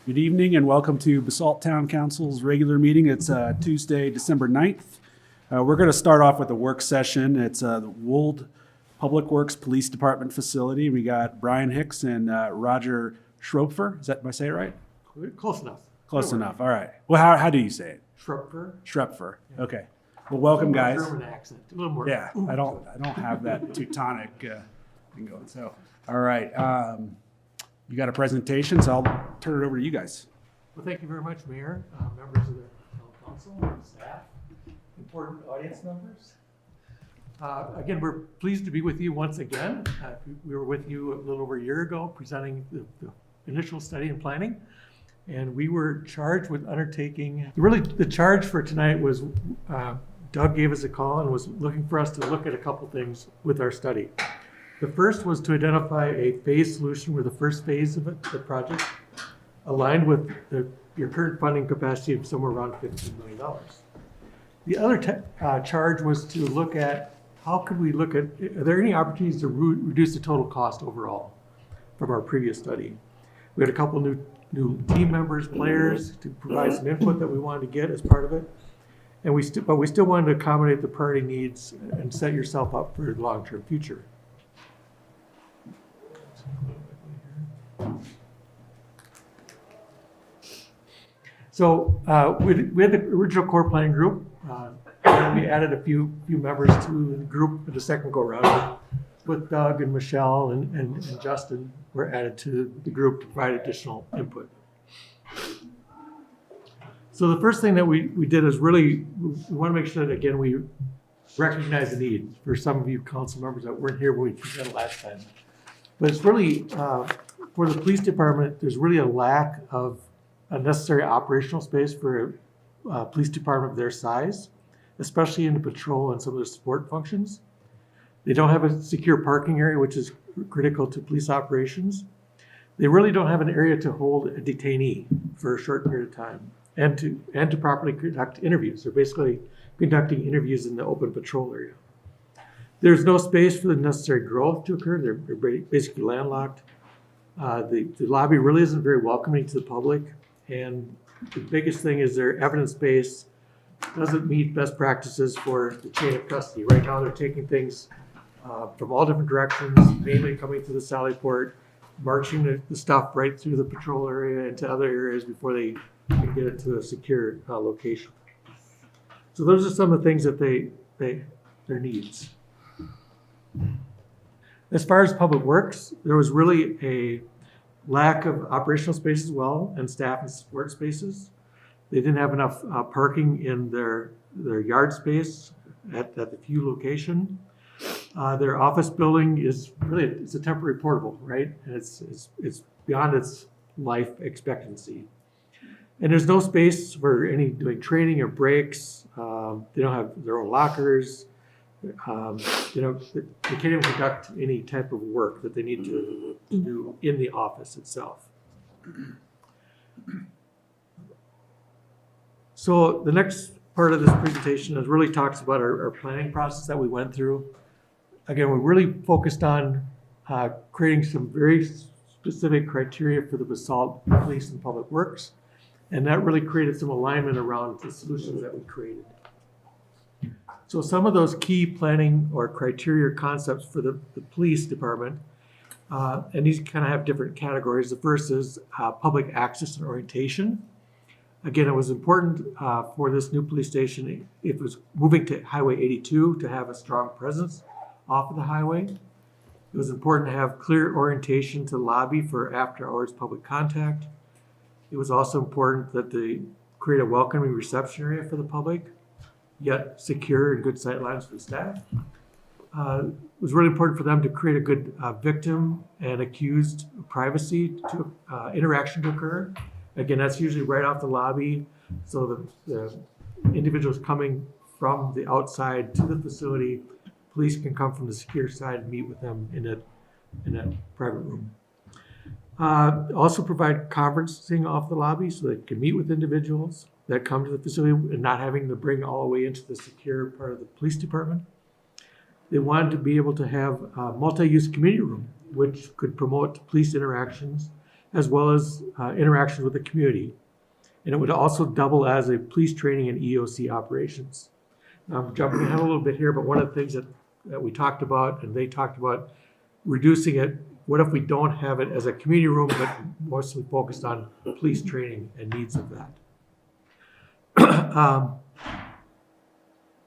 Good evening and welcome to Basalt Town Council's regular meeting. It's Tuesday, December 9th. We're going to start off with a work session. It's the Wold Public Works Police Department facility. We got Brian Hicks and Roger Schropfer. Am I saying it right? Close enough. Close enough. All right. Well, how do you say it? Schropfer. Schropfer. Okay. Well, welcome, guys. German accent. A little more. Yeah, I don't have that Teutonic thing going. So, all right. You got a presentation, so I'll turn it over to you guys. Well, thank you very much, Mayor, members of the Town Council, staff, important audience members. Again, we're pleased to be with you once again. We were with you a little over a year ago presenting the initial study and planning. And we were charged with undertaking, really the charge for tonight was Doug gave us a call and was looking for us to look at a couple things with our study. The first was to identify a phase solution where the first phase of the project aligned with your current funding capacity of somewhere around $15 million. The other charge was to look at how could we look at, are there any opportunities to reduce the total cost overall from our previous study? We had a couple new team members, players to provide some input that we wanted to get as part of it. And but we still wanted to accommodate the priority needs and set yourself up for the long-term future. So we had the original core planning group, and we added a few members to the group for the second go round. With Doug and Michelle and Justin were added to the group to provide additional input. So the first thing that we did is really, we want to make sure that, again, we recognize the need for some of you council members that weren't here when we presented last time. But it's really, for the police department, there's really a lack of a necessary operational space for a police department of their size, especially in the patrol and some of the support functions. They don't have a secure parking area, which is critical to police operations. They really don't have an area to hold a detainee for a short period of time and to properly conduct interviews. They're basically conducting interviews in the open patrol area. There's no space for the necessary growth to occur. They're basically landlocked. The lobby really isn't very welcoming to the public. And the biggest thing is their evidence base doesn't meet best practices for the chain of custody. Right now, they're taking things from all different directions, mainly coming through the Sally Port, marching the stuff right through the patrol area into other areas before they can get it to a secure location. So those are some of the things that their needs. As far as public works, there was really a lack of operational space as well and staff and support spaces. They didn't have enough parking in their yard space at the few location. Their office building is really, it's a temporary portable, right? And it's beyond its life expectancy. And there's no space for any doing training or breaks. They don't have their own lockers. They can't even conduct any type of work that they need to do in the office itself. So the next part of this presentation is really talks about our planning process that we went through. Again, we really focused on creating some very specific criteria for the Basalt Police and Public Works, and that really created some alignment around the solutions that we created. So some of those key planning or criteria concepts for the police department, and these kind of have different categories. The first is public access and orientation. Again, it was important for this new police station, if it was moving to Highway 82, to have a strong presence off of the highway. It was important to have clear orientation to the lobby for after-hours public contact. It was also important that they create a welcoming reception area for the public, yet secure and good sight lines for the staff. It was really important for them to create a good victim and accused privacy to interaction to occur. Again, that's usually right off the lobby, so the individuals coming from the outside to the facility, police can come from the secure side and meet with them in that private room. Also provide conferencing off the lobby so they can meet with individuals that come to the facility and not having to bring all the way into the secure part of the police department. They wanted to be able to have a multi-use community room, which could promote police interactions as well as interactions with the community. And it would also double as a police training and EOC operations. I'm jumping ahead a little bit here, but one of the things that we talked about and they talked about reducing it. What if we don't have it as a community room, but mostly focused on police training and needs of that?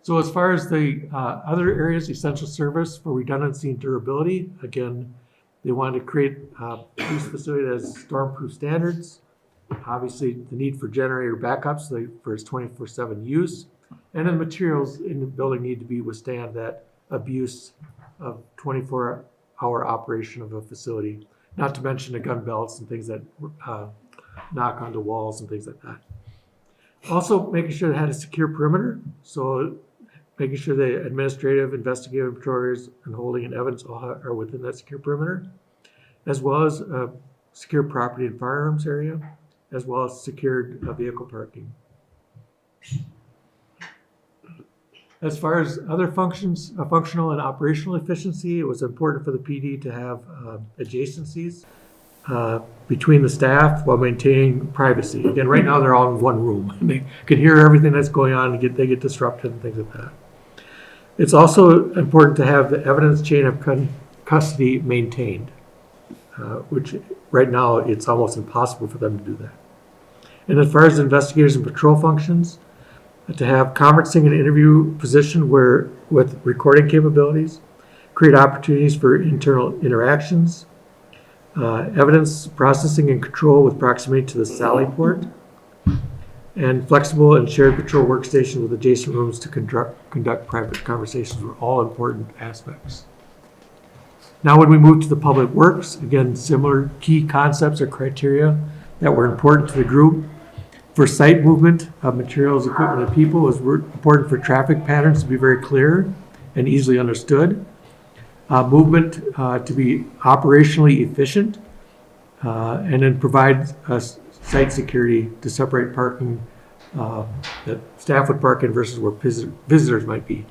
So as far as the other areas, essential service for redundancy and durability, again, they wanted to create a police facility that has stormproof standards. Obviously, the need for generator backups for its 24/7 use. And then materials in the building need to be withstand that abuse of 24-hour operation of a facility, not to mention the gun belts and things that knock onto walls and things like that. Also, making sure it had a secure perimeter, so making sure the administrative, investigative, patrollers, and holding and evidence all are within that secure perimeter, as well as a secure property and firearms area, as well as secured vehicle parking. As far as other functions, functional and operational efficiency, it was important for the PD to have adjacencies between the staff while maintaining privacy. Again, right now they're all in one room. And they can hear everything that's going on and they get disrupted and things like that. It's also important to have the evidence chain of custody maintained, which right now it's almost impossible for them to do that. And as far as investigators and patrol functions, to have conferencing and interview position with recording capabilities, create opportunities for internal interactions, evidence processing and control with proximity to the Sally port, and flexible and shared patrol workstations with adjacent rooms to conduct private conversations were all important aspects. Now when we move to the public works, again, similar key concepts or criteria that were important to the group. For site movement of materials, equipment, and people, it was important for traffic patterns to be very clear and easily understood. Movement to be operationally efficient, and then provide site security to separate parking that staff would park in versus where visitors might be.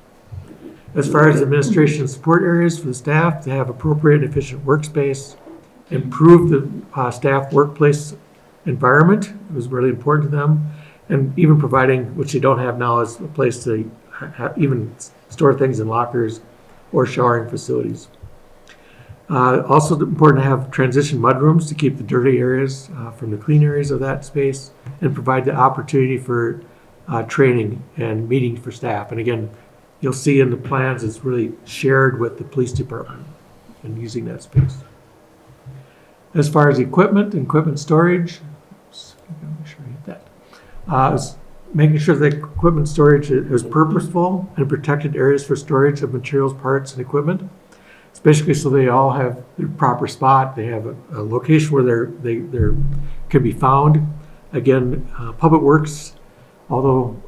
As far as administration and support areas for the staff, to have appropriate and efficient workspace, improve the staff workplace environment. It was really important to them, and even providing, which they don't have now, is a place to even store things in lockers or showering facilities. Also important to have transition mudrooms to keep the dirty areas from the clean areas of that space, and provide the opportunity for training and meetings for staff. And again, you'll see in the plans it's really shared with the police department and using that space. As far as equipment and equipment storage, make sure I hit that. Making sure the equipment storage is purposeful and protected areas for storage of materials, parts, and equipment, especially so they all have their proper spot. They have a location where they can be found. Again, public works, although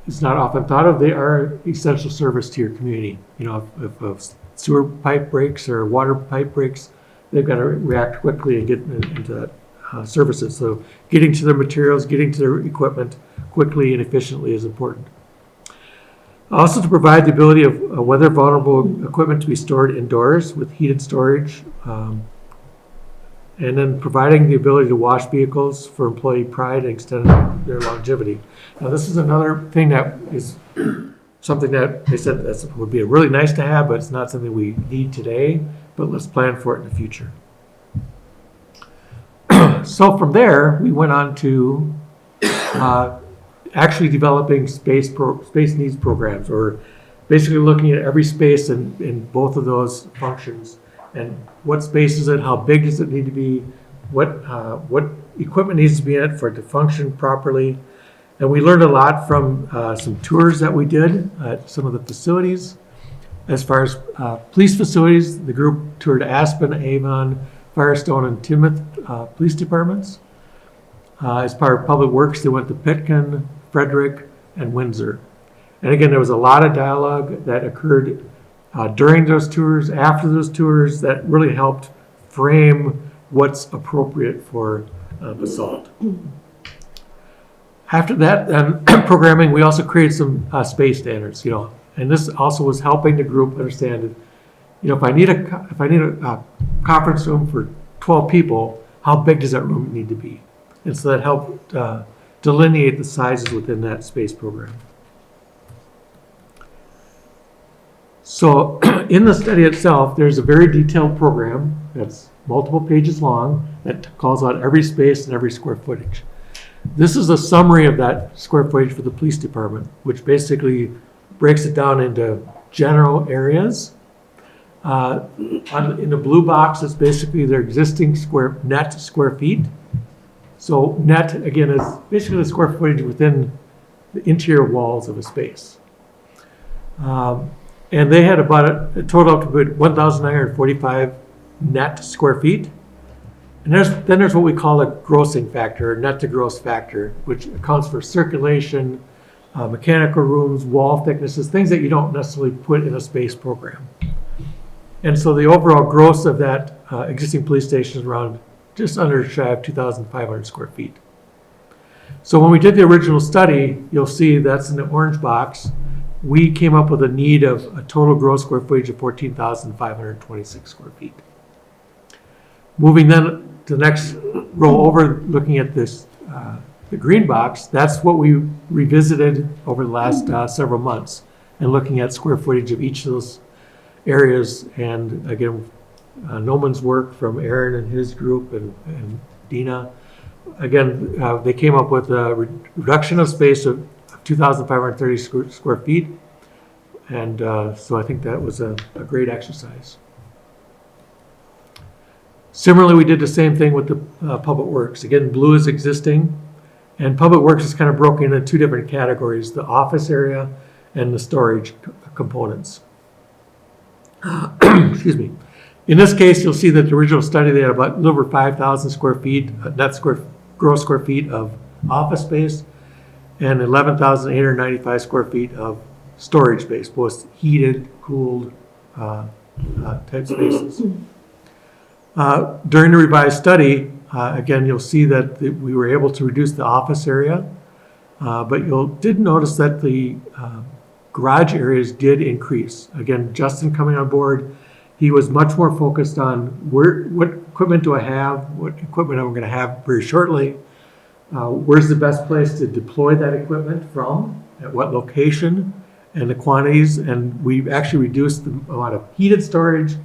it's not often thought of, they are essential service to your community. You know, if a sewer pipe breaks or water pipe breaks, they've got to react quickly and get into that. Services. So getting to their materials, getting to their equipment quickly and efficiently is important. Also to provide the ability of weather vulnerable equipment to be stored indoors with heated storage, and then providing the ability to wash vehicles for employee pride and extend their longevity. Now this is another thing that is something that they said that would be really nice to have, but it's not something we need today, but let's plan for it in the future. So from there, we went on to actually developing space needs programs, or basically looking at every space in both of those functions, and what space is it, how big does it need to be, what equipment needs to be in it for it to function properly. And we learned a lot from some tours that we did at some of the facilities. As far as police facilities, the group toured Aspen, Avon, Firestone, and Timoth police departments. As part of public works, they went to Pitkin, Frederick, and Windsor. And again, there was a lot of dialogue that occurred during those tours, after those tours, that really helped frame what's appropriate for Basalt. After that programming, we also created some space standards, and this also was helping the group understand that, if I need a conference room for 12 people, how big does that room need to be? And so that helped delineate the sizes within that space program. So in the study itself, there's a very detailed program that's multiple pages long that calls out every space and every square footage. This is a summary of that square footage for the police department, which basically breaks it down into general areas. In the blue box, it's basically their existing net square feet. So net, again, is basically the square footage within the interior walls of a space. And they had about a total of about 1,945 net square feet. And then there's what we call a grossing factor, or net to gross factor, which accounts for circulation, mechanical rooms, wall thicknesses, things that you don't necessarily put in a space program. And so the overall gross of that existing police station is around just under shy of 2,500 square feet. So when we did the original study, you'll see that's in the orange box. We came up with a need of a total gross square footage of 14,526 square feet. Moving then to the next row over, looking at this, the green box, that's what we revisited over the last several months, and looking at square footage of each of those areas. And again, Noman's work from Aaron and his group and Dina, again, they came up with a reduction of space of 2,530 square feet. And so I think that was a great exercise. Similarly, we did the same thing with the Public Works. Again, blue is existing, and Public Works is kind of broken into two different categories, the office area and the storage components. Excuse me. In this case, you'll see that the original study, they had about a little over 5,000 square feet, gross square feet of office space, and 11,895 square feet of storage space, both heated, cooled type spaces. During the revised study, again, you'll see that we were able to reduce the office area, but you did notice that the garage areas did increase. Again, Justin coming on board, he was much more focused on what equipment do I have, what equipment I'm going to have very shortly, where's the best place to deploy that equipment from, at what location, and the quantities. And we've actually reduced the amount of heated storage,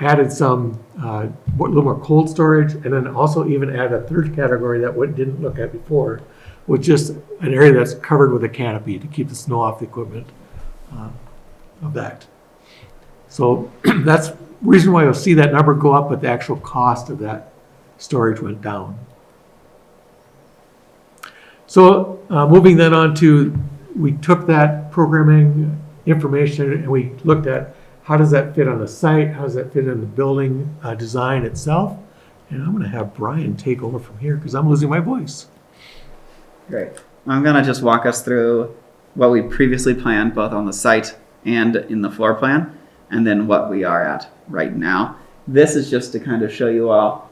added some a little more cold storage, and then also even added a third category that we didn't look at before, with just an area that's covered with a canopy to keep the snow off the equipment of that. So that's the reason why you'll see that number go up, but the actual cost of that storage went down. So moving then on to, we took that programming information and we looked at how does that fit on the site, how does that fit in the building design itself. And I'm going to have Brian take over from here because I'm losing my voice. Great. I'm going to just walk us through what we previously planned both on the site and in the floor plan, and then what we are at right now. This is just to kind of show you all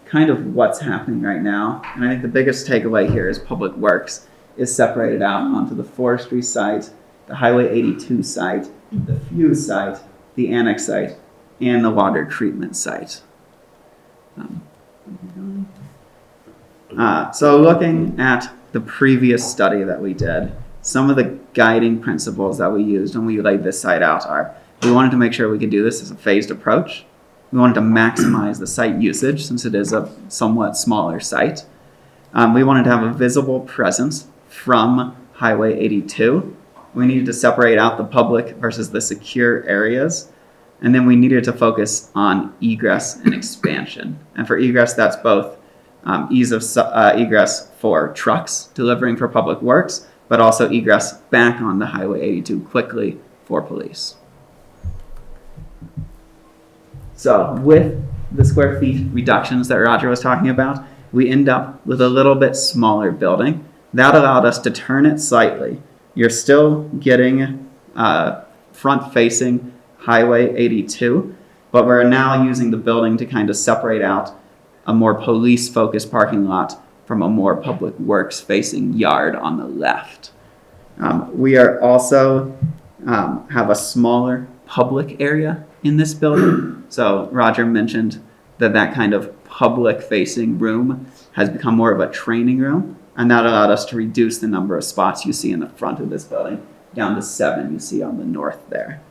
kind of what's happening right now. And I think the biggest takeaway here is Public Works is separated out onto the forestry site, the Highway 82 site, the fuse site, the annex site, and the water treatment site. So looking at the previous study that we did, some of the guiding principles that we used when we laid this site out are, we wanted to make sure we could do this as a phased approach. We wanted to maximize the site usage since it is a somewhat smaller site. We wanted to have a visible presence from Highway 82. We needed to separate out the public versus the secure areas. And then we needed to focus on egress and expansion. And for egress, that's both ease of egress for trucks delivering for Public Works, but also egress back onto Highway 82 quickly for police. So with the square feet reductions that Roger was talking about, we end up with a little bit smaller building. That allowed us to turn it slightly. You're still getting front-facing Highway 82, but we're now using the building to kind of separate out a more police-focused parking lot from a more Public Works-facing yard on the left. We are also have a smaller public area in this building. So Roger mentioned that kind of public-facing room has become more of a training room, and that allowed us to reduce the number of spots you see in the front of this building down to 7 you see on the north there.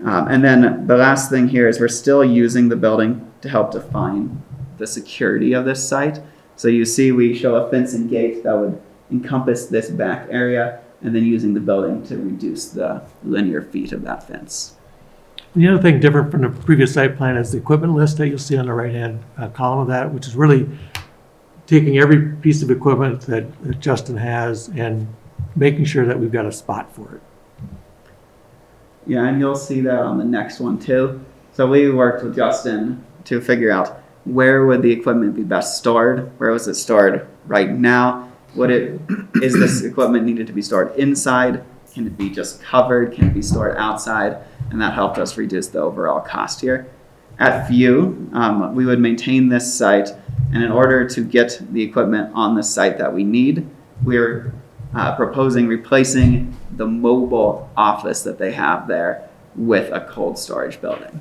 And then the last thing here is we're still using the building to help define the security of this site. So you see we show a fence and gate that would encompass this back area, and then using the building to reduce the linear feet of that fence. The other thing different from the previous site plan is the equipment list that you'll see on the right-hand column of that, which is really taking every piece of equipment that Justin has and making sure that we've got a spot for it. Yeah, and you'll see that on the next one too. So we worked with Justin to figure out where would the equipment be best stored? Where was it stored right now? Is this equipment needed to be stored inside? Can it be just covered? Can it be stored outside? And that helped us reduce the overall cost here. At View, we would maintain this site, and in order to get the equipment on the site that we need, we're proposing replacing the mobile office that they have there with a cold storage building.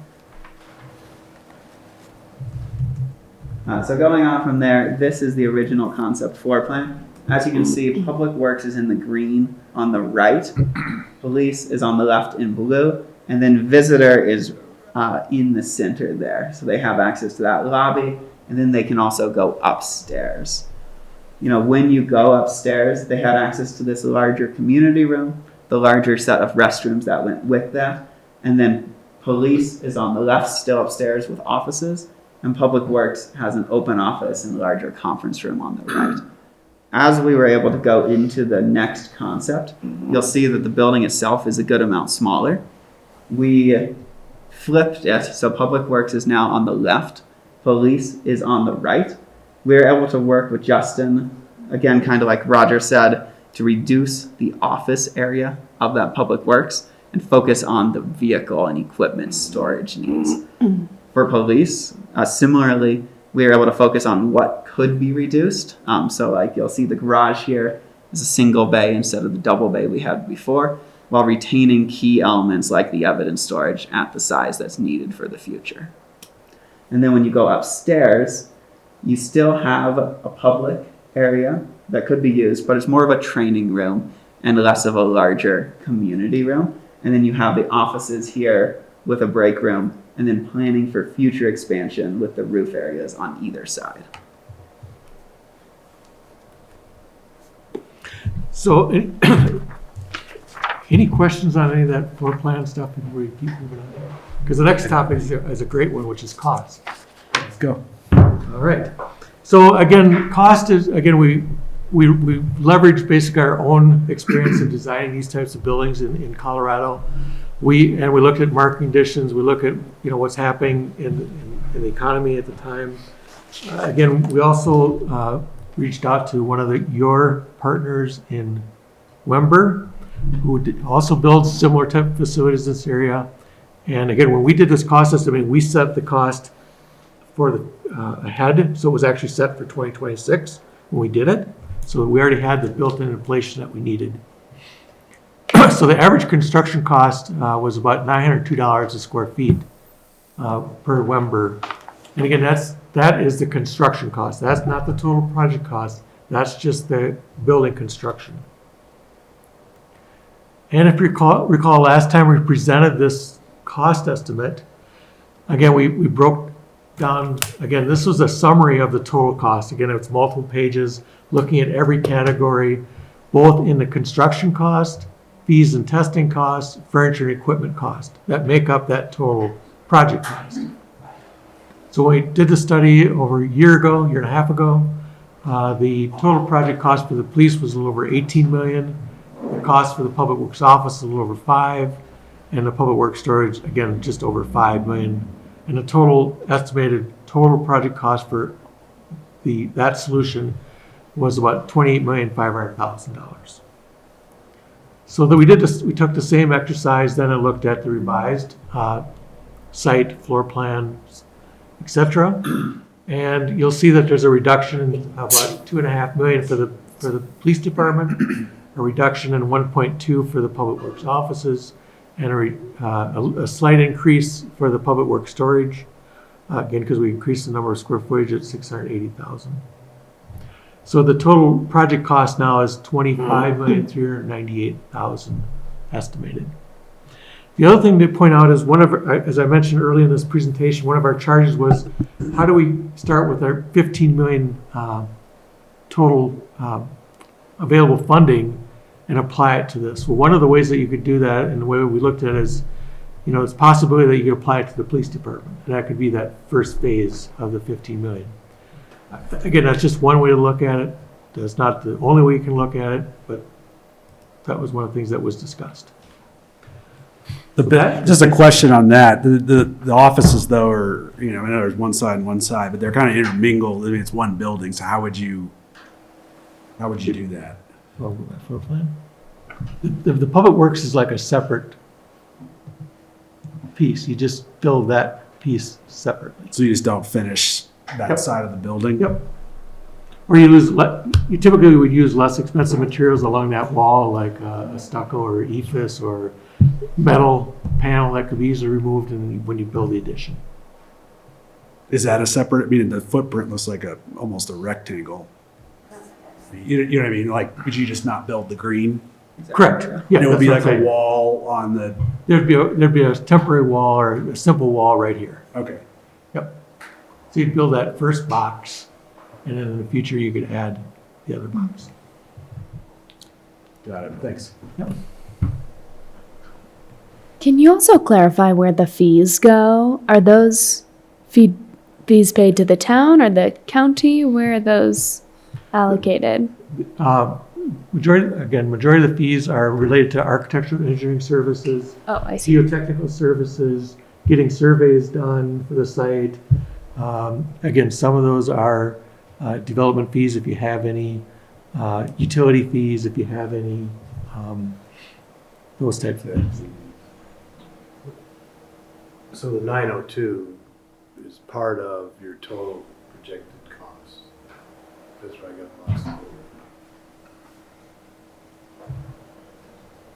So going on from there, this is the original concept floor plan. As you can see, Public Works is in the green on the right, Police is on the left in blue, and then Visitor is in the center there. So they have access to that lobby, and then they can also go upstairs. You know, when you go upstairs, they had access to this larger community room, the larger set of restrooms that went with that, and then Police is on the left, still upstairs with offices, and Public Works has an open office and larger conference room on the right. As we were able to go into the next concept, you'll see that the building itself is a good amount smaller. We flipped it, so Public Works is now on the left, Police is on the right. We were able to work with Justin, again, kind of like Roger said, to reduce the office area of that Public Works and focus on the vehicle and equipment storage needs. For Police, similarly, we were able to focus on what could be reduced. So like you'll see the garage here is a single bay instead of the double bay we had before, while retaining key elements like the evidence storage at the size that's needed for the future. And then when you go upstairs, you still have a public area that could be used, but it's more of a training room and less of a larger community room. And then you have the offices here with a break room, and then planning for future expansion with the roof areas on either side. So, any questions on any of that floor plan stuff before we keep moving on? Because the next topic is a great one, which is cost. Let's go. All right. So again, cost is, again, we leverage basically our own experience in designing these types of buildings in Colorado. We look at market conditions. We look at, what's happening in the economy at the time. Again, we also reached out to one of your partners in Wember, who also builds similar type of facilities in this area. And again, when we did this cost estimate, we set the cost for the ahead, so it was actually set for 2026 when we did it. So we already had the built-in inflation that we needed. So the average construction cost was about $902 a square feet per Wember. And again, that is the construction cost. That's not the total project cost. That's just the building construction. And if you recall last time we presented this cost estimate, again, we broke down, again, this was a summary of the total cost. Again, it's multiple pages looking at every category, both in the construction cost, fees and testing costs, furniture and equipment cost that make up that total project cost. So when we did the study over a year and a half ago, the total project cost for the police was a little over 18 million. The cost for the Public Works office a little over 5, and the Public Works storage, again, just over 5 million. And the total estimated total project cost for that solution was about $28,500,000. So that we took the same exercise, then I looked at the revised site, floor plan, etc. And you'll see that there's a reduction of about $2.5 million for the police department, a reduction in 1.2 for the Public Works offices, and a slight increase for the Public Works storage. again, because we increased the number of square footage at 680,000. So the total project cost now is 25,398,000 estimated. The other thing to point out is as I mentioned earlier in this presentation, one of our charges was, how do we start with our 15 million total available funding and apply it to this? Well, one of the ways that you could do that, and the way we looked at it is, it's a possibility that you could apply it to the police department. And that could be that first phase of the 15 million. Again, that's just one way to look at it. That's not the only way you can look at it, but that was one of the things that was discussed. Just a question on that. The offices though are, I know there's one side and one side, but they're kind of intermingled. I mean, it's one building. So how would you do that? Well, floor plan. The public works is like a separate piece. You just build that piece separately. So you just don't finish that Yep. side of the building? Yep. Or you typically would use less expensive materials along that wall, like a stucco or ephes or metal panel that could be easily removed when you build the addition. Is that a separate, I mean, the footprint looks like almost a rectangle. You know what I mean? Like, could you just not build the green? Correct. Yeah, And it would be that's like what I'm a saying. wall on the, There'd be a temporary wall or a simple wall right here. okay. Yep. So you'd build that first box, and then in the future you could add the other box. Got it. Thanks. Yep. Can you also clarify where the fees go? Are those fees paid to the town or the county? Where are those allocated? Majority of the fees are related to architectural engineering services, Oh, I see. geotechnical services, getting surveys done for the site. Again, some of those are development fees if you have any, utility fees if you have any, those types of things. So the 902 is part of your total projected cost. That's where I got lost.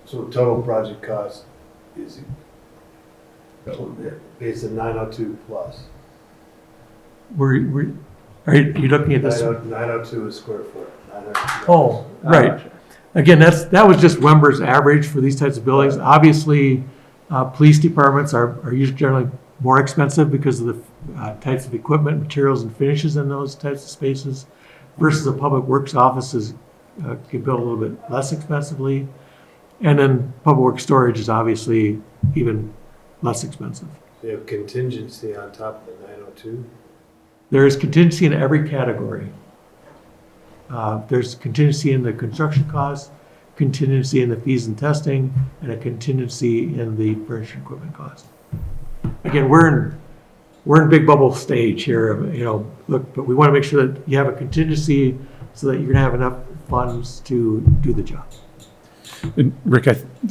So the total project cost is based on 902 plus. Are you looking at this? 902 is square foot. 902. Oh, right. Again, that was just Wember's average for these types of buildings. Obviously, police departments are usually generally more expensive because of the types of equipment, materials, and finishes in those types of spaces, versus the public works offices can build a little bit less expensively. And then public works storage is obviously even less expensive. So you have contingency on top of the 902. There is contingency in every category. There's contingency in the construction costs, contingency in the fees and testing, and a contingency in the furniture equipment cost. Again, we're in big bubble stage here, look, but we want to make sure that you have a contingency so that you're gonna have enough funds to do the job. And Rick,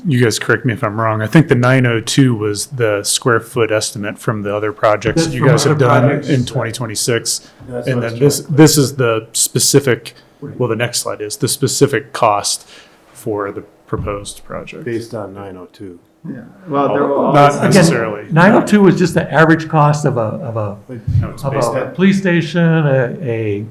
you guys correct me if I'm wrong. I think the 902 was the square foot estimate from the other projects That's you from guys have other done projects. in 2026. That's And what then it's this is the specific, Right. well, the next slide is the specific cost for the proposed project. based on 902. Yeah. Well, there will Not always, necessarily. 902 was just the average cost of a But No, it's of based a on- police station, a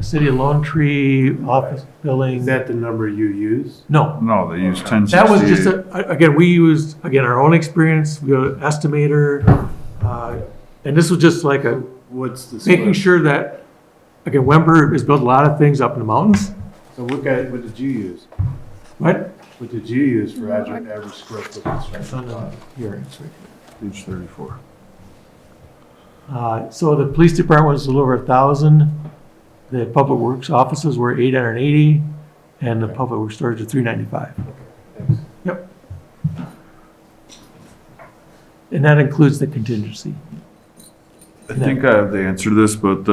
city of Lone Tree office building. is that the number you use? No, No, they use 1068. that was just again, we used, our own experience, we got an estimator, and this was just like What's the making square? sure that, again, Wember has built a lot of things up in the mountains, So what did you use? right? What did you use for average square foot construction cost? Here, it's right Page 34. here. So the police department was a little over 1,000, the public works offices were 880, and the public works storage was 395. Thanks. Yep. And that includes the contingency. I think I have the answer to this, but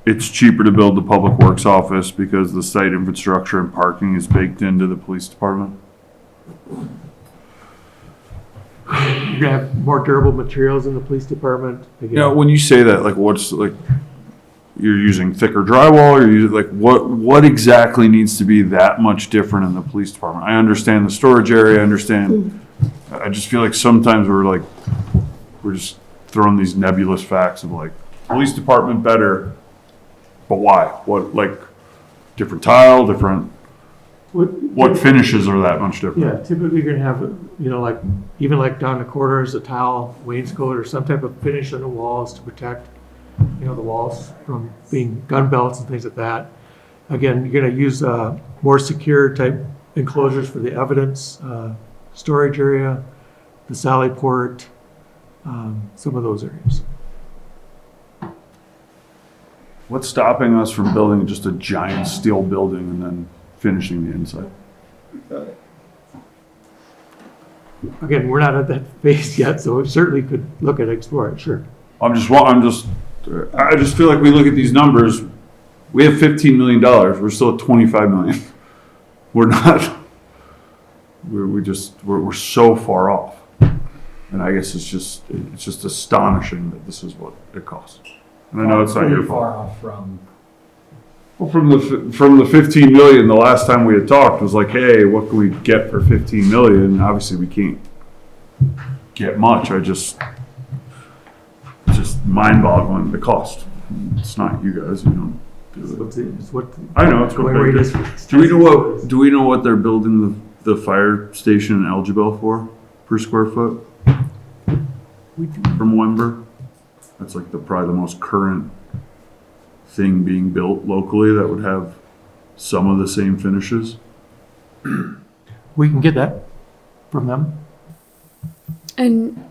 it's cheaper to build the public works office because the site infrastructure and parking is baked into the police department. You're gonna have more durable materials in the police department. Again, Yeah, when you say that, like, what's, like, you're using thicker drywall, you're using, like, what exactly needs to be that much different in the police department? I understand the storage area, I just feel like sometimes we're just throwing these nebulous facts of like, police department better, but why? What, like, different tile, different, what finishes are that much different? Yeah, typically you're gonna have, you know, like, even like down the corners, a tile, wainscot, or some type of finish on the walls to protect, you know, the walls from being gun belts and things like that. Again, you're gonna use, more secure type enclosures for the evidence, storage area, the sally port, some of those areas. What's stopping us from building just a giant steel building and then finishing the inside? Again, we're not at that phase yet, so we certainly could look at explore it, sure. I just feel like we look at these numbers, we have $15 million, we're still at 25 million. We're not, we're so far off. And I guess it's just astonishing that this is what it costs. And I know it's not your fault. Far off from. Well, from the 15 million, the last time we had talked was like, hey, what can we get for 15 million? Obviously we can't get much. It's just mind boggling the cost. It's not you guys, you don't do it. It's what. I know, it's what Going they rate do. is- Do we know what they're building the fire station in Elgibel for per square foot? From Wember? That's like probably the most current thing being built locally that would have some of the same finishes. We can get that from them. And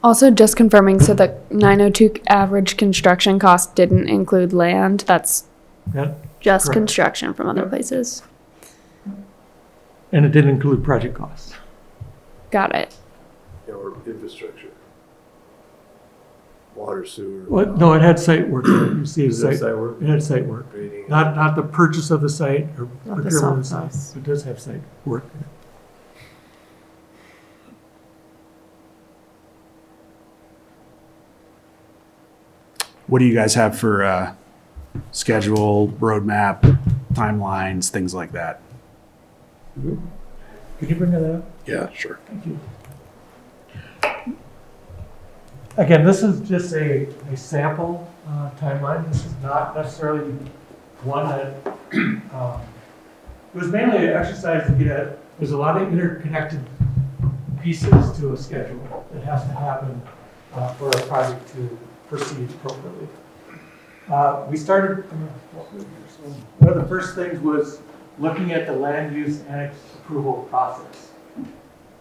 also just confirming, so the 902 average construction cost didn't include land. That's Yeah, just correct. construction from other Yep. places. and it didn't include project costs. Got it. Or infrastructure. Water, sewer. What, no, it had site work, in it. You see, Is that site, site work? it had site work. Grading. Not the purchase of the site or Not the procurement of the soft site. costs. It does have site work. in it. What do you guys have for schedule, roadmap, timelines, things like that? Could you bring that up? Yeah, sure. Thank you. Again, this is just a sample timeline. This is not necessarily one that, it was mainly an exercise to get at, there's a lot of interconnected pieces to a schedule that has to happen for a project to proceed appropriately. We started, one of the first things was looking at the land use annex approval process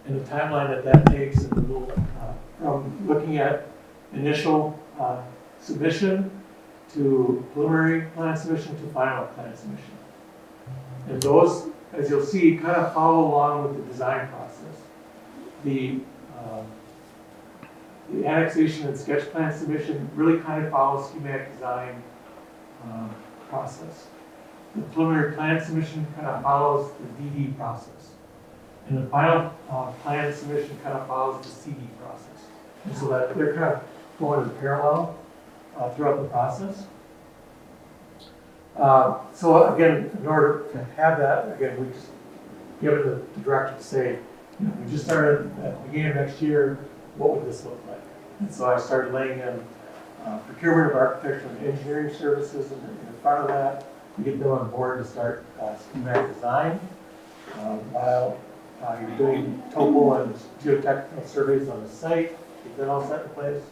and the timeline that takes, and we'll, from looking at initial submission to preliminary plan submission to final plan submission. And those, as you'll see, kind of follow along with the design process. The annexation and sketch plan submission really kind of follows schematic design process. The preliminary plan submission kind of follows the DD process. And the final plan submission kind of follows the CD process. And so that they're kind of going in parallel throughout the process. So again, in order to have that, again, we just give it the director to say, you know, we just started at the beginning of next year, what would this look like? And so I started laying in procurement of architectural and engineering services in front of that, to get them on board to start schematic design. While you're doing topo and geotechnical surveys on the site, get that all set in place.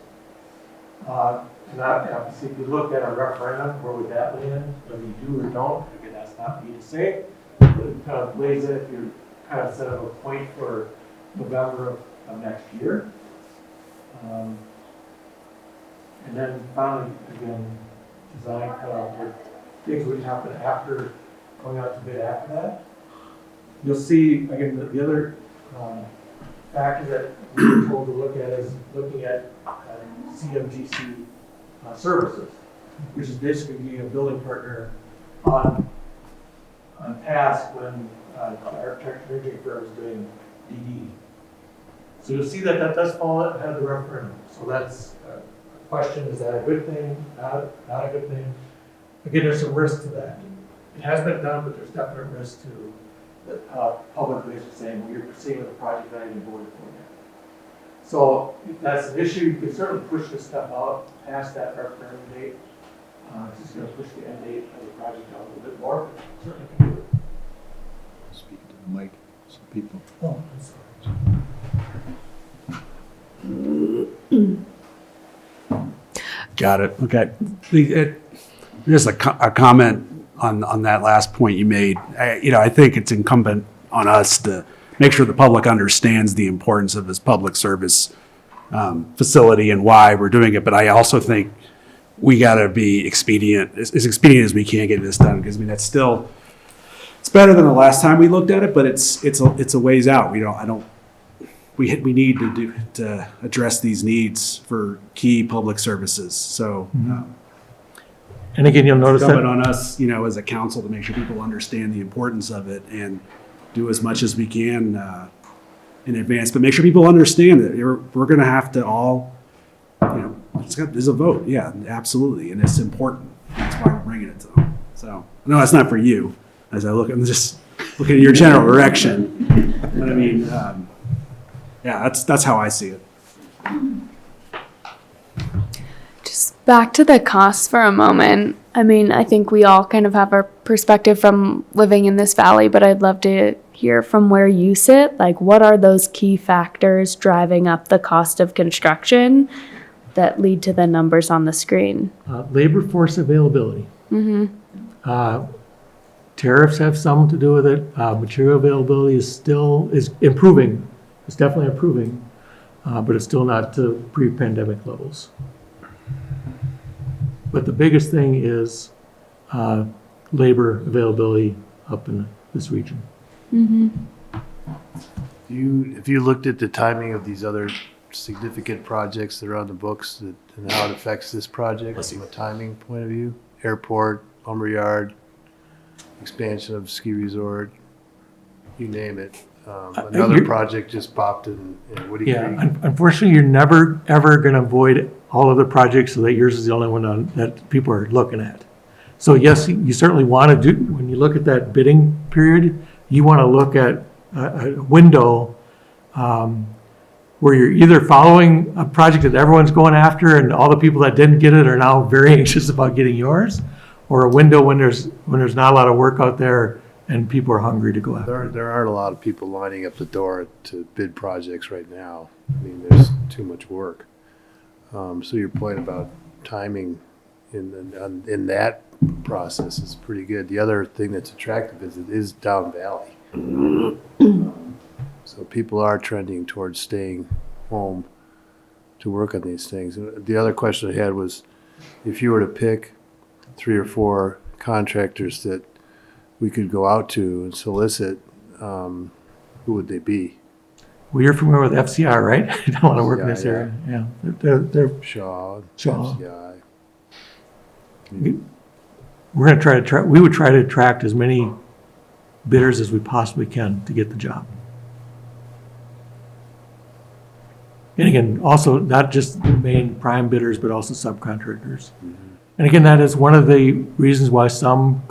And obviously, if you look at a referendum, where would that land? Whether you do or don't, again, that's not me to say. But it kind of lays it if you're kind of set up a point for November of next year. And then finally, again, design kind of what things would happen after, going out to bid after that. You'll see, again, the other factor that we were told to look at is looking at CMGC services, which is basically being a building partner on task when the architecture engineering firm is doing DD. So you'll see that does fall ahead of the referendum. So that's a question, is that a good thing, not a good thing? Again, there's some risk to that. It has been done, but there's definite risk to the public ways of saying, well, you're proceeding with a project that I didn't vote for yet. So if that's an issue, you can certainly push this stuff out past that referendum date. It's just gonna push the end date of the project out a little bit more, but certainly can do it. Speak to the mic, some people. Oh, I'm sorry. Got it. Okay. Just a comment on that last point you made. I think it's incumbent on us to make sure the public understands the importance of this public service facility and why we're doing it. But I also think we got to be expedient, as expedient as we can get this done. Because I mean, that's still, it's better than the last time we looked at it, but it's a ways out. We need to address these needs for key public services. So. And again, you'll notice It's incumbent that, on us, as a council to make sure people understand the importance of it and do as much as we can in advance, but make sure people understand that we're going to have to all, there's a vote. Yeah, absolutely. And it's important. That's why we're bringing it to them. So, no, that's not for you. As I'm just looking at your general direction. But I mean, yeah, that's how I see it. Just back to the costs for a moment. I mean, I think we all kind of have our perspective from living in this valley, but I'd love to hear from where you sit. Like, what are those key factors driving up the cost of construction that lead to the numbers on the screen? labor force availability. Tariffs have some to do with it. Material availability is improving. It's definitely improving, but it's still not to pre-pandemic levels. But the biggest thing is labor availability up in this region. If you looked at the timing of these other significant projects that are on the books and how it affects this project from a timing point of view, airport, lumberyard, expansion of ski resort, you name it. Another project just popped in Woody Creek. Unfortunately, you're never, ever going to avoid all of the projects so that yours is the only one that people are looking at. So yes, you certainly want to do, when you look at that bidding period, you want to look at a window where you're either following a project that everyone's going after and all the people that didn't get it are now very anxious about getting yours, or a window when there's not a lot of work out there and people are hungry to go after it. There aren't a lot of people lining up the door to bid projects right now. I mean, there's too much work. So your point about timing in that process is pretty good. The other thing that's attractive is it is down valley. So people are trending towards staying home to work on these things. And the other question I had was, if you were to pick 3 or 4 contractors that we could go out to and solicit, who would they be? Well, you're familiar with FCR, right? I don't want to work in this Yeah. area. Yeah, they're Shaw, Shaw. FCI. we're going to try to we would try to attract as many bidders as we possibly can to get the job. And again, also not just the main prime bidders, but also subcontractors. And again, that is one of the reasons why some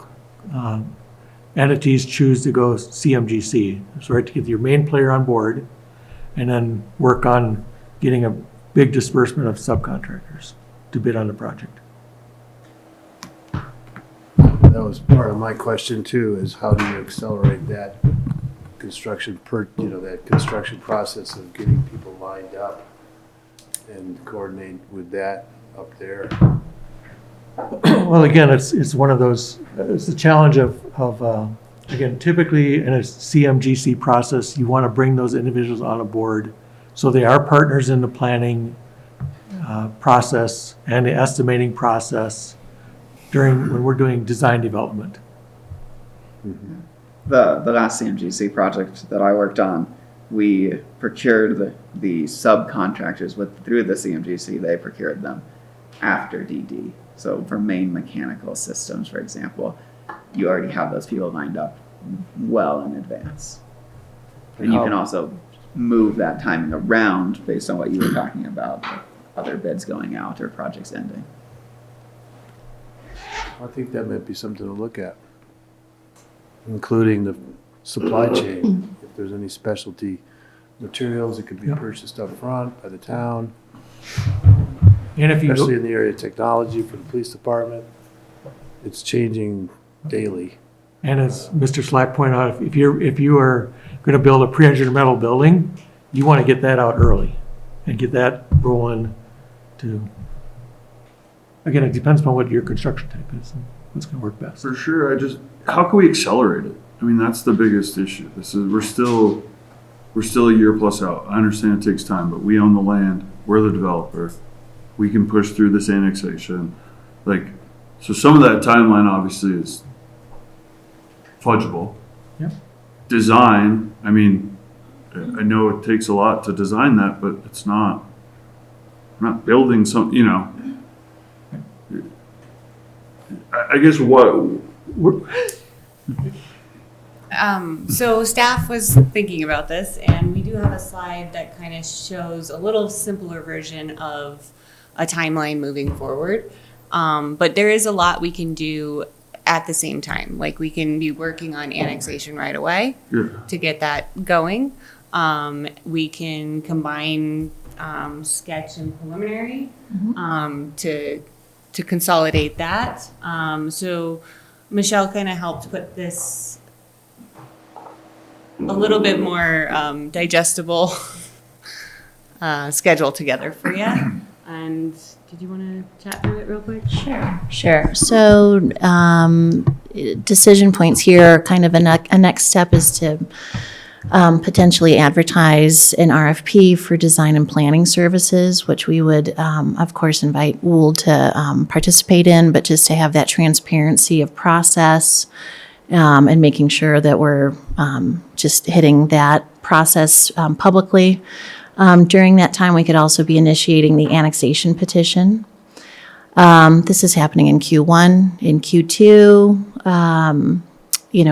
entities choose to go CMGC. So right, to get your main player on board and then work on getting a big disbursement of subcontractors to bid on the project. That was part of my question too, is how do you accelerate that construction that construction process of getting people lined up and coordinate with that up there? Well, again, it's one of those, it's the challenge of again, typically in a CMGC process, you want to bring those individuals on a board so they are partners in the planning process and the estimating process when we're doing design development. The last CMGC project that I worked on, we procured the subcontractors through the CMGC. They procured them after DD. So for main mechanical systems, for example, you already have those people lined up well in advance. And you can also move that timing around based on what you were talking about, other bids going out or projects ending. I think that might be something to look at, including the supply chain, if there's any specialty materials, it could be Yep. purchased up front by the town, And if you, especially in the area of technology for the police department. It's changing daily. and as Mr. Slack pointed out, if you are gonna build a pre-engineered metal building, you wanna get that out early and get that rolling to, again, it depends upon what your construction type is and what's gonna work best. For sure, how can we accelerate it? I mean, that's the biggest issue. We're still a year plus out. I understand it takes time, but we own the land. We're the developer. We can push through this annexation. So some of that timeline obviously is fudgeable. Yep. Design, I mean, I know it takes a lot to design that, but it's not, we're not building some, I guess So staff was thinking about this, and we do have a slide that kind of shows a little simpler version of a timeline moving forward. But there is a lot we can do at the same time. Like, we can be working on annexation right away to get that going. We can combine sketch and preliminary to consolidate that. So Michelle kind of helped put this a little bit more digestible schedule together for you. And did you want to chat through it real quick? Sure. So decision points here, kind of a next step is to potentially advertise an RFP for design and planning services, which we would, of course, invite WOOL to participate in, but just to have that transparency of process and making sure that we're just hitting that process publicly. During that time, we could also be initiating the annexation petition. This is happening in Q1. In Q2,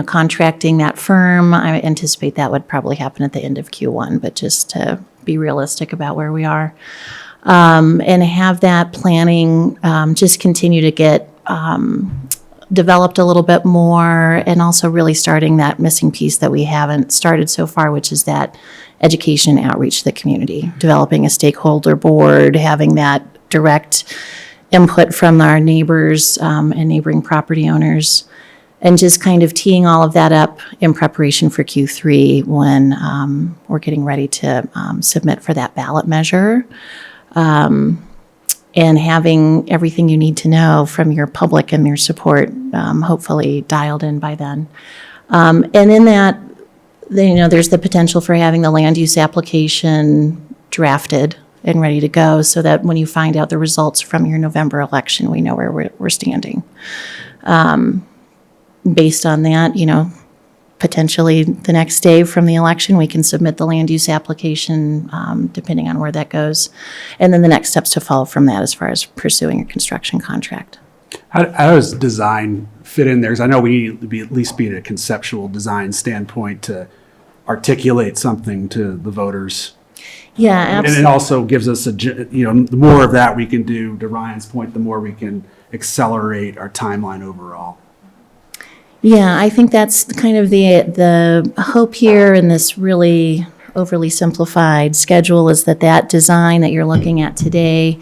contracting that firm, I anticipate that would probably happen at the end of Q1, but just to be realistic about where we are. And have that planning just continue to get developed a little bit more, and also really starting that missing piece that we haven't started so far, which is that education outreach to the community, developing a stakeholder board, having that direct input from our neighbors and neighboring property owners, and just kind of teeing all of that up in preparation for Q3 when we're getting ready to submit for that ballot measure. And having everything you need to know from your public and their support hopefully dialed in by then. And in that, there's the potential for having the land use application drafted and ready to go so that when you find out the results from your November election, we know where we're standing. Based on that, potentially the next day from the election, we can submit the land use application, depending on where that goes. And then the next steps to follow from that as far as pursuing a construction contract. How does design fit in there? Because I know we need to at least be at a conceptual design standpoint to articulate something to the voters. Yeah, And absolutely. it also gives us the more of that we can do, to Ryan's point, the more we can accelerate our timeline overall. Yeah, I think that's kind of the hope here in this really overly simplified schedule, is that design that you're looking at today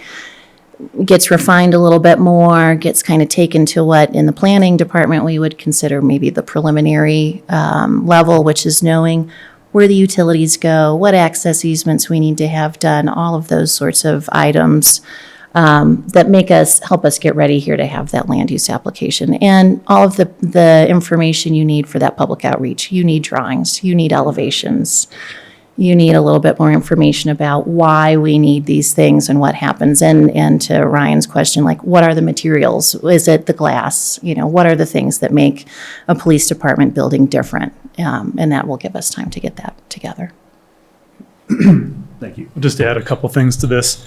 gets refined a little bit more, gets kind of taken to what in the planning department we would consider maybe the preliminary level, which is knowing where the utilities go, what access easements we need to have done, all of those sorts of items that help us get ready here to have that land use application. And all of the information you need for that public outreach. You need drawings, you need elevations, you need a little bit more information about why we need these things and what happens. And to Ryan's question, like, what are the materials? Is it the glass? What are the things that make a police department building different? And that will give us time to get that together. Thank you. Just to add a couple things to this.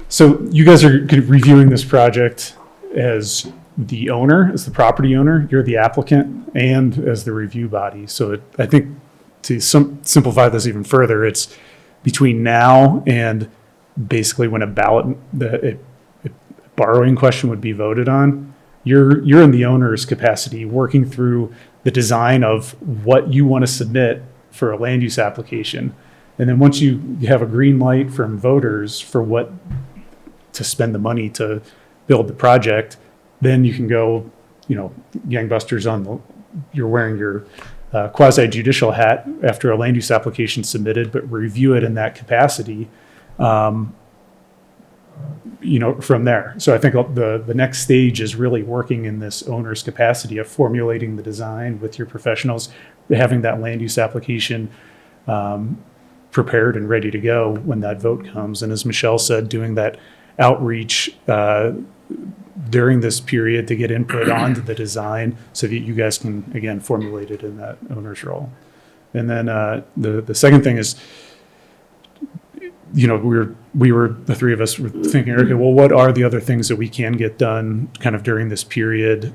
So you guys are reviewing this project as the owner, as the property owner, you're the applicant, and as the review body. So I think to simplify this even further, it's between now and basically when a borrowing question would be voted on. You're in the owner's capacity, working through the design of what you want to submit for a land use application. And then once you have a green light from voters for what to spend the money to build the project, then you can go, gangbusters you're wearing your quasi judicial hat after a land use application submitted, but review it in that capacity, from there. So I think the next stage is really working in this owner's capacity of formulating the design with your professionals, having that land use application prepared and ready to go when that vote comes. And as Michelle said, doing that outreach during this period to get input onto the design so that you guys can, again, formulate it in that owner's role. And then the second thing is, the three of us were thinking, okay, well, what are the other things that we can get done kind of during this period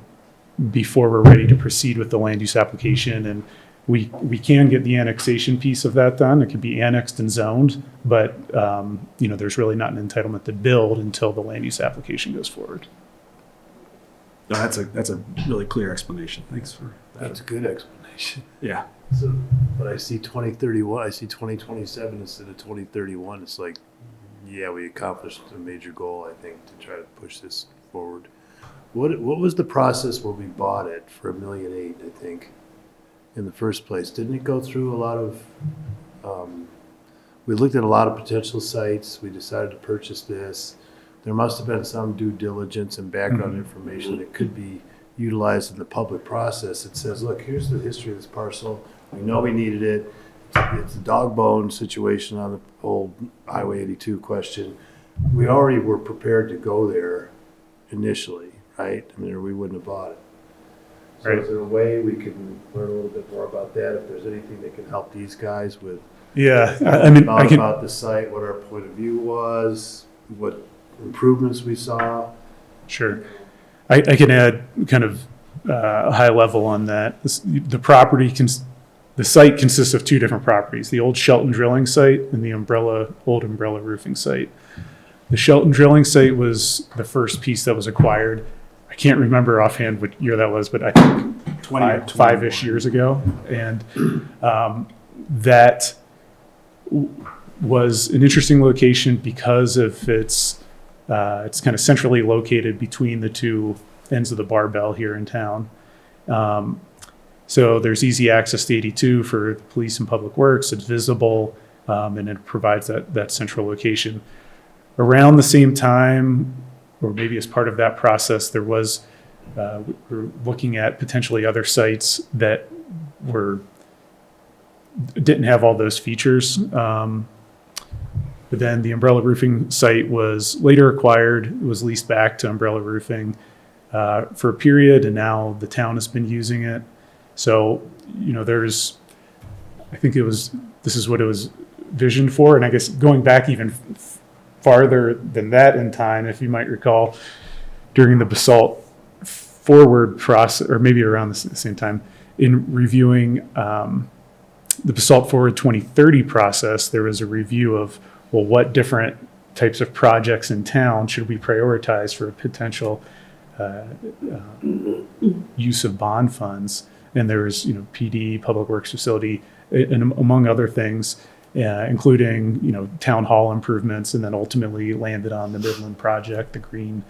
before we're ready to proceed with the land use application? And we can get the annexation piece of that done. It can be annexed and zoned, but there's really not an entitlement to build until the land use application goes forward. No, that's a really clear explanation. Thanks for that. That's a good explanation. Yeah. So, but I see 2031, I see 2027 instead of 2031. It's like, yeah, we accomplished a major goal, I think, to try to push this forward. What was the process where we bought it for $1.8 million, I think, in the first place? Didn't it go through a lot of, we looked at a lot of potential sites, we decided to purchase this. There must have been some due diligence and background information that could be utilized in the public process. It says, look, here's the history of this parcel. We know we needed it. It's a dog bone situation on the old Highway 82 question. We already were prepared to go there initially, right? I mean, or we wouldn't have bought it. So Right. is there a way we can learn a little bit more about that? If there's anything that can help these guys with Yeah, I mean, I thought can, about the site, what our point of view was, what improvements we saw? sure. I can add kind of a high level on that. The site consists of two different properties, the old Shelton drilling site and the old umbrella roofing site. The Shelton drilling site was the first piece that was acquired. I can't remember offhand what year that was, but I think 5-ish years ago. And that was an interesting location because of it's kind of centrally located between the two ends of the barbell here in town. So there's easy access to 82 for police and public works. It's visible, and it provides that central location. Around the same time, or maybe as part of that process, there was, we're looking at potentially other sites that didn't have all those features. But then the umbrella roofing site was later acquired. It was leased back to Umbrella Roofing for a period, and now the town has been using it. So, I think this is what it was visioned for. And I guess going back even farther than that in time, if you might recall, during the Basalt forward process, or maybe around the same time, in reviewing the Basalt Forward 2030 process, there was a review of, well, what different types of projects in town should we prioritize for a potential use of bond funds? And there was, PD, Public Works Facility, and among other things, including, town hall improvements, and then ultimately landed on the Midland project, the green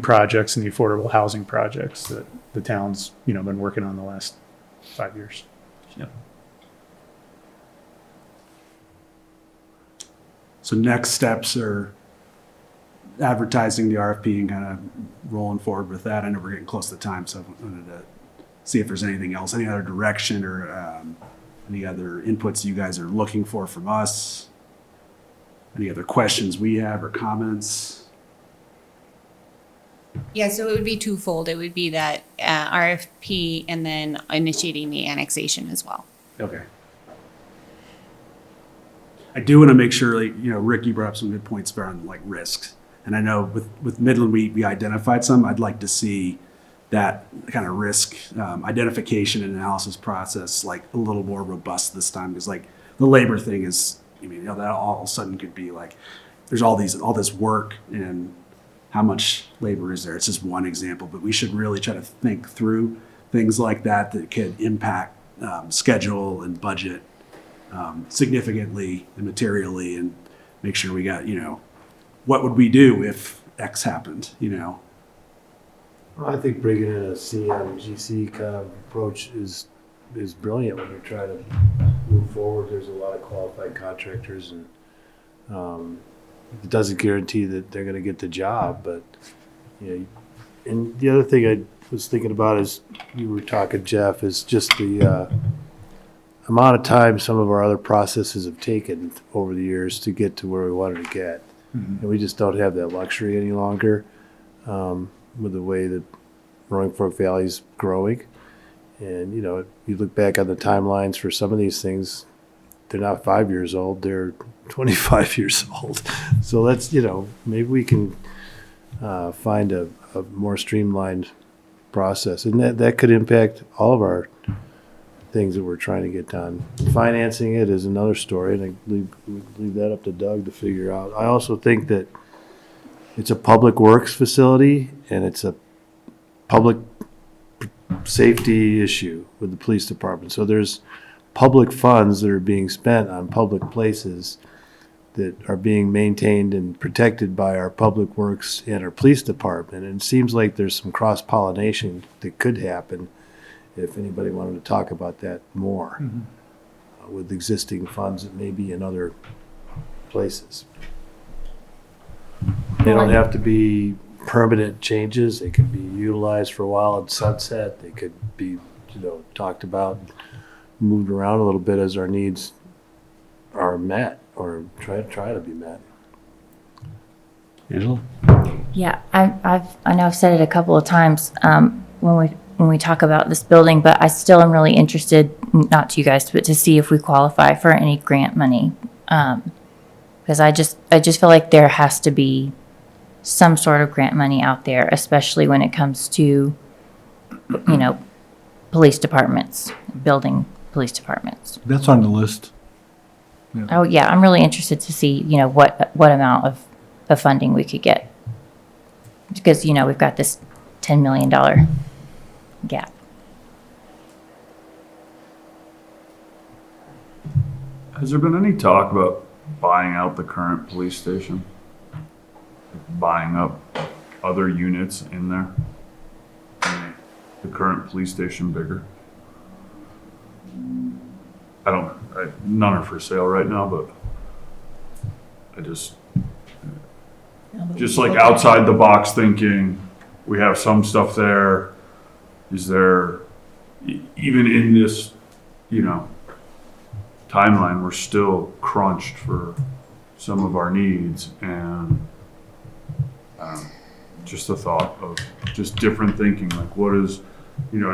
projects and the affordable housing projects that the town's, been working on the last 5 years. Yep. So next steps are advertising the RFP and kind of rolling forward with that. I know we're getting close to time, so I wanted to see if there's anything else, any other direction or any other inputs you guys are looking for from us. Any other questions we have or comments? Yeah, so it would be twofold. It would be that RFP and then initiating the annexation as well. Okay. I do want to make sure, Rick, you brought up some good points around risks. And I know with Midland, we identified some. I'd like to see that kind of risk identification and analysis process a little more robust this time, because the labor thing is, that all of a sudden could be there's all this work, and how much labor is there? It's just one example, but we should really try to think through things like that could impact schedule and budget significantly and materially, and make sure we got, what would we do if X happened, I think bringing in a CMGC kind of approach is brilliant when you're trying to move forward. There's a lot of qualified contractors, and it doesn't guarantee that they're going to get the job. But and the other thing I was thinking about is you were talking, Jeff, is just the amount of time some of our other processes have taken over the years to get to where we wanted to get, and we just don't have that luxury any longer. With the way that Roaring Fork Valley is growing. And, you look back on the timelines for some of these things, they're not 5 years old, they're 25 years old. So let's, maybe we can find a more streamlined process. And that could impact all of our things that we're trying to get done. Financing it is another story, and I leave that up to Doug to figure out. I also think that it's a public works facility, and it's a public safety issue with the police department. So there's public funds that are being spent on public places that are being maintained and protected by our public works and our police department. And it seems like there's some cross-pollination that could happen if anybody wanted to talk about that more with existing funds that may be in other places. They don't have to be permanent changes. They could be utilized for a while at sunset. They could be, talked about, moved around a little bit as our needs are met or try to be met. Angela? Yeah, I know I've said it a couple of times when we talk about this building, but I still am really interested, not to you guys, but to see if we qualify for any grant money. Because I just feel like there has to be some sort of grant money out there, especially when it comes to, police departments, building police departments. That's on the list. Oh yeah, I'm really interested to see, what amount of funding we could get. Because, we've got this $10 million gap. Has there been any talk about buying out the current police station? Buying up other units in there? Make the current police station bigger? None are for sale right now, but I just like outside the box thinking, we have some stuff there. Is there, even in this, timeline, we're still crunched for some of our needs, and just the thought of just different thinking, like what is, the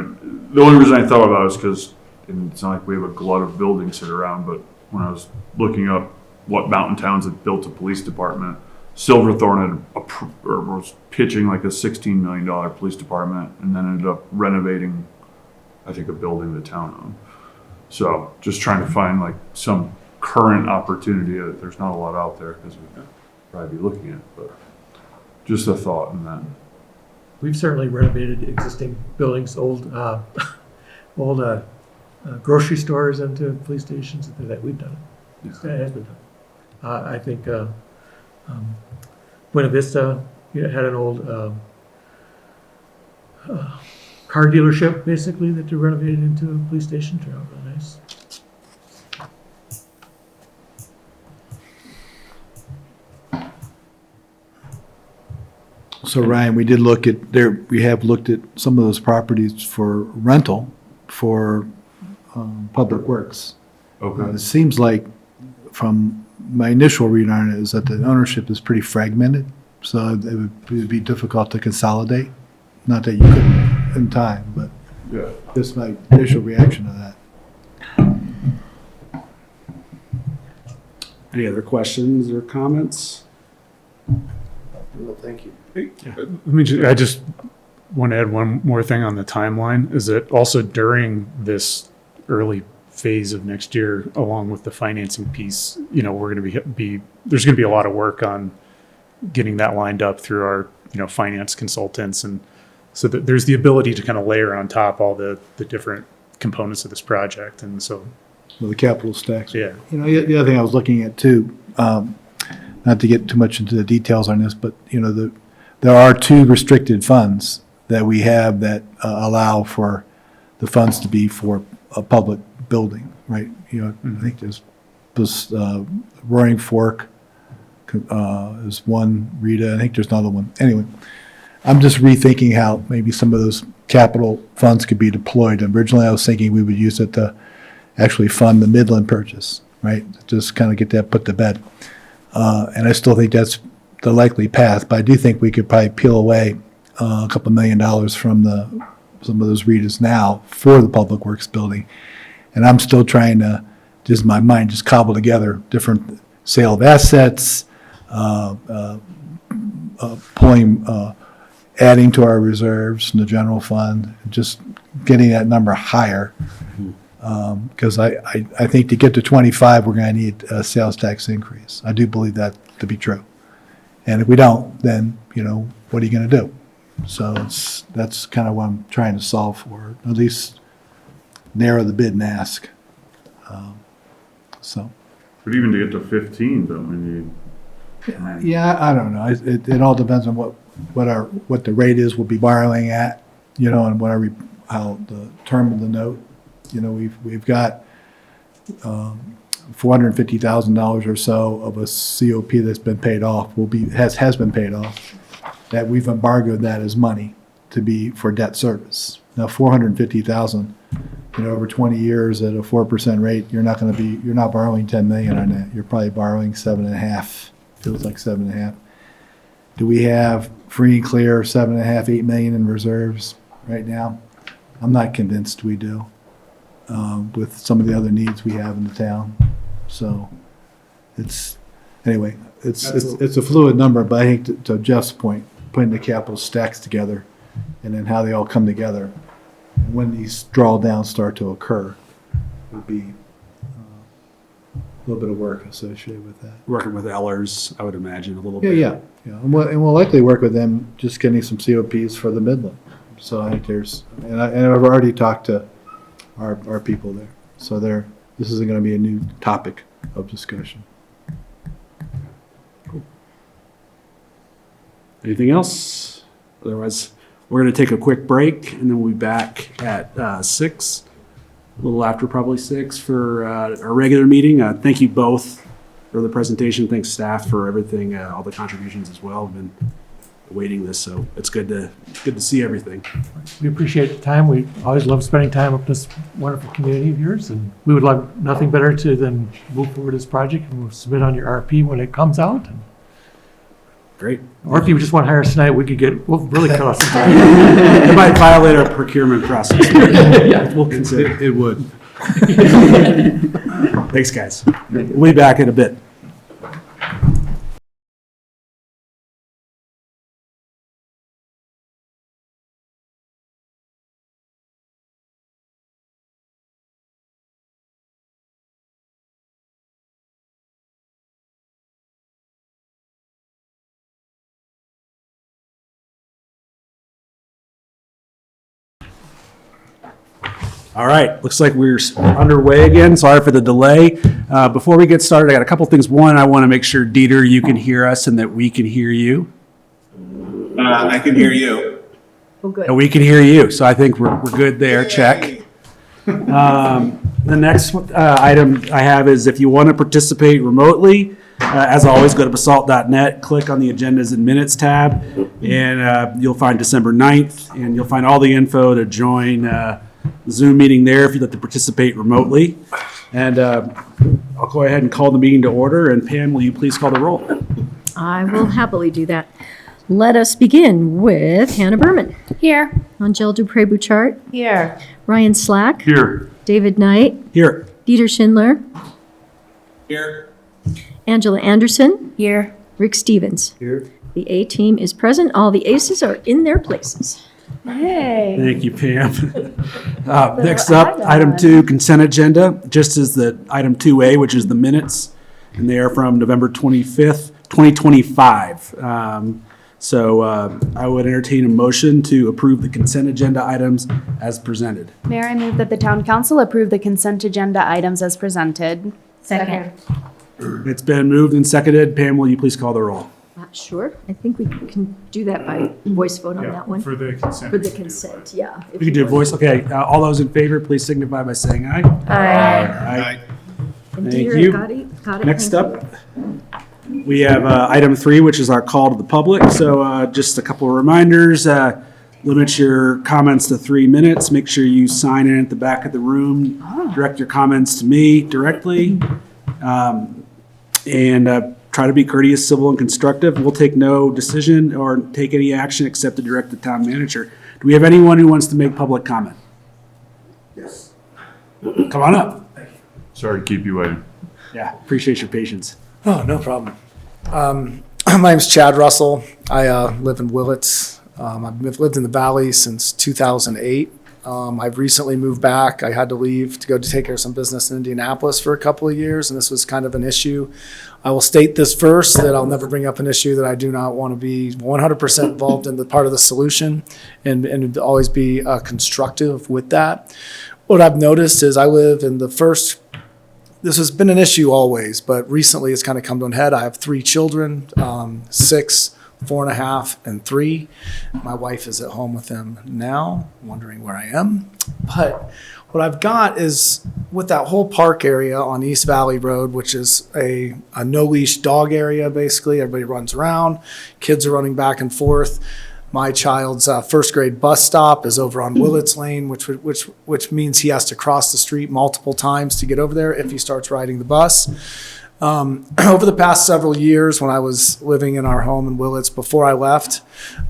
only reason I thought about it is because it's not like we have a glut of buildings sit around, but when I was looking up what mountain towns had built a police department, Silverthorne was pitching like a $16 million police department, and then ended up renovating, I think, a building the town owned. So just trying to find like some current opportunity. There's not a lot out there because we'd probably be looking at it, but just a thought in that. We've certainly renovated existing buildings, old grocery stores into police stations, that we've done it. That has been done. I think Buena Vista had an old car dealership, basically, that they renovated into a police station. Turned out really nice. So Ryan, we did look at we have looked at some of those properties for rental for public works. Okay. It seems like from my initial read on it is that the ownership is pretty fragmented. So it would be difficult to consolidate. Not that you couldn't in time, but Yeah. just my initial reaction to that. Any other questions or comments? Well, thank you. I just want to add one more thing on the timeline, is that also during this early phase of next year, along with the financing piece, we're going to be there's going to be a lot of work on getting that lined up through our, finance consultants. And so that there's the ability to kind of layer on top all the different components of this project. And so with the capital stacks. Yeah. You know, the other thing I was looking at too, not to get too much into the details on this, but, you know, there are 2 restricted funds that we have that allow for the funds to be for a public building, right? You know, I think there's this Roaring Fork is one, Rita, I think there's another one. Anyway, I'm just rethinking how maybe some of those capital funds could be deployed. Originally, I was thinking we would use it to actually fund the Midland purchase, right? Just kind of get that put to bed. And I still think that's the likely path, but I do think we could probably peel away a couple $1 million from some of those Ritas now for the Public Works building. And I'm still trying to, just my mind, just cobble together different sale of assets, pulling, adding to our reserves in the general fund, just getting that number higher. Because I think to get to 25, we're going to need a sales tax increase. I do believe that to be true. And if we don't, then, you know, what are you going to do? So that's kind of what I'm trying to solve for, at least narrow the bid and ask. So. But even to get to 15, don't we need? Yeah, I don't know. It all depends on what the rate is we'll be borrowing at, you know, and how the term of the note. You know, we've got $450,000 or so of a COP that's been paid off. Has been paid off. That we've embargoed that as money to be for debt service. Now, $450,000, you know, over 20 years at a 4% rate, you're not borrowing $10 million on that. You're probably borrowing 7.5. Feels like 7.5. Do we have free and clear 7.5, 8 million in reserves right now? I'm not convinced we do, with some of the other needs we have in the town. So it's a fluid number, but I think to Jeff's point, putting the capital stacks together and then how they all come together, and when these drawdowns start to occur, would be a little bit of work associated with that. Working with Ellers, I would imagine, a little bit. Yeah. And we'll likely work with them, just getting some COPs for the Midland. So I think and I've already talked to our people there. So this isn't going to be a new topic of discussion. Cool. Anything else? Otherwise, we're going to take a quick break, and then we'll be back at 6, a little after probably 6 for our regular meeting. Thank you both for the presentation. Thanks staff for everything, all the contributions as well. I've been awaiting this, so it's good to see everything. We appreciate the time. We always love spending time with this wonderful community of yours, and we would love nothing better than move forward this project, and we'll submit on your RP when it comes out. Great. Or if you just want to hire us tonight, we'll really cut off some time. It might violate our procurement process. Yeah. We'll consider. It would. Thanks, guys. We'll be back in a bit. All right, looks like we're underway again. Sorry for the delay. Before we get started, I got a couple things. One, I want to make sure, Dieter, you can hear us and that we can hear you. I can hear you. Oh, good. And we can hear you, so I think we're good there. Check. The next item I have is if you want to participate remotely, as always, go to basalt.net, click on the Agendas and Minutes tab, and you'll find December 9th, and you'll find all the info to join Zoom meeting there if you'd like to participate remotely. And I'll go ahead and call the meeting to order. And Pam, will you please call the roll? I will happily do that. Let us begin with Hannah Berman, Here. Angel Dupré-Bouchard, Here. Ryan Slack, Here. David Knight, Here. Dieter Schindler, Here. Angela Anderson, Here. Rick Stevens. Here. The A team is present. All the aces are in their places. Hey. Thank you, Pam. Next up, item 2, consent agenda, just as the item 2A, which is the minutes, and they are from November 25th, 2025. So I would entertain a motion to approve the consent agenda items as presented. Mayor, I move that the town council approve the consent agenda items as presented. Second. It's been moved and seconded. Pam, will you please call the roll? Sure, I think we can do that by voice vote on that one. For the consent. For the consent, yeah. if We can do you a want. voice. Okay, all those in favor, please signify by saying aye. Aye. And Thank Deidre, you. got it? Next Thank up, we have item 3, which is our call to the public. So just a couple of reminders. Limit your comments to 3 minutes. Make sure you sign in at the back of the room. Direct your comments to me directly. And try to be courteous, civil, and constructive. We'll take no decision or take any action except to direct the town manager. Do we have anyone who wants to make public comment? Yes. Come on up. Sorry to keep you waiting. Yeah, appreciate your patience. Oh, no problem. My name's Chad Russell. I live in Willits. I've lived in the Valley since 2008. I've recently moved back. I had to leave to go to take care of some business in Indianapolis for a couple of years, and this was kind of an issue. I will state this first, that I'll never bring up an issue that I do not want to be 100% involved in the part of the solution and always be constructive with that. What I've noticed is I live in the first, this has been an issue always, but recently it's kind of come to a head. I have 3 children, 6, 4.5, and 3. My wife is at home with them now, wondering where I am. But what I've got is with that whole park area on East Valley Road, which is a no-leash dog area, basically. Everybody runs around. Kids are running back and forth. My child's first grade bus stop is over on Willits Lane, which means he has to cross the street multiple times to get over there if he starts riding the bus. Over the past several years, when I was living in our home in Willits before I left,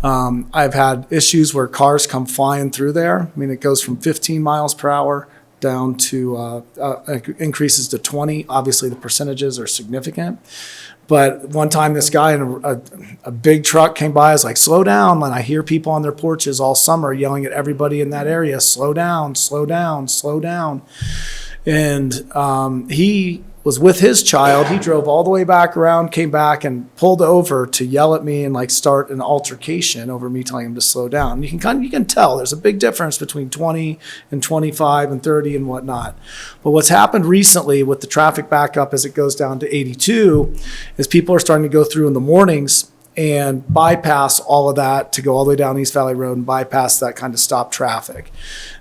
I've had issues where cars come flying through there. I mean, it goes from 15 miles per hour down to increases to 20. Obviously, the percentages are significant. But one time, this guy in a big truck came by. I was like, slow down. And I hear people on their porches all summer yelling at everybody in that area, slow down, slow down, slow down. And he was with his child. He drove all the way back around, came back and pulled over to yell at me and like start an altercation over me telling him to slow down. You can tell there's a big difference between 20 and 25 and 30 and whatnot. But what's happened recently with the traffic backup as it goes down to 82 is people are starting to go through in the mornings and bypass all of that to go all the way down East Valley Road and bypass that kind of stop traffic.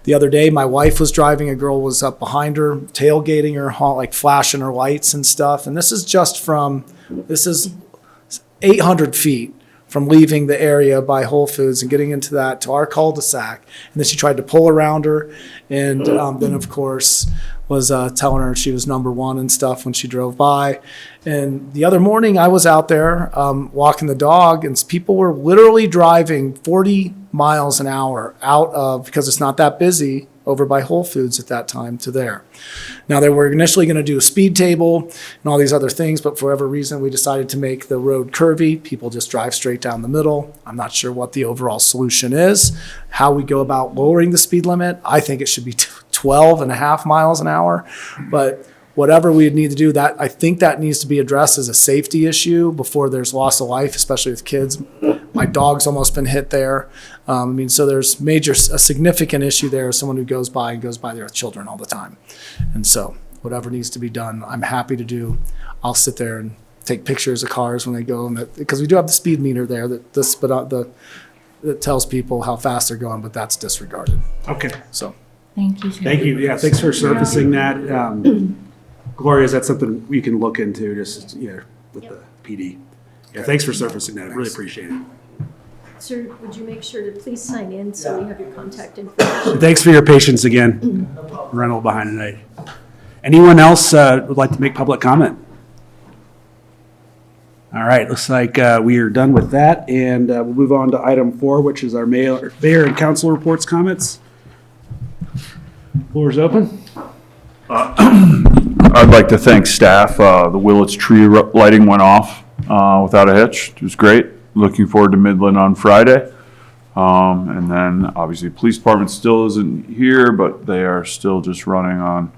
The other day, my wife was driving, a girl was up behind her, tailgating her, like flashing her lights and stuff. And this is 800 feet from leaving the area by Whole Foods and getting into that to our cul-de-sac. And then she tried to pull around her. And then, of course, was telling her she was number 1 and stuff when she drove by. And the other morning I was out there walking the dog, and people were literally driving 40 miles an hour out of, because it's not that busy, over by Whole Foods at that time to there. Now, they were initially going to do a speed table and all these other things, but for whatever reason, we decided to make the road curvy. People just drive straight down the middle. I'm not sure what the overall solution is, how we go about lowering the speed limit. I think it should be 12.5 miles an hour, but whatever we need to do, that I think that needs to be addressed as a safety issue before there's loss of life, especially with kids. My dog's almost been hit there. So there's a significant issue there as someone who goes by there with children all the time. And so whatever needs to be done, I'm happy to do. I'll sit there and take pictures of cars when they go, because we do have the speed meter there that tells people how fast they're going, but that's disregarded. Okay. So. Thank you. Thank you. Yeah, thanks for surfacing that. Gloria, is that something we can look into just, with the PD? Yeah, thanks for surfacing that. I really appreciate it. Sir, would you make sure to please sign in so we have your contact information? Thanks for your patience again. Running a little behind tonight. Anyone else would like to make public comment? All right, looks like we are done with that, and we'll move on to item 4, which is our mayor and council reports comments. Floor is open. I'd like to thank staff. The Willits tree lighting went off without a hitch. It was great. Looking forward to Midland on Friday. And then obviously police department still isn't here, but they are still just running on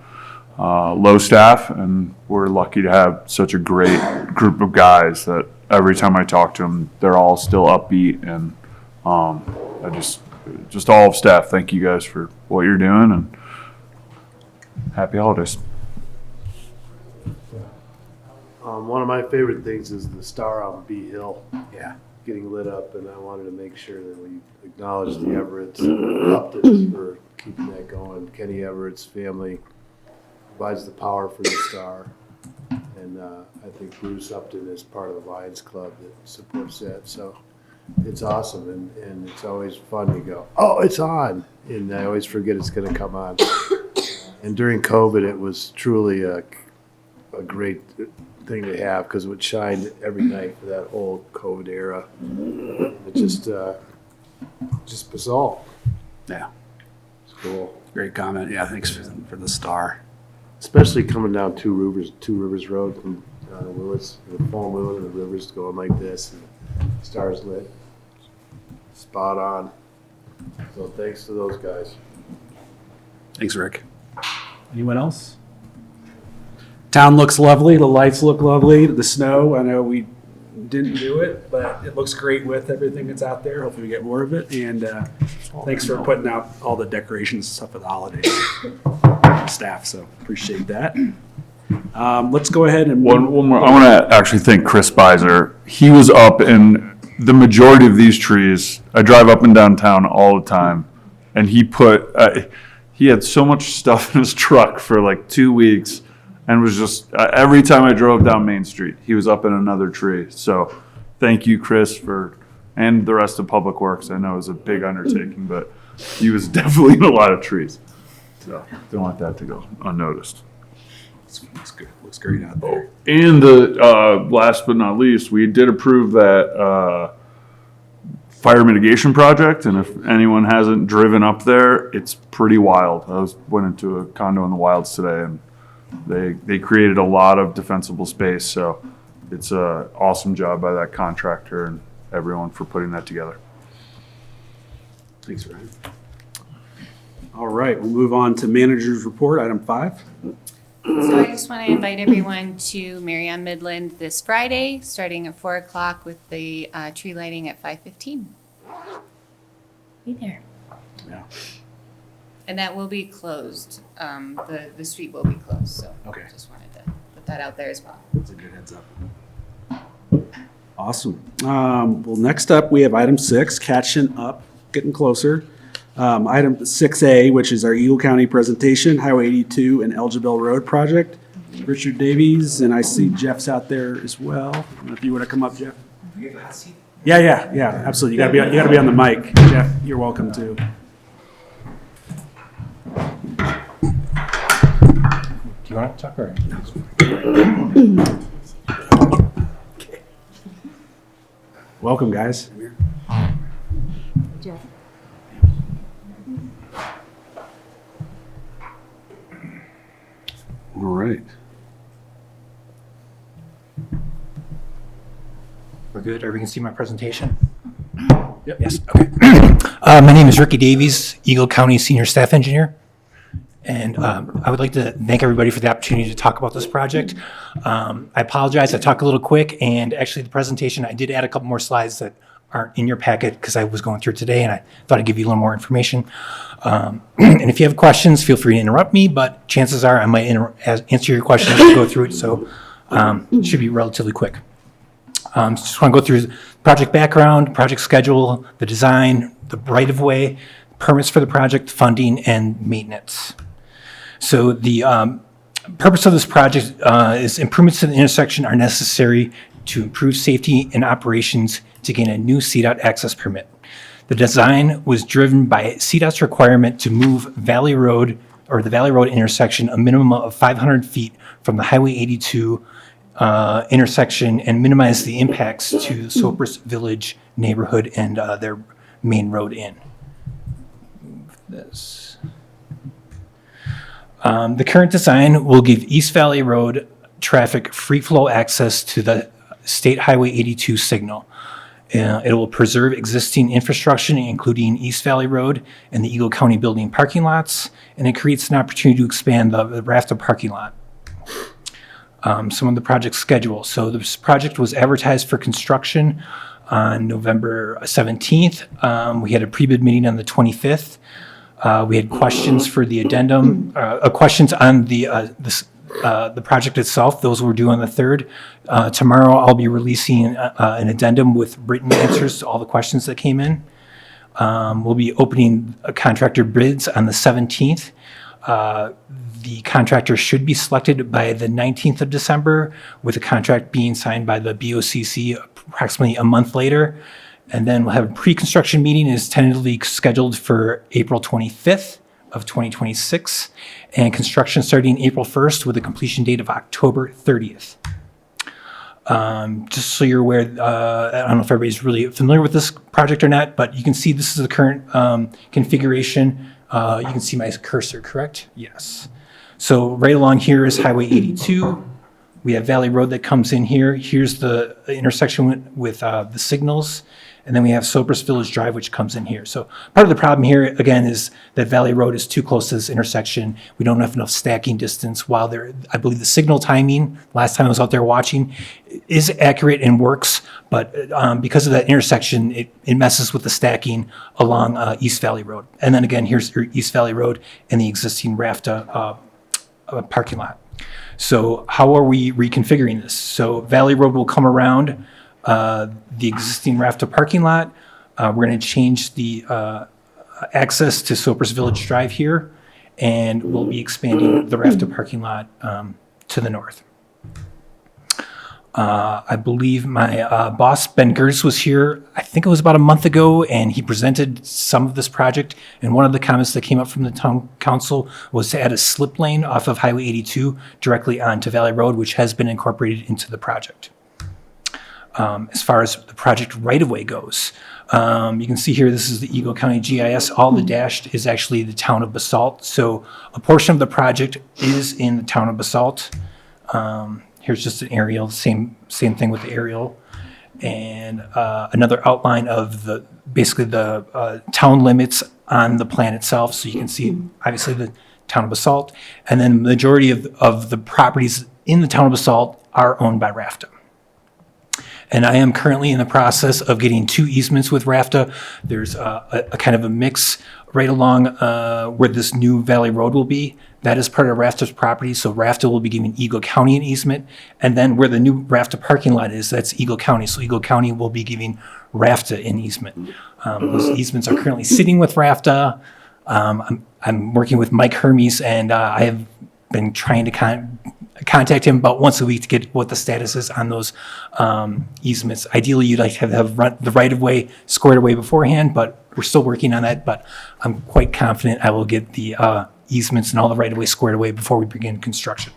low staff. And we're lucky to have such a great group of guys that every time I talk to them, they're all still upbeat, and I just all of staff, thank you guys for what you're doing, and happy holidays. One of my favorite things is the star on Bee Hill. Yeah. Getting lit up, and I wanted to make sure that we acknowledge the Everett's Uptons for keeping that going. Kenny Everett's family provides the power for the star, and I think Bruce Upton is part of the Lions Club that supports that. So it's awesome, and it's always fun to go, oh, it's on, and I always forget it's going to come on. And during COVID, it was truly a great thing to have because it would shine every night for that whole COVID era. It just Basalt. Yeah, It's cool. great comment. Yeah, thanks for the star. Especially coming down Two Rivers Road from Willis, the full moon and the rivers going like this, and stars lit. Spot on. So thanks to those guys. Thanks, Rick. Anyone else? Town looks lovely. The lights look lovely. The snow, I know we didn't do it, but it looks great with everything that's out there. Hopefully we get more of it. And thanks for putting out all the decorations and stuff for the holidays. Staff, so appreciate that. Let's go ahead and One more. I want to actually thank Chris Beiser. He was up in the majority of these trees. I drive up and down town all the time, and he had so much stuff in his truck for like 2 weeks, and was just every time I drove down Main Street, he was up in another tree. So thank you, Chris, and the rest of Public Works. I know it was a big undertaking, but he was definitely in a lot of trees. So don't want that to go unnoticed. looks good. Looks great out there. And the last but not least, we did approve that fire mitigation project, and if anyone hasn't driven up there, it's pretty wild. Went into a condo in the wilds today, and they created a lot of defensible space. So it's an awesome job by that contractor and everyone for putting that together. Thanks, Ryan. All right, we'll move on to manager's report, item 5. So I just want to invite everyone to Marion Midland this Friday, starting at 4 o'clock with the tree lighting at 5:15. Be there. Yeah. And that will be closed. The street will be closed, so Okay. just wanted to put that out there as well. That's a good heads up. Awesome. Well, next up, we have item 6, catching up, getting closer. Item 6A, which is our Eagle County presentation, Highway 82 and Elgin Road project. Richard Davies, and I see Jeff's out there as well. I don't know if you want to come up, Jeff. Yeah, absolutely. You gotta be on the mic, Jeff. You're welcome to. Do you want to talk or? Welcome, guys. Jeff. All right. We're good. Everybody can see my presentation? Yep. Yes, okay. My name is Ricky Davies, Eagle County Senior Staff Engineer. And I would like to thank everybody for the opportunity to talk about this project. I apologize, I talk a little quick, and actually the presentation, I did add a couple more slides that aren't in your packet because I was going through it today and I thought I'd give you a little more information. And if you have questions, feel free to interrupt me, but chances are I might answer your questions as we go through it, so it should be relatively quick. Just want to go through the project background, project schedule, the design, the right-of-way, permits for the project, funding, and maintenance. So the purpose of this project is improvements to the intersection are necessary to improve safety and operations to gain a new CDOT access permit. The design was driven by CDOT's requirement to move Valley Road or the Valley Road intersection a minimum of 500 feet from the Highway 82 intersection and minimize the impacts to the Sopris Village neighborhood and their main road in. Move this. The current design will give East Valley Road traffic free flow access to the State Highway 82 signal. It will preserve existing infrastructure, including East Valley Road and the Eagle County building parking lots, and it creates an opportunity to expand the Rafta parking lot. Some of the project schedule. So this project was advertised for construction on November 17th. We had a pre-bid meeting on the 25th. We had questions for the addendum, questions on the project itself. Those were due on the 3rd. Tomorrow I'll be releasing an addendum with written answers to all the questions that came in. We'll be opening contractor bids on the 17th. The contractor should be selected by the 19th of December, with a contract being signed by the BOCC approximately a month later. And then we'll have a pre-construction meeting is tentatively scheduled for April 25th of 2026, and construction starting April 1st with a completion date of October 30th. Just so you're aware, I don't know if everybody's really familiar with this project or not, but you can see this is the current configuration. You can see my cursor, correct? Yes. So right along here is Highway 82. We have Valley Road that comes in here. Here's the intersection with the signals. And then we have Sopris Village Drive, which comes in here. So part of the problem here, again, is that Valley Road is too close to this intersection. We don't have enough stacking distance. While I believe the signal timing, last time I was out there watching, is accurate and works. But because of that intersection, it messes with the stacking along East Valley Road. And then again, here's your East Valley Road and the existing RAFTA parking lot. So how are we reconfiguring this? So Valley Road will come around the existing RAFTA parking lot. We're going to change the access to Sopris Village Drive here, and we'll be expanding the RAFTA parking lot to the north. I believe my boss, Ben Gertz, was here, I think it was about a month ago, and he presented some of this project. And one of the comments that came up from the town council was to add a slip lane off of Highway 82 directly onto Valley Road, which has been incorporated into the project. As far as the project right-of-way goes, you can see here, this is the Eagle County GIS. All the dashed is actually the town of Basalt. So a portion of the project is in the town of Basalt. Here's just an aerial, same thing with the aerial. And another outline of basically the town limits on the plan itself. So you can see, obviously, the town of Basalt. And then the majority of the properties in the town of Basalt are owned by RAFTA. And I am currently in the process of getting 2 easements with RAFTA. There's a kind of a mix right along where this new Valley Road will be. That is part of RAFTA's property, so RAFTA will be giving Eagle County an easement. And then where the new RAFTA parking lot is, that's Eagle County. So Eagle County will be giving RAFTA an easement. Those easements are currently sitting with RAFTA. I'm working with Mike Hermes, and I have been trying to contact him about once a week to get what the status is on those easements. Ideally, you'd like to have the right-of-way squared away beforehand, but we're still working on that. But I'm quite confident I will get the easements and all the right-of-way squared away before we begin construction.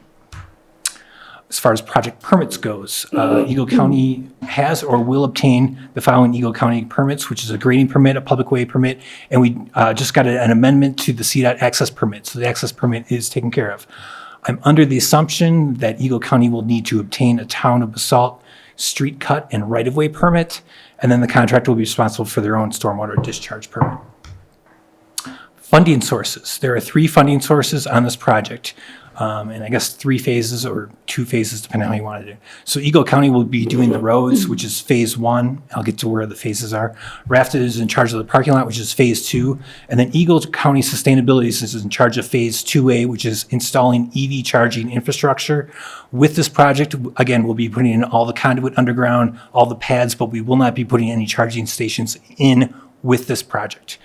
As far as project permits goes, Eagle County has or will obtain the following Eagle County permits, which is a grading permit, a public way permit, and we just got an amendment to the CDOT access permit. So the access permit is taken care of. I'm under the assumption that Eagle County will need to obtain a town of Basalt street cut and right-of-way permit, and then the contractor will be responsible for their own stormwater discharge permit. Funding sources. There are 3 funding sources on this project, and I guess 3 phases or 2 phases, depending on how you want to do. So Eagle County will be doing the roads, which is phase 1. I'll get to where the phases are. RAFTA is in charge of the parking lot, which is phase 2. And then Eagle County Sustainability is in charge of phase 2A, which is installing EV charging infrastructure. With this project, again, we'll be putting in all the conduit underground, all the pads, but we will not be putting any charging stations in with this project.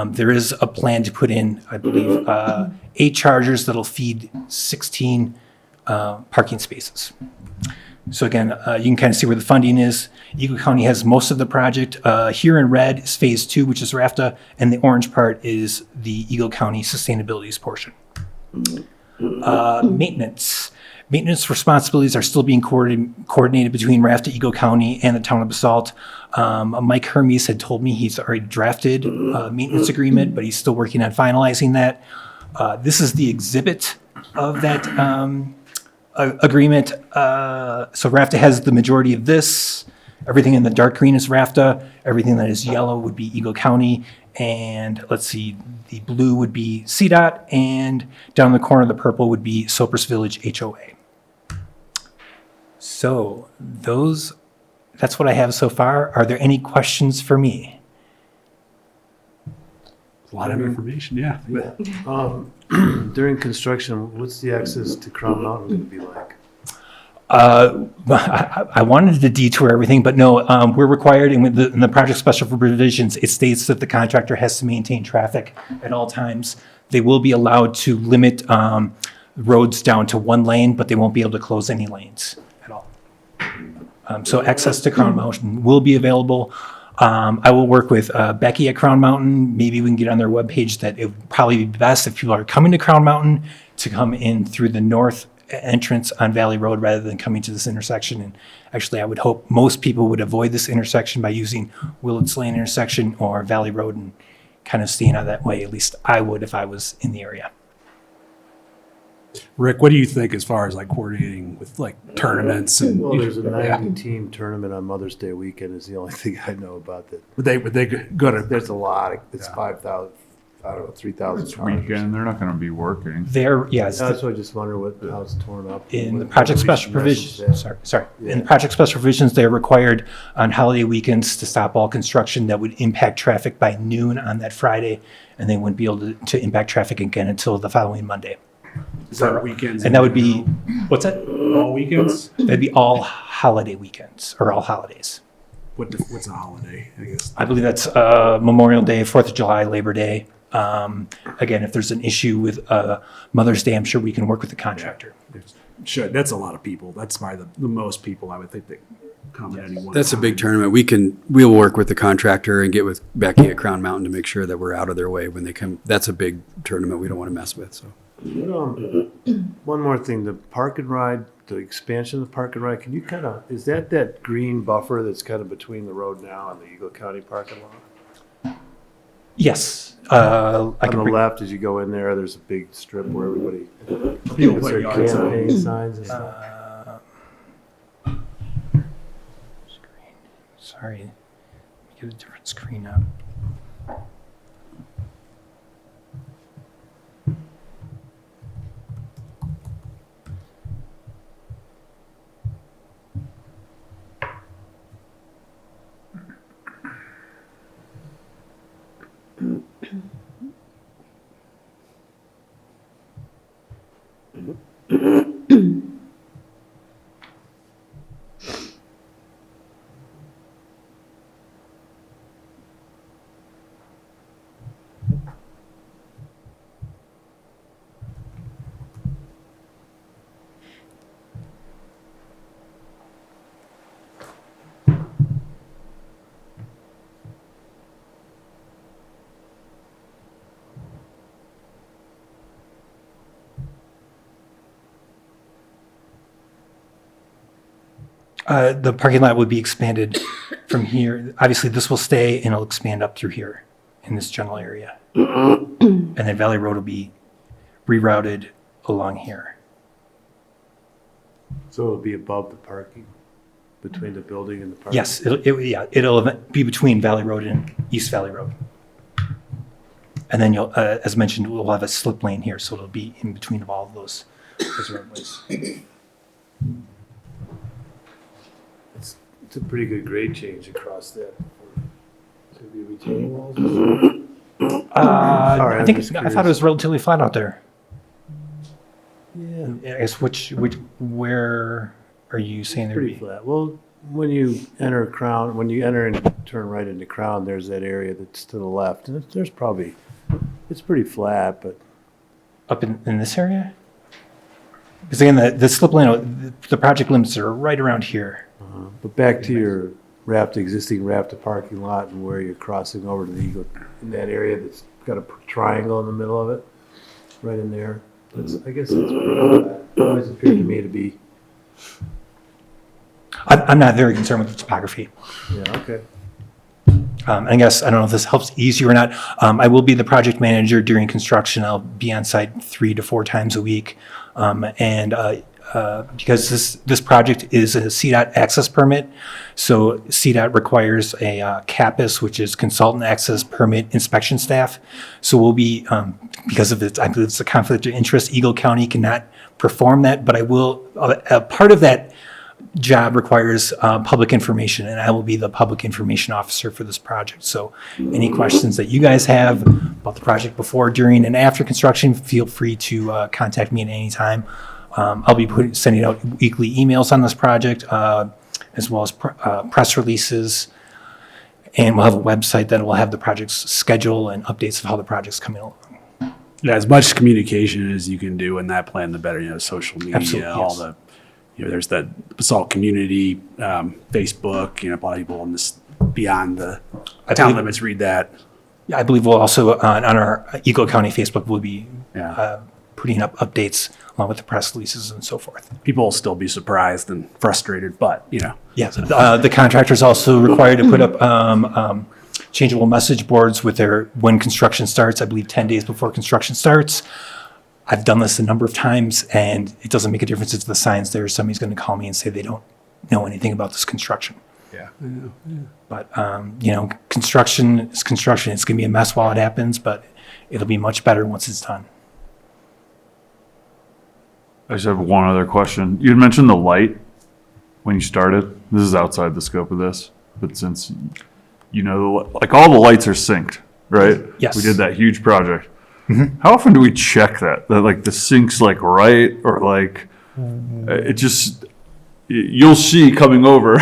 There is a plan to put in, I believe, 8 chargers that'll feed 16 parking spaces. So again, you can kind of see where the funding is. Eagle County has most of the project. Here in red is phase 2, which is RAFTA, and the orange part is the Eagle County Sustainabilities portion. Maintenance. Maintenance responsibilities are still being coordinated between RAFTA, Eagle County, and the town of Basalt. Mike Hermes had told me he's already drafted a maintenance agreement, but he's still working on finalizing that. This is the exhibit of that agreement. So RAFTA has the majority of this. Everything in the dark green is RAFTA. Everything that is yellow would be Eagle County. And let's see, the blue would be CDOT, and down in the corner, the purple would be Sopris Village HOA. So that's what I have so far. Are there any questions for me? A lot of information, yeah. But During construction, what's the access to Crown Mountain going to be like? I wanted to detour everything, but no, we're required in the project special provisions, it states that the contractor has to maintain traffic at all times. They will be allowed to limit roads down to one lane, but they won't be able to close any lanes at all. So access to Crown Mountain will be available. I will work with Becky at Crown Mountain. Maybe we can get on their webpage that it would probably be best if people are coming to Crown Mountain to come in through the north entrance on Valley Road rather than coming to this intersection. And actually, I would hope most people would avoid this intersection by using Willits Lane intersection or Valley Road and kind of staying out that way. At least I would if I was in the area. Rick, what do you think as far as like coordinating with like tournaments and? Well, there's a Yeah. 90-team tournament on Mother's Day weekend is the only thing I know about that. Would they go to? There's a lot. It's Yeah. 5,000, I don't know, 3,000 It's cars. weekend, they're not gonna be working. Yes, That's why I just wonder how it's torn up. in the What project we special should message provisions, that. sorry. In Yeah. the project special provisions, they are required on holiday weekends to stop all construction that would impact traffic by noon on that Friday, and they wouldn't be able to impact traffic again until the following Monday. Is that weekends? And that would be, what's that? all weekends? That'd be all holiday weekends, or all holidays. What's a holiday? I guess. I believe that's Memorial Day, 4th of July, Labor Day. Again, if there's an issue with Mother's Day, I'm sure we can work with the contractor. Should, that's a lot of people. That's probably the most people I would think that come at any one. That's a big time. tournament. We'll work with the contractor and get with Becky at Crown Mountain to make sure that we're out of their way when they come. That's a big tournament we don't want to mess with, so. One more thing, the park and ride, the expansion of the park and ride, can you is that green buffer that's kind of between the road now and the Eagle County parking lot? Yes. On the left, as you go in there, there's a big strip where everybody People puts put their yards up. campaign signs and stuff. Sorry, let me get a different screen up. The parking lot would be expanded from here. Obviously, this will stay and it'll expand up through here in this general area. And then Valley Road will be rerouted along here. So it'll be above the parking, between the building and the parking? Yes, it'll be between Valley Road and East Valley Road. And then you'll, as mentioned, we'll have a slip lane here, so it'll be in between of all of those roadways. It's a pretty good grade change across that. Could be retaining walls? Sorry, I I'm think, just I thought it curious. was relatively flat out there. Yeah. I guess where are you saying there'd Pretty be? flat. Well, when you enter and turn right into Crown, there's that area that's to the left. And it's pretty flat, but Up in this area? Because again, the slip lane, the project limits are right around here. back to your existing RAPTA parking lot and where you're crossing over to the Eagle, in that area that's got a triangle in the middle of it, right in there. I guess it's pretty flat. It always appeared to me to be. I'm not very concerned with the topography. Yeah, okay. And I guess, I don't know if this helps ease you or not. I will be the project manager during construction. I'll be on site 3 to 4 times a week. Because this project is a CDOT access permit, so CDOT requires a CAPIS, which is Consultant Access Permit Inspection Staff. So we'll be, because of it, I believe it's a conflict of interest, Eagle County cannot perform that, but I will, part of that job requires public information, and I will be the public information officer for this project. So any questions that you guys have about the project before, during, and after construction, feel free to contact me at any time. I'll be sending out weekly emails on this project, as well as press releases. And we'll have a website that will have the project's schedule and updates of how the project's coming along. Yeah, as much communication as you can do in that plan, the better, social media, Absolutely, all yes. the, there's that Basalt community, Facebook, a lot of people on this, beyond the town believe- limits read that. Yeah, I believe we'll also, on our Eagle County Facebook, we'll be Yeah. putting up updates along with the press releases and so forth. People will still be surprised and frustrated, but, Yes, the contractor's also required to put up changeable message boards with when construction starts, I believe 10 days before construction starts. I've done this a number of times, and it doesn't make a difference if the sign's there. Somebody's going to call me and say they don't know anything about this construction. Yeah. But, construction is construction. It's going to be a mess while it happens, but it'll be much better once it's done. I just have one other question. You had mentioned the light when you started. This is outside the scope of this, but since like all the lights are synced, right? Yes. We did that huge project. How often do we check that like the sync's like right, or like it just you'll see coming over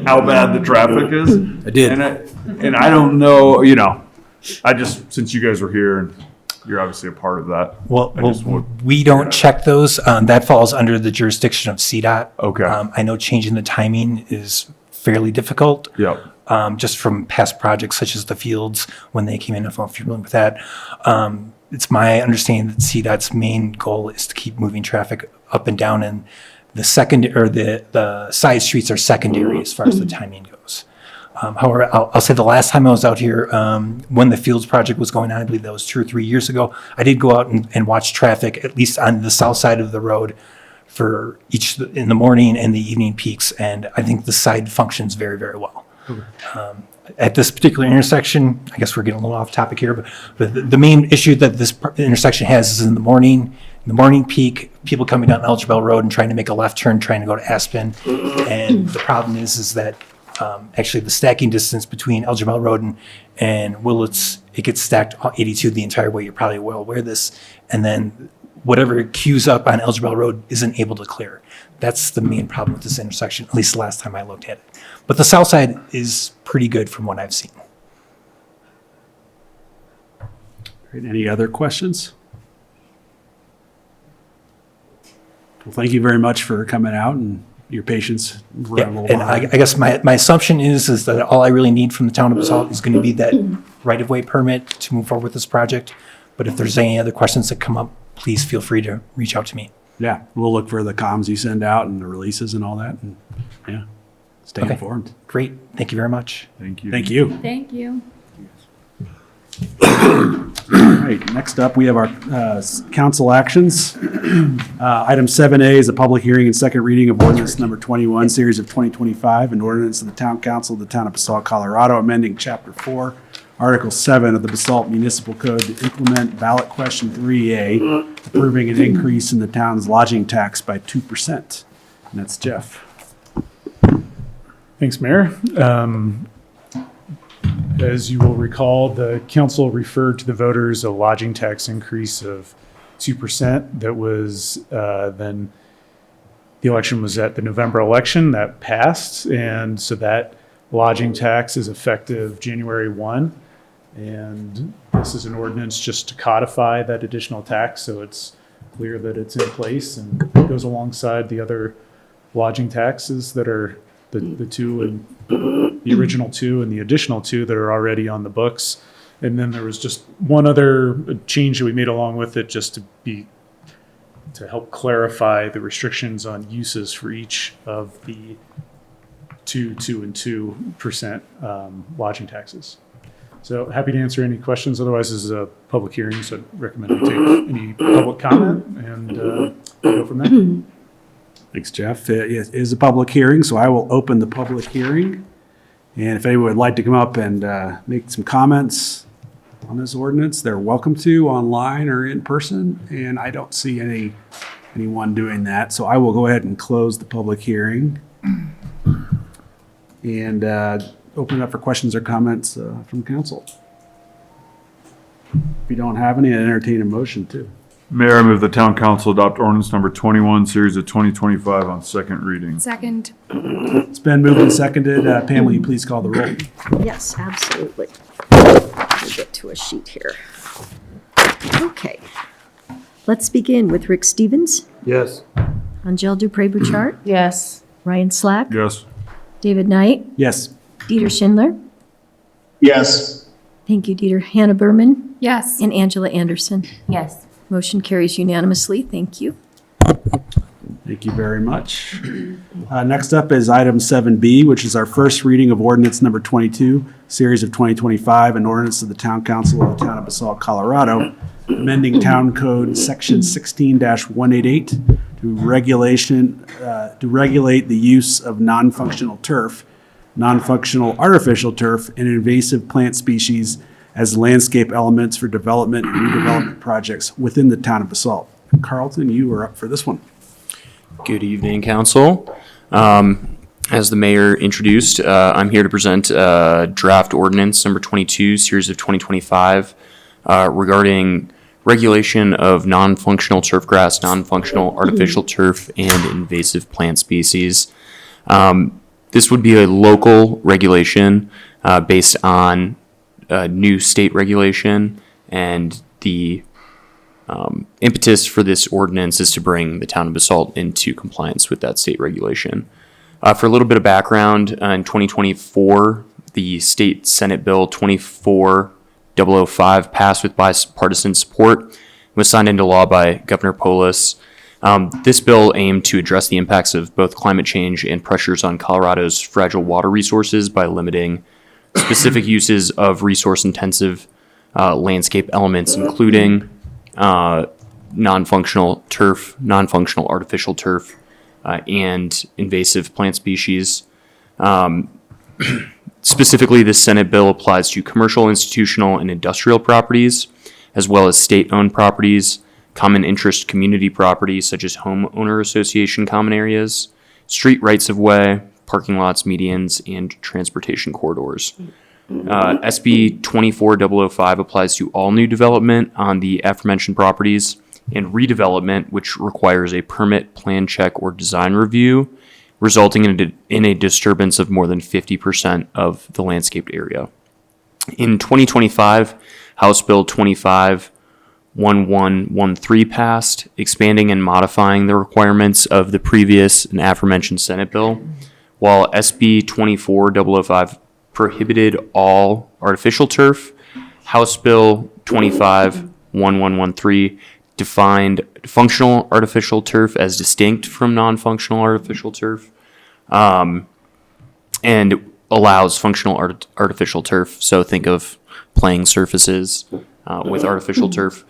how bad the traffic is. I did. And I don't know, I just, since you guys were here and you're obviously a part of that. Well, I just would- we don't check those. That falls under the jurisdiction of CDOT. Okay. I know changing the timing is fairly difficult. Yep. Just from past projects such as the fields, when they came in, if you're familiar with that. It's my understanding that CDOT's main goal is to keep moving traffic up and down, and the side streets are secondary as far as the timing goes. However, I'll say the last time I was out here, when the Fields project was going on, I believe that was 2 or 3 years ago, I did go out and watch traffic, at least on the south side of the road, for each in the morning and the evening peaks, and I think the side functions very, very well. At this particular intersection, I guess we're getting a little off topic here, but the main issue that this intersection has is in the morning peak, people coming down Elger Bell Road and trying to make a left turn, trying to go to Aspen, and the problem is that actually the stacking distance between Elger Bell Road and Willits, it gets stacked 82 the entire way. You're probably well aware of this. And then whatever queues up on Elger Bell Road isn't able to clear. That's the main problem with this intersection, at least the last time I looked at it. But the south side is pretty good from what I've seen. Great. Any other questions? Well, thank you very much for coming out and your patience. We're Yeah, a little and I behind. guess my assumption is that all I really need from the town of Basalt is going to be that right-of-way permit to move forward with this project. But if there's any other questions that come up, please feel free to reach out to me. Yeah, we'll look for the comms you send out and the releases and all that, and stay Okay. informed. Great. Thank you very much. Thank you. Thank you. Thank you. All right, next up, we have our council actions. Item 7A is a public hearing and second reading of ordinance number 21, series of 2025, an ordinance of the Town Council of the Town of Basalt, Colorado, amending Chapter 4, Article 7 of the Basalt Municipal Code to implement ballot question 3A, approving an increase in the town's lodging tax by 2%. And that's Jeff. Thanks, Mayor. As you will recall, the council referred to the voters a lodging tax increase of 2%. That was then the election was at the November election that passed. And so that lodging tax is effective January 1. And this is an ordinance just to codify that additional tax. So it's clear that it's in place and it goes alongside the other lodging taxes that are the two and the original two and the additional two that are already on the books. And then there was just one other change that we made along with it, just to help clarify the restrictions on uses for each of the 2 and 2% lodging taxes. So happy to answer any questions. Otherwise, this is a public hearing, so I'd recommend we take any public comment and go from there. Thanks, Jeff. It is a public hearing, so I will open the public hearing. And if anyone would like to come up and make some comments on this ordinance, they're welcome to online or in person. And I don't see anyone doing that. So I will go ahead and close the public hearing and open it up for questions or comments from council. If you don't have any, I entertain a motion too. Mayor, I move the town council adopt ordinance number 21, series of 2025 on second reading. Second. It's been moved and seconded. Pam, will you please call the roll? Yes, absolutely. Let me get to a sheet here. Okay. Let's begin with Rick Stevens, Yes. Angel Dupré-Bouchard, Yes. Ryan Slack, Yes. David Knight, Yes. Dieter Schindler. Yes. Thank you, Dieter. Hannah Berman Yes. and Angela Anderson. Yes. Motion carries unanimously. Thank you. Thank you very much. Next up is item 7B, which is our first reading of ordinance number 22, series of 2025, an ordinance of the Town Council of the Town of Basalt, Colorado, amending Town Code Section 16-188 to regulate the use of non-functional turf, non-functional artificial turf, and invasive plant species as landscape elements for development and redevelopment projects within the Town of Basalt. Carlton, you are up for this one. Good evening, council. As the mayor introduced, I'm here to present draft ordinance number 22, series of 2025, regarding regulation of non-functional turf grass, non-functional artificial turf, and invasive plant species. This would be a local regulation based on new state regulation, and the impetus for this ordinance is to bring the town of Basalt into compliance with that state regulation. For a little bit of background, in 2024, the state Senate Bill 24005 passed with bipartisan support and was signed into law by Governor Polis. This bill aimed to address the impacts of both climate change and pressures on Colorado's fragile water resources by limiting specific uses of resource-intensive landscape elements, including non-functional turf, non-functional artificial turf, and invasive plant species. Specifically, this Senate bill applies to commercial, institutional, and industrial properties, as well as state-owned properties, common interest community properties such as homeowner association common areas, street rights-of-way, parking lots, medians, and transportation corridors. SB 24005 applies to all new development on the aforementioned properties, and redevelopment, which requires a permit, plan check, or design review, resulting in a disturbance of more than 50% of the landscaped area. In 2025, House Bill 251113 passed, expanding and modifying the requirements of the previous and aforementioned Senate bill, while SB 24005 prohibited all artificial turf. House Bill 251113 defined functional artificial turf as distinct from non-functional artificial turf, and allows functional artificial turf. So think of playing surfaces with artificial turf.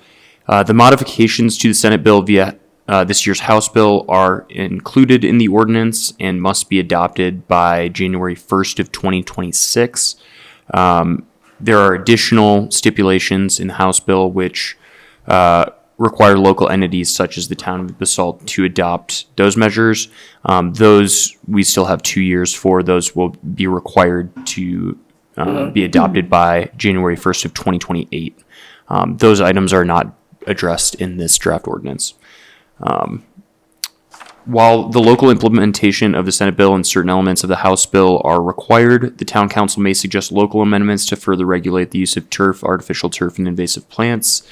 The modifications to the Senate bill via this year's House bill are included in the ordinance and must be adopted by January 1st of 2026. There are additional stipulations in the House bill which require local entities such as the town of Basalt to adopt those measures. Those we still have 2 years for. Those will be required to be adopted by January 1st of 2028. Those items are not addressed in this draft ordinance. While the local implementation of the Senate bill and certain elements of the House bill are required, the town council may suggest local amendments to further regulate the use of turf, artificial turf, and invasive plants.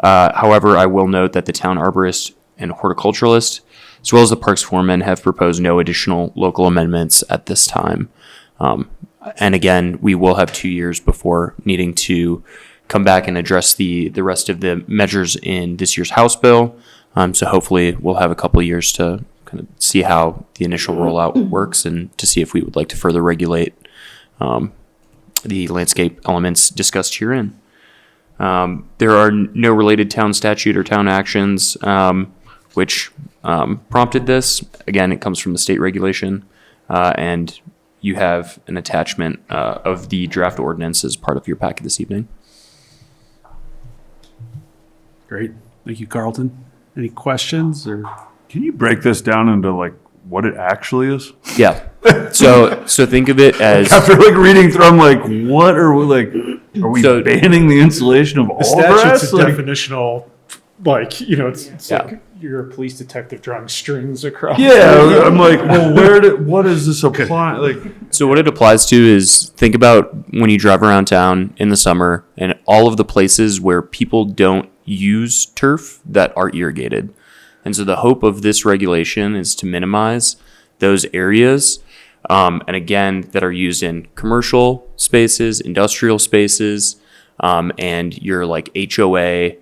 However, I will note that the town arborist and horticulturalist, as well as the parks foreman, have proposed no additional local amendments at this time. And again, we will have 2 years before needing to come back and address the rest of the measures in this year's House bill. So hopefully we'll have a couple of years to kind of see how the initial rollout works and to see if we would like to further regulate the landscape elements discussed herein. There are no related town statute or town actions which prompted this. Again, it comes from the state regulation, and you have an attachment of the draft ordinance as part of your packet this evening. Great. Thank you, Carlton. Any questions or Can you break this down into like what it actually is? Yeah. So think of it as After like reading through, I'm like, what are we like? Are we So- banning the installation of The all statute's grass? a Like, definitional, like, it's Yeah. like you're a police detective drawing strings across. yeah, I'm like, well, what does this apply? Like, So what it applies to is think about when you drive around town in the summer and all of the places where people don't use turf that are irrigated. And so the hope of this regulation is to minimize those areas, and again, that are used in commercial spaces, industrial spaces, and your like HOA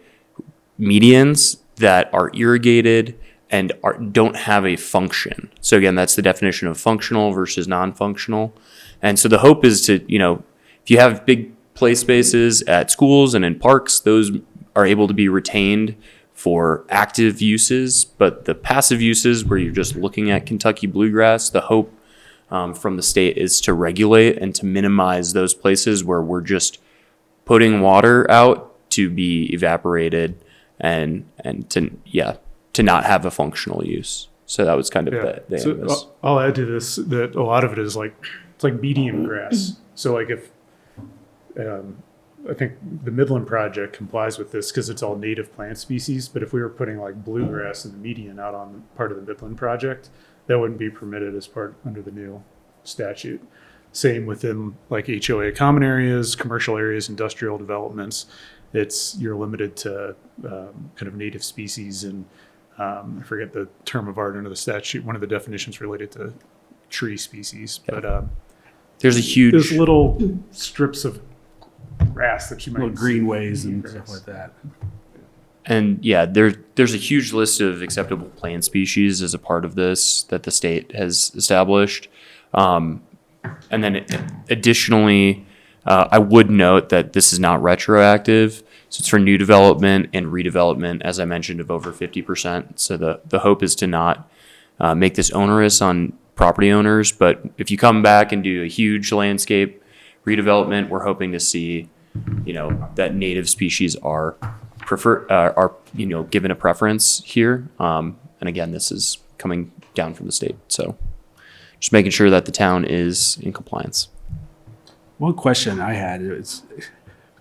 medians that are irrigated and don't have a function. So again, that's the definition of functional versus non-functional. And so the hope is to, if you have big play spaces at schools and in parks, those are able to be retained for active uses, but the passive uses where you're just looking at Kentucky bluegrass, the hope from the state is to regulate and to minimize those places where we're just putting water out to be evaporated and to not have a functional use. So that was kind of the So aim of this. I'll add to this that a lot of it is like, it's like medium grass. So like if, I think the Midland project complies with this because it's all native plant species, but if we were putting like bluegrass in the median out on part of the Midland project, that wouldn't be permitted as part under the new statute. Same within like HOA common areas, commercial areas, industrial developments. You're limited to kind of native species and I forget the term of art under the statute. One of the definitions related to tree species, but there's little strips of grass that you might Little greenways and stuff like that. And yeah, there's a huge list of acceptable plant species as a part of this that the state has established. And then additionally, I would note that this is not retroactive. So it's for new development and redevelopment, as I mentioned, of over 50%. So the hope is to not make this onerous on property owners. But if you come back and do a huge landscape redevelopment, we're hoping to see, that native species are given a preference here. And again, this is coming down from the state. So just making sure that the town is in compliance. One question I had is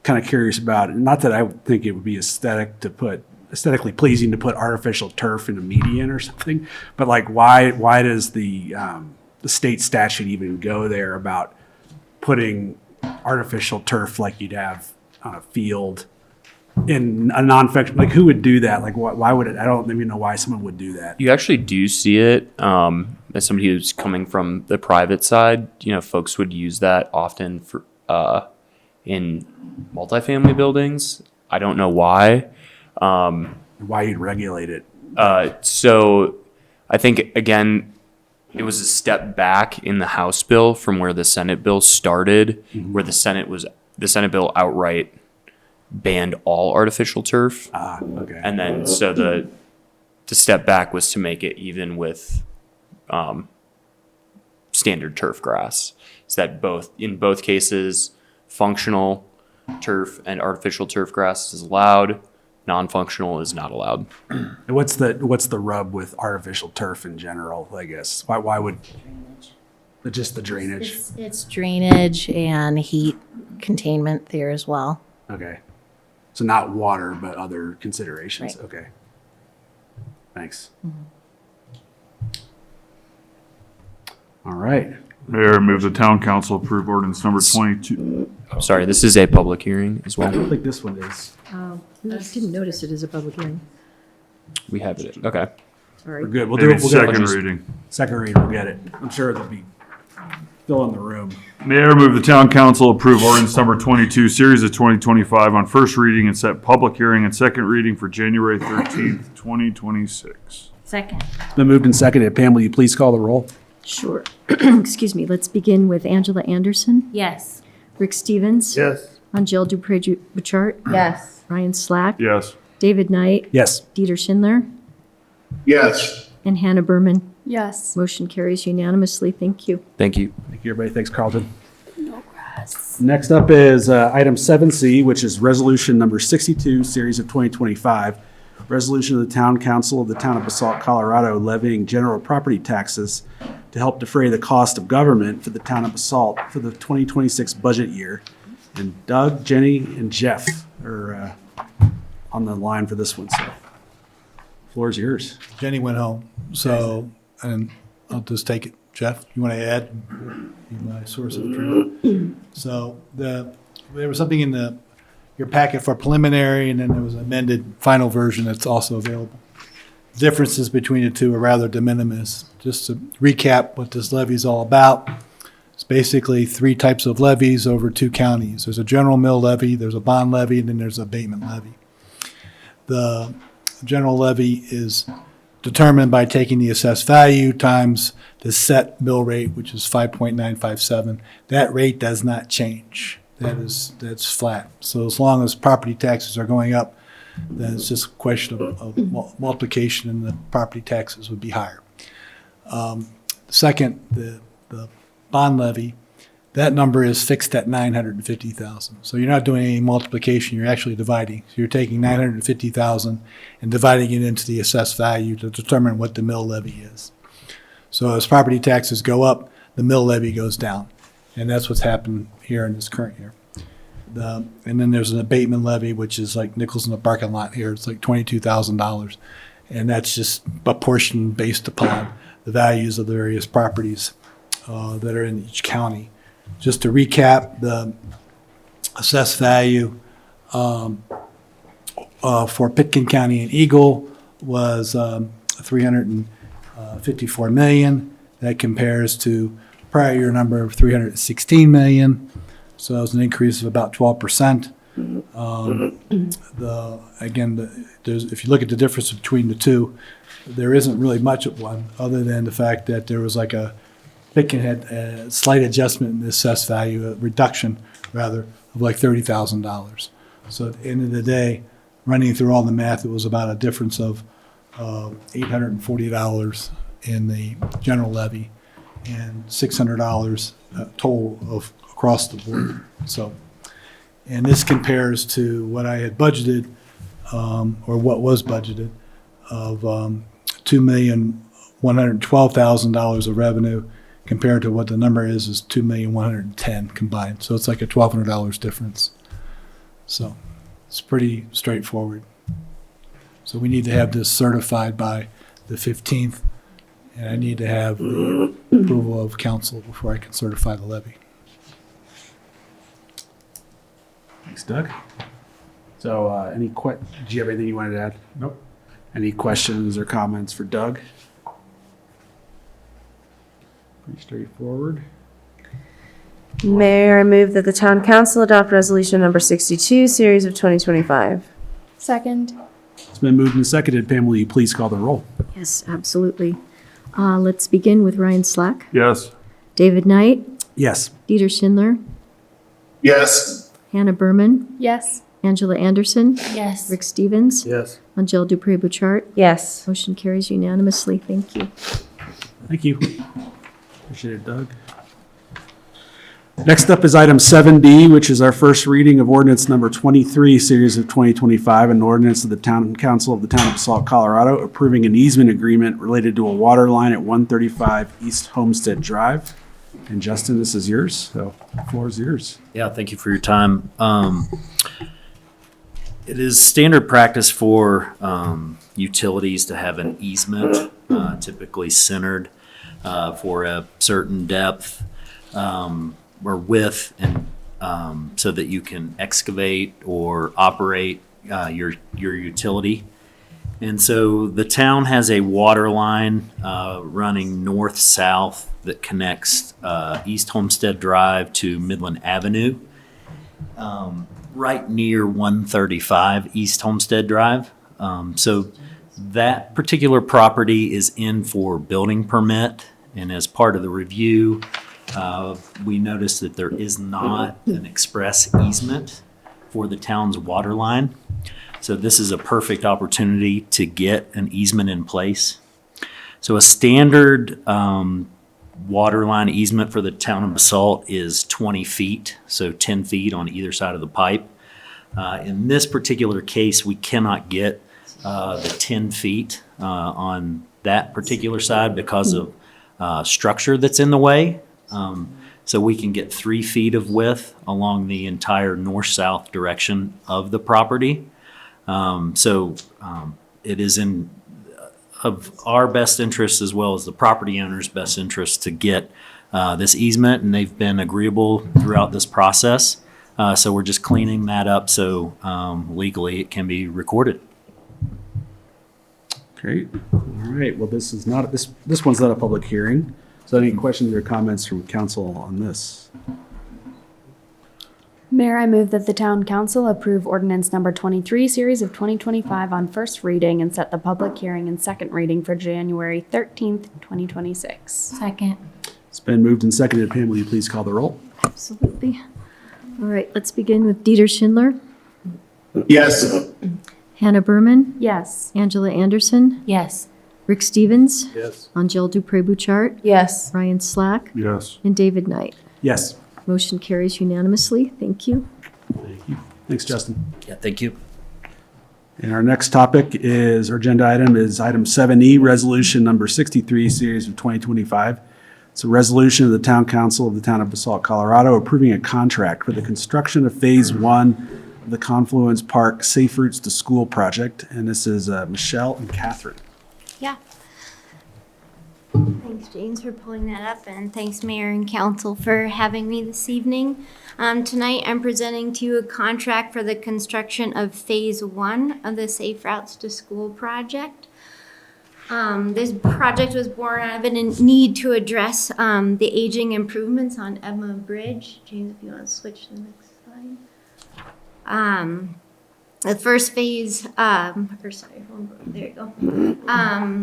kind of curious about, not that I think it would be aesthetically pleasing to put artificial turf in a median or something, but like why does the state statute even go there about putting artificial turf like you'd have on a field in a non-fiction, like who would do that? Like why would it? I don't even know why someone would do that. You actually do see it as somebody who's coming from the private side. Folks would use that often for in multifamily buildings. I don't know why. Why you'd regulate it? So I think again, it was a step back in the House bill from where the Senate bill started, where the Senate bill outright banned all artificial turf. Okay. And then so the step back was to make it even with standard turf grass. So that in both cases, functional turf and artificial turf grass is allowed. Non-functional is not allowed. And what's the rub with artificial turf in general? I guess why would just the drainage? It's drainage and heat containment there as well. Okay, so not water, but other considerations. Right. Okay, thanks. All right. Mayor, move the town council approve ordinance number 22. Sorry, this is a public hearing as I well. don't think this one is. I didn't notice it as a public hearing. We have it. Okay. Sorry. We're good. We'll Maybe do it. We'll get second it. reading. Second reading. We'll get it. I'm sure they'll be still in the room. Mayor, move the town council approve ordinance number 22, series of 2025 on first reading and set public hearing and second reading for January 13th, 2026. Second. It's been moved and seconded. Pam, will you please call the roll? Sure. Excuse me. Let's begin with Angela Anderson, Yes. Rick Stevens, Yes. Angel Dupre-Bouchard, Yes. Ryan Slack, Yes. David Knight, Yes. Dieter Schindler, Yes. and Hannah Berman. Yes. Motion carries unanimously. Thank you. Thank you. Thank you, everybody. Thanks, Carlton. Next up is item 7C, which is resolution number 62, series of 2025, resolution of the Town Council of the Town of Basalt, Colorado, levying general property taxes to help defray the cost of government for the Town of Basalt for the 2026 budget year. And Doug, Jenny, and Jeff are on the line for this one, so floor is yours. Jenny went home, so, and I'll just take it. Jeff, you want to add? You're my source of truth. So there was something in your packet for preliminary, and then there was an amended final version that's also available. Differences between the two are rather de minimis. Just to recap what this levy is all about, it's basically 3 types of levies over 2 counties. There's a general mill levy, there's a bond levy, and then there's an abatement levy. The general levy is determined by taking the assessed value times the set mill rate, which is 5.957. That rate does not change. That's flat. So as long as property taxes are going up, then it's just a question of multiplication, and the property taxes would be higher. Second, the bond levy, that number is fixed at $950,000. So you're not doing any multiplication, you're actually dividing. So you're taking $950,000 and dividing it into the assessed value to determine what the mill levy is. So as property taxes go up, the mill levy goes down. And that's what's happened here in this current year. And then there's an abatement levy, which is like nickels in the parking lot here. It's like $22,000. And that's just a portion based upon the values of the various properties that are in each county. Just to recap, the assessed value for Pitkin County and Eagle was $354 million. That compares to prior year number of $316 million. So that was an increase of about 12%. If you look at the difference between the two, there isn't really much of one, other than the fact that there was like Pitkin had a slight adjustment in the assessed value, a reduction rather, of like $30,000. So at the end of the day, running through all the math, it was about a difference of $840 in the general levy and $600 total of across the board. So, and this compares to what I had budgeted, or what was budgeted, of $2,112,000 of revenue, compared to what the number is $2,110,000 combined. So it's like a $1,200 difference. So it's pretty straightforward. So we need to have this certified by the 15th, and I need to have the approval of council before I can certify the levy. Thanks, Doug. So do you have anything you wanted to add? Nope. Any questions or comments for Doug? Pretty straightforward. Mayor, I move that the town council adopt resolution number 62, series of 2025. Second. It's been moved and seconded. Pam, will you please call the roll? Yes, absolutely. Let's begin with Ryan Slack, Yes. David Knight, Yes. Dieter Schindler, Yes. Hannah Berman, Yes. Angela Anderson, Yes. Rick Stevens, Yes. Angel Dupree-Bouchard. Yes. Motion carries unanimously. Thank you. Thank you. Appreciate it, Doug. Next up is item 7D, which is our first reading of ordinance number 23, series of 2025, an ordinance of the Town Council of the Town of Basalt, Colorado, approving an easement agreement related to a water line at 135 East Homestead Drive. And Justin, this is yours, so the floor is yours. Yeah, thank you for your time. It is standard practice for utilities to have an easement, typically centered for a certain depth or width, and so that you can excavate or operate your utility. And so the town has a water line running north-south that connects East Homestead Drive to Midland Avenue, right near 135 East Homestead Drive. So that particular property is in for building permit, and as part of the review, we noticed that there is not an express easement for the town's water line. So this is a perfect opportunity to get an easement in place. So a standard water line easement for the town of Basalt is 20 feet, so 10 feet on either side of the pipe. In this particular case, we cannot get the 10 feet on that particular side because of structure that's in the way. So we can get 3 feet of width along the entire north-south direction of the property. It is of our best interest as well as the property owner's best interest to get this easement, and they've been agreeable throughout this process. So we're just cleaning that up so legally it can be recorded. Great. All right. Well, this one's not a public hearing. So any questions or comments from council on this? Mayor, I move that the town council approve ordinance number 23, series of 2025 on first reading and set the public hearing and second reading for January 13th, 2026. Second. It's been moved and seconded. Pam, will you please call the roll? Absolutely. All right, let's begin with Dieter Schindler, Yes. Hannah Berman, Yes. Angela Anderson, Yes. Rick Stevens, Yes. Angel Dupré-Bouchard, Yes. Ryan Slack, Yes. and David Knight. Yes. Motion carries unanimously. Thank you. Thank you. Thanks, Justin. Yeah, thank you. And our next topic is, our agenda item is item 7E, resolution number 63, series of 2025. It's a resolution of the Town Council of the Town of Basalt, Colorado, approving a contract for the construction of Phase 1 of the Confluence Park Safe Routes to School project. And this is Michelle and Catherine. Yeah. Thanks, James, for pulling that up, and thanks, Mayor and Council, for having me this evening. Tonight, I'm presenting to you a contract for the construction of Phase 1 of the Safe Routes to School project. This project was born out of a need to address the aging improvements on Emma Bridge. James, if you want to switch to the next slide. The first phase, there you go.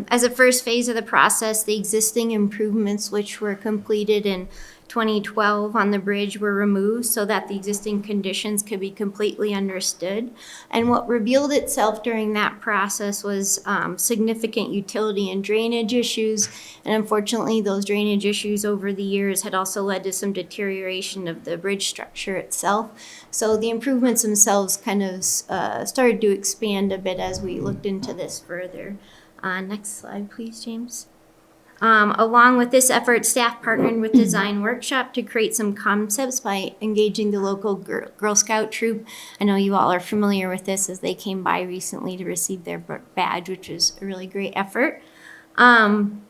As a first phase of the process, the existing improvements which were completed in 2012 on the bridge were removed so that the existing conditions could be completely understood. And what revealed itself during that process was significant utility and drainage issues. And unfortunately, those drainage issues over the years had also led to some deterioration of the bridge structure itself. So the improvements themselves kind of started to expand a bit as we looked into this further. Next slide, please, James. Along with this effort, staff partnered with Design Workshop to create some concepts by engaging the local Girl Scout troop. I know you all are familiar with this as they came by recently to receive their badge, which was a really great effort. And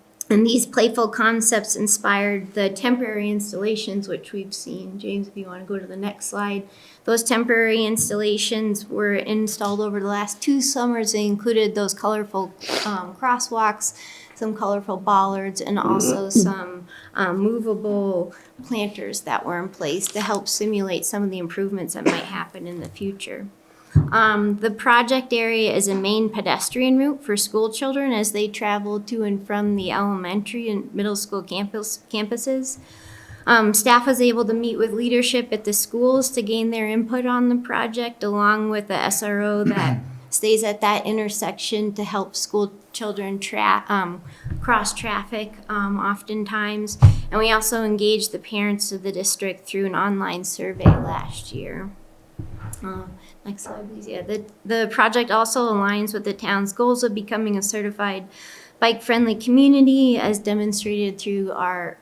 these playful concepts inspired the temporary installations, which we've seen. James, if you want to go to the next slide. Those temporary installations were installed over the last 2 summers. They included those colorful crosswalks, some colorful bollards, and also some movable planters that were in place to help simulate some of the improvements that might happen in the future. The project area is a main pedestrian route for school children as they travel to and from the elementary and middle school campuses. Staff was able to meet with leadership at the schools to gain their input on the project, along with the SRO that stays at that intersection to help school children cross traffic oftentimes. And we also engaged the parents of the district through an online survey last year. Next slide, please. Yeah, the project also aligns with the town's goals of becoming a certified bike-friendly community, as demonstrated through our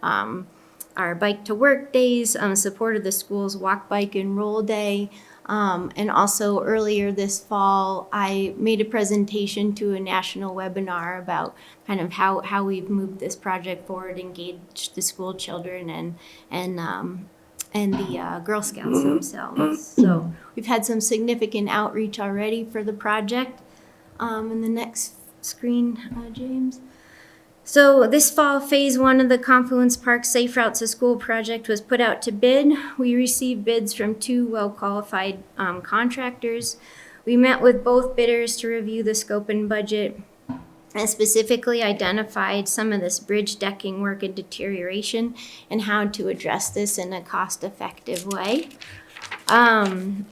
Bike to Work days, support of the school's Walk, Bike, and Roll Day. And also earlier this fall, I made a presentation to a national webinar about kind of how we've moved this project forward, engaged the school children and the Girl Scouts themselves. So we've had some significant outreach already for the project. In the next screen, James. So this fall, Phase 1 of the Confluence Park Safe Routes to School project was put out to bid. We received bids from 2 well-qualified contractors. We met with both bidders to review the scope and budget and specifically identified some of this bridge decking work and deterioration and how to address this in a cost-effective way.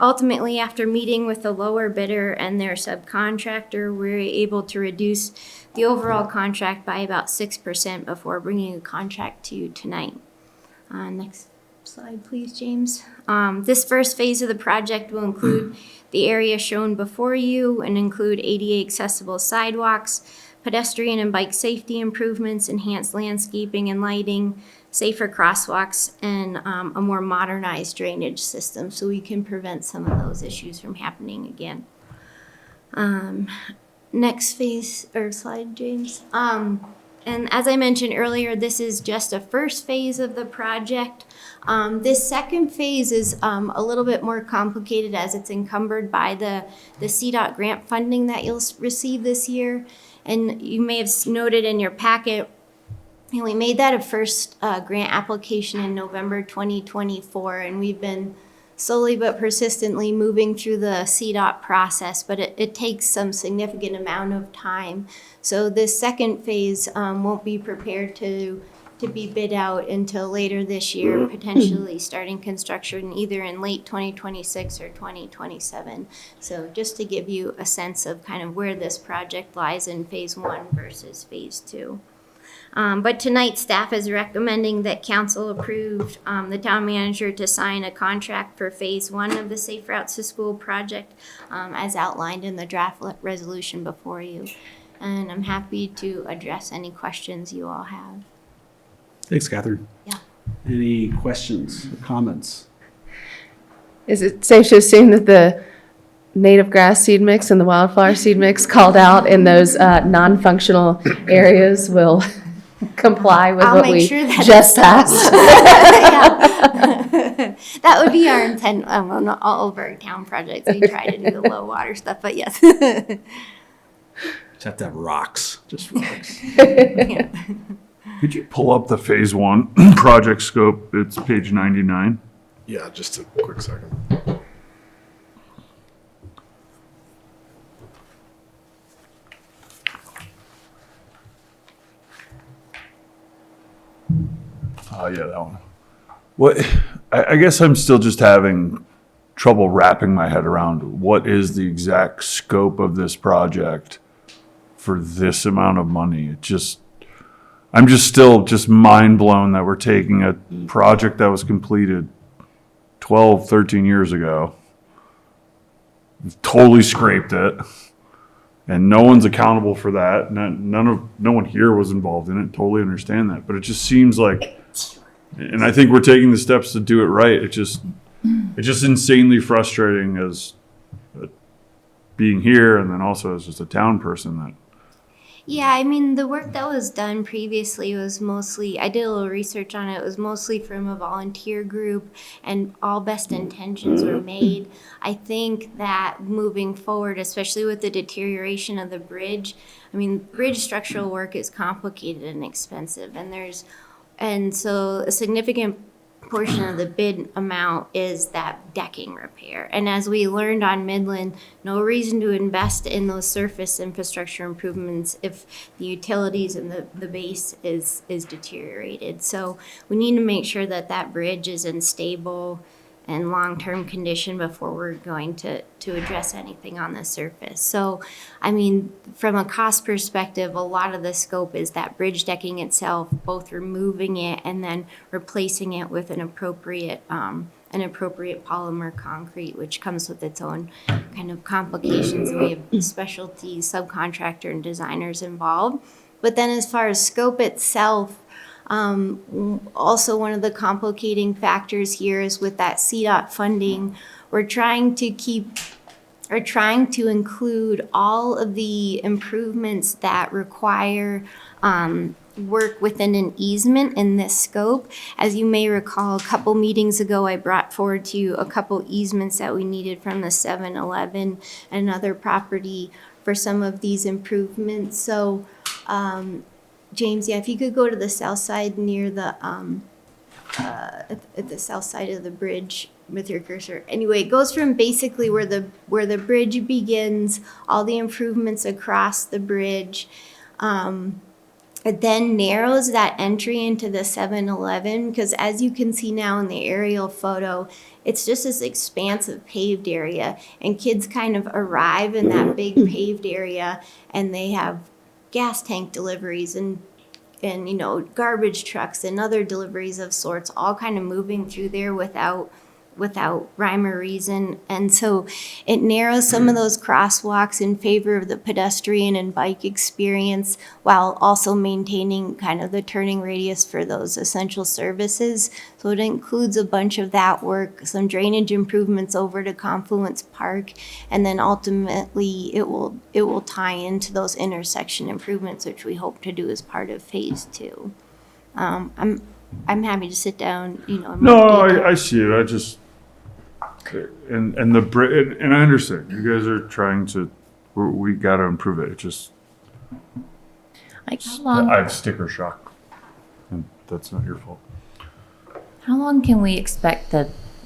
Ultimately, after meeting with the lower bidder and their subcontractor, we were able to reduce the overall contract by about 6% before bringing a contract to you tonight. Next slide, please, James. This first phase of the project will include the area shown before you and include ADA accessible sidewalks, pedestrian and bike safety improvements, enhanced landscaping and lighting, safer crosswalks, and a more modernized drainage system so we can prevent some of those issues from happening again. Next phase or slide, James. And as I mentioned earlier, this is just a first phase of the project. This second phase is a little bit more complicated as it's encumbered by the CDOT grant funding that you'll receive this year. And you may have noted in your packet, we made that a first grant application in November 2024, and we've been slowly but persistently moving through the CDOT process, but it takes some significant amount of time. So this second phase won't be prepared to be bid out until later this year, potentially starting construction either in late 2026 or 2027. So just to give you a sense of kind of where this project lies in phase 1 versus phase 2. But tonight, staff is recommending that council approve the town manager to sign a contract for phase 1 of the Safe Routes to School project as outlined in the draft resolution before you. And I'm happy to address any questions you all have. Thanks, Catherine. Yeah. Any questions or comments? Is it safe to assume that the native grass seed mix and the wildflower seed mix called out in those non-functional areas will comply with what we just passed? That would be our intent. Well, not all over town projects. We try to do the low water stuff, but yes. Just have to have rocks, just rocks. Yeah. Could you pull up the phase 1 project scope? It's page 99. Yeah, just a quick second. Oh, yeah, that one. What, I guess I'm still just having trouble wrapping my head around what is the exact scope of this project for this amount of money. I'm just still mind blown that we're taking a project that was completed 12, 13 years ago, totally scraped it, and no one's accountable for that. No one here was involved in it. Totally understand that, but it just seems like, and I think we're taking the steps to do it right. It's just insanely frustrating as being here, and then also as just a town person that. Yeah, I mean, the work that was done previously was mostly, I did a little research on it, it was mostly from a volunteer group and all best intentions were made. I think that moving forward, especially with the deterioration of the bridge, I mean, bridge structural work is complicated and expensive, and so a significant portion of the bid amount is that decking repair. And as we learned on Midland, no reason to invest in those surface infrastructure improvements if the utilities and the base is deteriorated. So we need to make sure that that bridge is in stable and long-term condition before we're going to address anything on the surface. So, I mean, from a cost perspective, a lot of the scope is that bridge decking itself, both removing it and then replacing it with an appropriate polymer concrete, which comes with its own kind of complications. We have specialty subcontractor and designers involved. But then as far as scope itself, also one of the complicating factors here is with that CDOT funding, we're trying to include all of the improvements that require work within an easement in this scope. As you may recall, a couple meetings ago, I brought forward to you a couple easements that we needed from the 7-Eleven and another property for some of these improvements. So, James, yeah, if you could go to the south side near the, at the south side of the bridge with your cursor. Anyway, it goes from basically where the bridge begins, all the improvements across the bridge. It then narrows that entry into the 7-Eleven because as you can see now in the aerial photo, it's just this expansive paved area and kids kind of arrive in that big paved area and they have gas tank deliveries and and, you know, garbage trucks and other deliveries of sorts, all kind of moving through there without rhyme or reason. And so it narrows some of those crosswalks in favor of the pedestrian and bike experience while also maintaining kind of the turning radius for those essential services. So it includes a bunch of that work, some drainage improvements over to Confluence Park, and then ultimately it will tie into those intersection improvements, which we hope to do as part of phase 2. I'm happy to sit down, you know. No, I see it. I just, and I understand. You guys are trying to, we got to improve it. It just, I have sticker shock, and that's not your fault. How long can we expect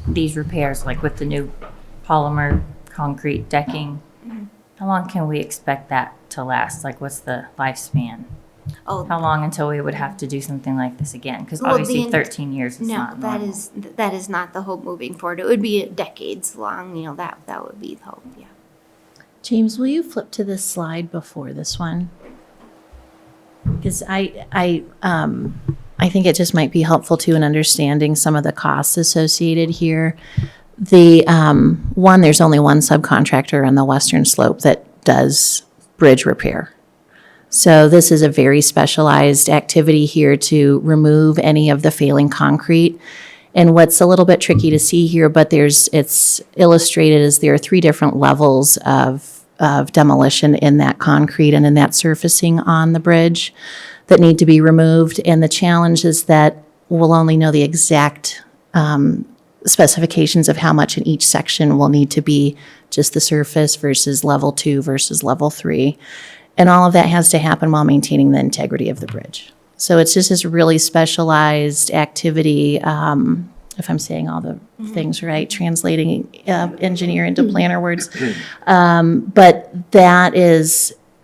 these repairs, like with the new polymer concrete decking? How long can we expect that to last? Like, what's the lifespan? Oh, how long until we would have to do something like this again? Because well, obviously 13 years is not normal. that is not the hope moving forward. It would be decades long. You know, that would be the hope. Yeah. James, will you flip to this slide before this one? Because I think it just might be helpful to in understanding some of the costs associated here. The there's only one subcontractor on the western slope that does bridge repair. So this is a very specialized activity here to remove any of the failing concrete. And what's a little bit tricky to see here, but it's illustrated as there are 3 different levels of demolition in that concrete and in that surfacing on the bridge that need to be removed. And the challenge is that we'll only know the exact specifications of how much in each section will need to be just the surface versus level 2 versus level 3. And all of that has to happen while maintaining the integrity of the bridge. So it's just this really specialized activity, if I'm saying all the things right, translating engineer into planner words. But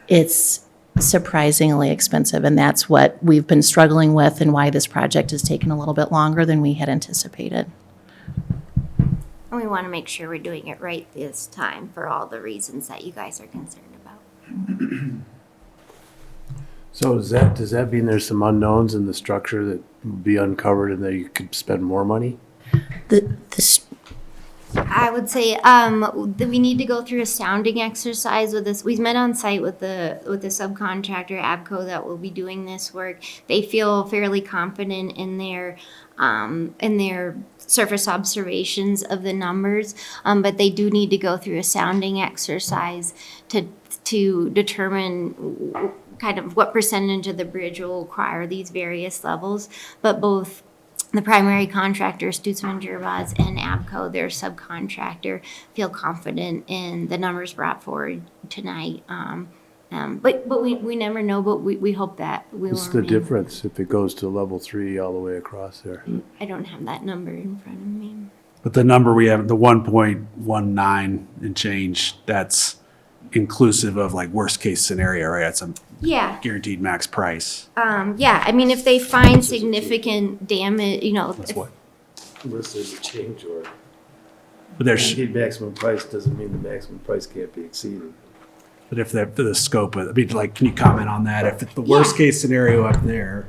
it's surprisingly expensive, and that's what we've been struggling with and why this project has taken a little bit longer than we had anticipated. And we want to make sure we're doing it right this time for all the reasons that you guys are concerned about. So does that mean there's some unknowns in the structure that will be uncovered and that you could spend more money? I would say we need to go through a sounding exercise with this. We've met on site with the subcontractor ABCO that will be doing this work. They feel fairly confident in their surface observations of the numbers, but they do need to go through a sounding exercise to determine kind of what percentage of the bridge will require these various levels. But both the primary contractor, Stutzman Gerbaz, and ABCO, their subcontractor, feel confident in the numbers brought forward tonight. But we never know, but we hope that we will. What's the difference if it goes to level 3 all the way across there? I don't have that number in front of me. But the number we have, the 1.19 and change, that's inclusive of like worst case scenario, right? That's a guaranteed max price. Yeah, I mean, if they find significant damage, you know. That's what. Unless there's a change order. But there's maximum price doesn't mean the maximum price can't be exceeded. But if the scope of, I mean, like, can you comment on that? If it's the worst case scenario up there.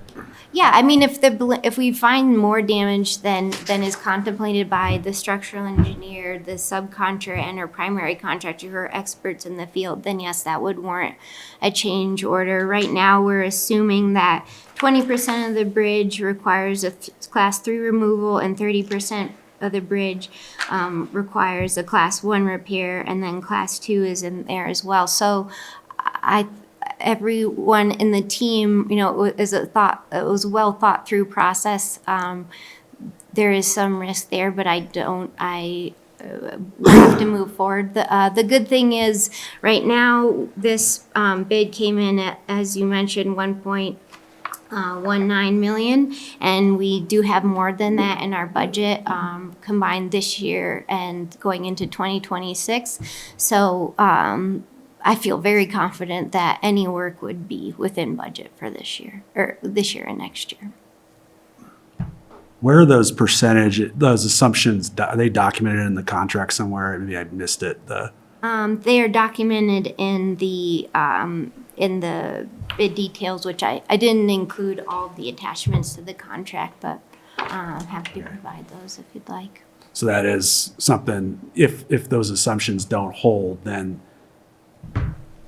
Yeah, I mean, if we find more damage than is contemplated by the structural engineer, the subcontractor, and our primary contractor who are experts in the field, then yes, that would warrant a change order. Right now, we're assuming that 20% of the bridge requires a class 3 removal and 30% of the bridge requires a class 1 repair, and then class 2 is in there as well. So everyone in the team, you know, it was a well thought through process. There is some risk there, but we have to move forward. The good thing is right now this bid came in at, as you mentioned, 1.19 million, and we do have more than that in our budget combined this year and going into 2026. So I feel very confident that any work would be within budget for this year and next year. Where are those assumptions, are they documented in the contract somewhere? Maybe I missed it. They are documented in the in the bid details, which I didn't include all of the attachments to the contract, but I'm happy to provide those if you'd like. So that is something, if those assumptions don't hold, then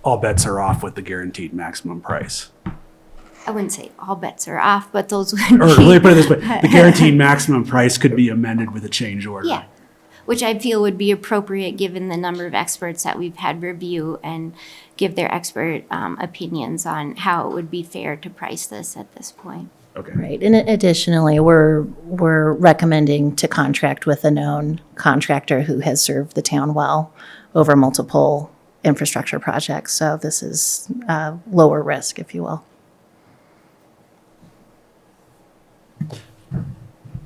all bets are off with the guaranteed maximum price. I wouldn't say all bets are off, but those would Or be. let me put it this way, the guaranteed maximum price could be amended with a change order. Yeah, which I feel would be appropriate given the number of experts that we've had review and give their expert opinions on how it would be fair to price this at this point. Okay. Right, and additionally, we're recommending to contract with a known contractor who has served the town well over multiple infrastructure projects. So this is lower risk, if you will.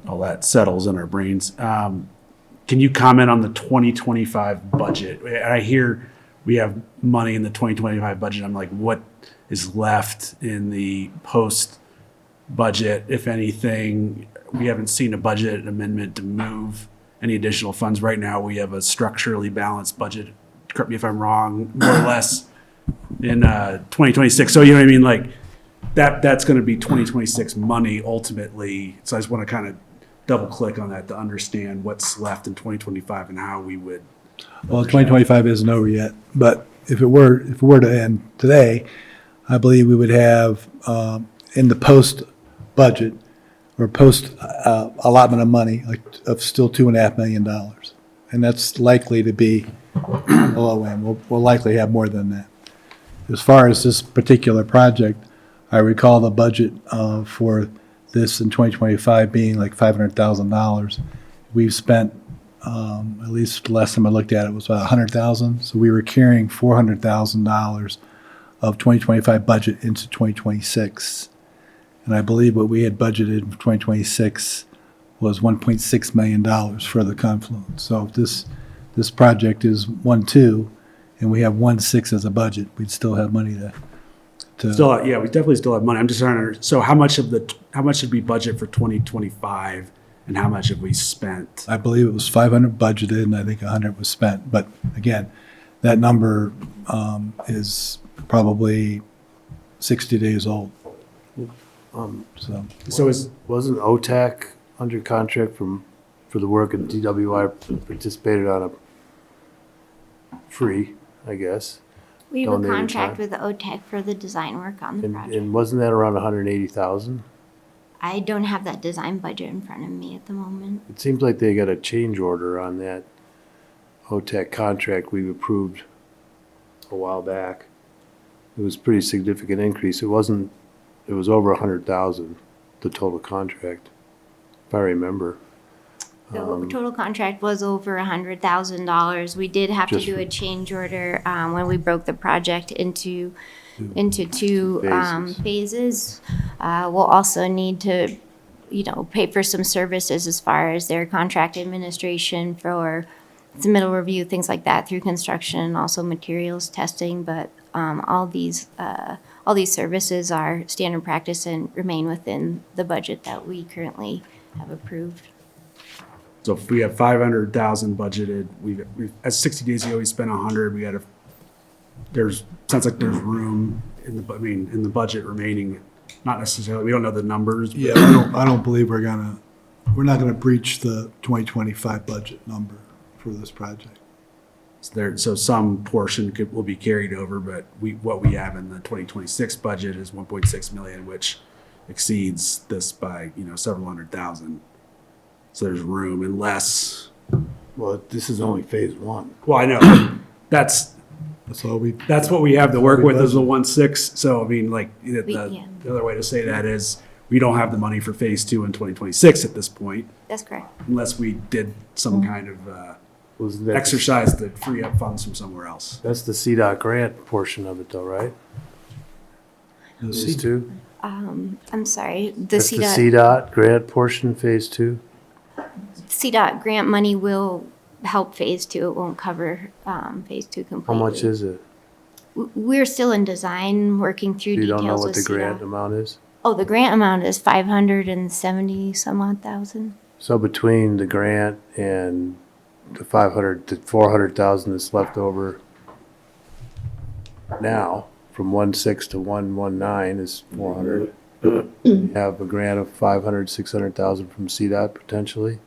All that settles in our brains. Can you comment on the 2025 budget? I hear we have money in the 2025 budget. I'm like, what is left in the post budget, if anything? We haven't seen a budget amendment to move any additional funds. Right now, we have a structurally balanced budget. Correct me if I'm wrong, more or less in 2026. So you know what I mean? Like that's going to be 2026 money ultimately. So I just want to kind of double click on that to understand what's left in 2025 and how we would. Well, 2025 isn't over yet, but if it were to end today, I believe we would have in the post budget or post allotment of money of still $2.5 million, and that's likely to be the low end. We'll likely have more than that. As far as this particular project, I recall the budget for this in 2025 being like $500,000. We've spent at least the last time I looked at it was about $100,000. So we were carrying $400,000 of 2025 budget into 2026. And I believe what we had budgeted for 2026 was $1.6 million for the confluence. So if this project is 1.2 and we have 1.6 as a budget, we'd still have money to. Still, yeah, we definitely still have money. I'm just trying to. So how much did we budget for 2025, and how much have we spent? I believe it was 500 budgeted, and I think 100 was spent. But again, that number is probably 60 days old. Wasn't OTAC under contract for the work and DWI participated on a free, I guess? We have a donated contract time? with the OTEC for the design work on the project. And wasn't that around 180,000? I don't have that design budget in front of me at the moment. It seems like they got a change order on that OTAC contract we approved a while back. It was a pretty significant increase. It was over 100,000, the total contract, if I remember. The total contract was over $100,000. We did have to Just do for- a change order when we broke the project into two phases. We'll also need to, pay for some services as far as their contract administration for submittal review, things like that through construction, also materials testing. But all these services are standard practice and remain within the budget that we currently have approved. So if we have 500,000 budgeted, we've as 60 days ago we spent 100. Sounds like there's room in the budget remaining. Not necessarily. We don't know the numbers. But Yeah, I don't believe we're not gonna breach the 2025 budget number for this project. So some portion will be carried over, but what we have in the 2026 budget is 1.6 million, which exceeds this by several hundred thousand. So there's room unless. Well, this is only phase one. Well, I know that's all we. That's what we have to work we with is the budgeted. 1.6. So I mean, like the other way to say that is we don't have the money for phase 2 in 2026 at this point. That's correct. Unless we did some kind of Was that exercise to free up funds from somewhere else. That's the CDOT grant portion of it though, right? Phase two? I'm sorry, the That's the CDOT CDOT grant portion, phase two? CDOT grant money will help phase 2. It won't cover phase 2 How completely. much is it? We're still in design, working through You details don't know what with the CDOT. grant amount is? Oh, the grant amount is 570 some odd thousand. So between the grant and the 500 to 400,000 that's left over now from 1.6 to 1.19 is 400. You have a grant of 500, 600,000 from CDOT potentially.